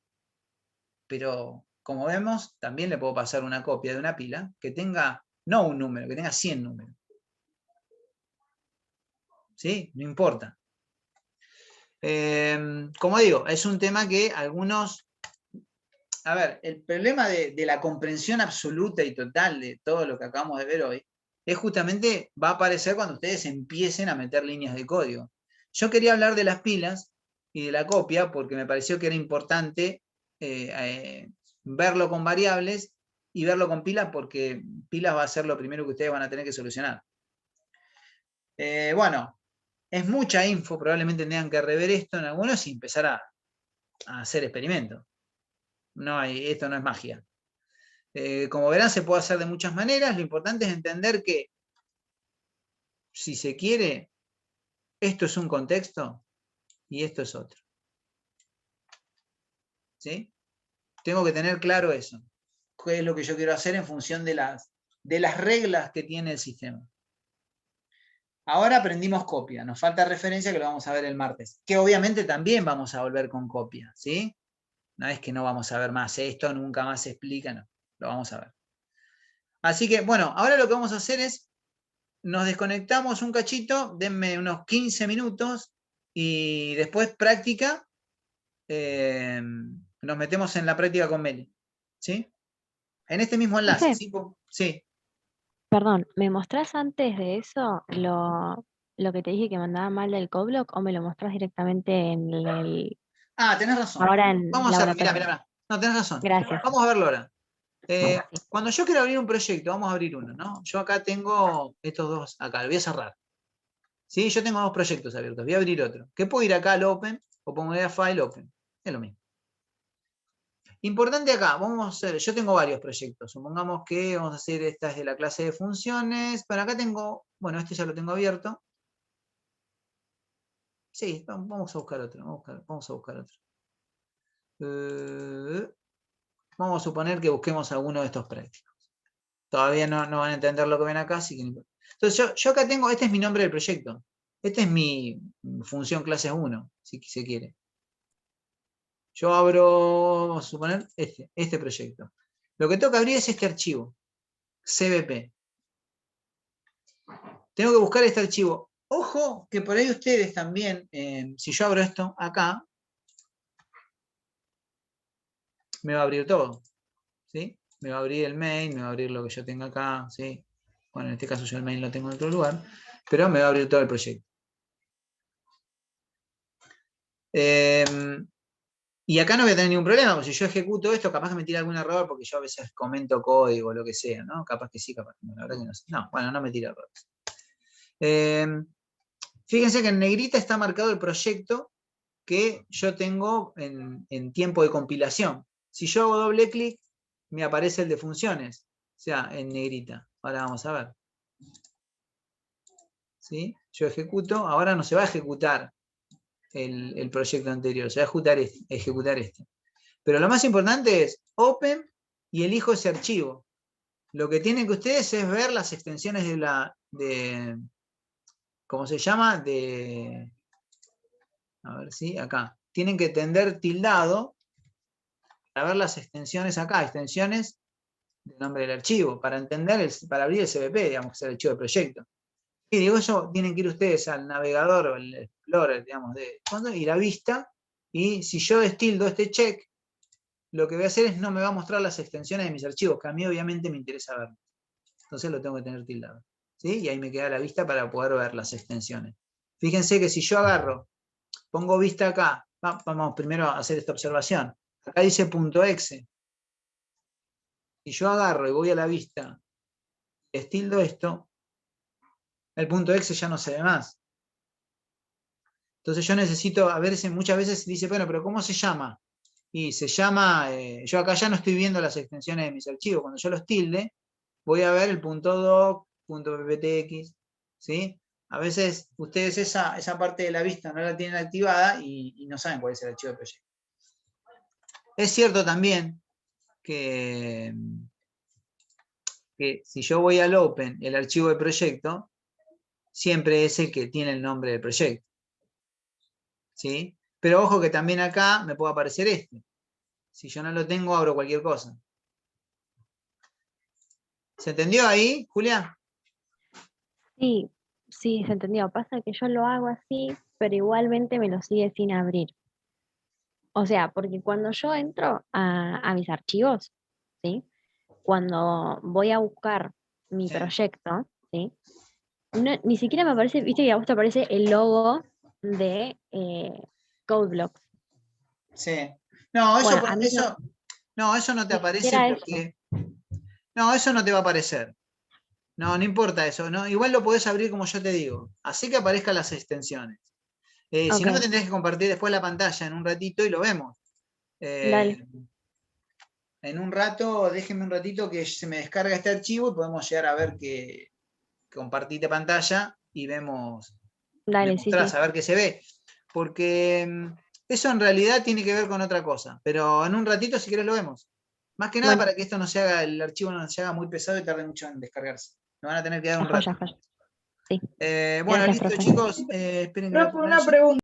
pero como vemos, también le puedo pasar una copia de una pila que tenga, no un número, que tenga 100 números. ¿Sí? No importa. Como digo, es un tema que algunos... A ver, el problema de la comprensión absoluta y total de todo lo que acabamos de ver hoy es justamente, va a aparecer cuando ustedes empiecen a meter líneas de código. Yo quería hablar de las pilas y de la copia porque me pareció que era importante verlo con variables y verlo con pilas porque pilas va a ser lo primero que ustedes van a tener que solucionar. Bueno, es mucha info, probablemente tengan que rever esto en algunos y empezar a hacer experimentos. Esto no es magia. Como verán, se puede hacer de muchas maneras. Lo importante es entender que, si se quiere, esto es un contexto y esto es otro. ¿Sí? Tengo que tener claro eso. ¿Qué es lo que yo quiero hacer en función de las reglas que tiene el sistema? Ahora aprendimos copia. Nos falta referencia que lo vamos a ver el martes. Que obviamente también vamos a volver con copia. ¿Sí? No es que no vamos a ver más esto, nunca más se explica, no. Lo vamos a ver. Así que, bueno, ahora lo que vamos a hacer es nos desconectamos un cachito, denme unos 15 minutos y después práctica, nos metemos en la práctica con Meli. ¿Sí? En este mismo enlace. Profe, ¿Sí? Sí. perdón, ¿me mostrás antes de eso lo que te dije que mandaba mal del coblock o me lo mostrás directamente en el Tenés razón. Ahora en Vamos a hacer, mirá, laboratorio. mirá. No, tenés razón. Gracias. Vamos a verlo ahora. Sí. Cuando yo quiero abrir un proyecto, vamos a abrir uno, ¿no? Yo acá tengo estos dos acá, lo voy a cerrar. ¿Sí? Yo tengo dos proyectos abiertos, voy a abrir otro. ¿Qué puedo ir acá al Open? O pongo a File Open. Es lo mismo. Importante acá, vamos a hacer, yo tengo varios proyectos. Supongamos que vamos a hacer esta es de la clase de funciones. Para acá tengo, bueno, este ya lo tengo abierto. Sí, vamos a buscar otro. Vamos a buscar otro. Vamos a suponer que busquemos alguno de estos prácticos. Todavía no van a entender lo que ven acá, así que no importa. Entonces yo acá tengo, este es mi nombre del proyecto. Este es mi función clase 1, si se quiere. Yo abro, vamos a suponer, este proyecto. Lo que tengo que abrir es este archivo, CBP. Tengo que buscar este archivo. Ojo que por ahí ustedes también, si yo abro esto acá, me va a abrir todo. ¿Sí? Me va a abrir el main, me va a abrir lo que yo tenga acá. ¿Sí? Bueno, en este caso yo el main lo tengo en otro lugar, pero me va a abrir todo el proyecto. Y acá no voy a tener ningún problema, porque si yo ejecuto esto, capaz que me tira algún error, porque yo a veces comento código o lo que sea, ¿no? Capaz que sí, capaz que no, la verdad que no sé. No, bueno, no me tira errores. Fíjense que en negrita está marcado el proyecto que yo tengo en tiempo de compilación. Si yo hago doble clic, me aparece el de funciones, o sea, en negrita. Ahora vamos a ver. ¿Sí? Yo ejecuto, ahora no se va a ejecutar el proyecto anterior, se va a ejecutar este. Pero lo más importante es Open y elijo ese archivo. Lo que tienen que ustedes es ver las extensiones ¿cómo se llama? A ver si, acá. Tienen que tender tildado para ver las extensiones acá, extensiones del nombre del archivo, para entender, para abrir el CBP, digamos, que es el archivo de proyecto. Y digo eso, tienen que ir ustedes al navegador o el Explorer, digamos, ir a vista, y si yo destildo este check, lo que voy a hacer es no me va a mostrar las extensiones de mis archivos, que a mí obviamente me interesa ver. Entonces lo tengo que tener tildado. ¿Sí? Y ahí me queda la vista para poder ver las extensiones. Fíjense que si yo agarro, pongo vista acá, vamos primero a hacer esta observación. Acá dice .exe. Si yo agarro y voy a la vista, destildo esto, el .exe ya no se ve más. Entonces yo necesito, a ver, muchas veces dice, bueno, pero ¿cómo se llama? Y se llama, yo acá ya no estoy viendo las extensiones de mis archivos. Cuando yo los tilde, voy a ver el .doc, .pptx, ¿sí? A veces ustedes esa parte de la vista no la tienen activada y no saben cuál es el archivo del proyecto. Es cierto también que si yo voy al Open, el archivo de proyecto, siempre es el que tiene el nombre del proyecto. ¿Sí? Pero ojo que también acá me puede aparecer este. Si yo no lo tengo, abro cualquier cosa. ¿Se entendió ahí, Julia? Sí, sí, se entendió. Pasa que yo lo hago así, pero igualmente me lo sigue sin abrir. O sea, porque cuando yo entro a mis archivos, ¿sí? Cuando voy a buscar mi Sí. proyecto, ¿sí? Ni siquiera me aparece, viste que a vos te aparece el logo de CodeBlocks. Sí. No, Bueno, a mí eso no te ni aparece siquiera porque... No, eso no te va a aparecer. No importa eso, ¿no? Igual lo podés abrir como yo te digo. Así que aparezcan las extensiones. Si no, Ok, tendrás que compartir después la pantalla en un ratito y lo vemos. dale, En un rato, déjenme un ratito que se me descarga este archivo y podemos llegar a ver que compartiste pantalla y me dale, sí, mostrás sí. a ver qué se ve. Porque eso en realidad tiene que ver con otra cosa. Pero en un ratito, si querés, lo vemos. Más que nada Bueno, para que esto el archivo no se haga muy pesado y tarde mucho en descargarse. Nos van a tener que dar ya un fue, rato. ya fue. Sí, Bueno, gracias, listo, profe. chicos. Esperen que voy a Profe, poner una eso. pregunta.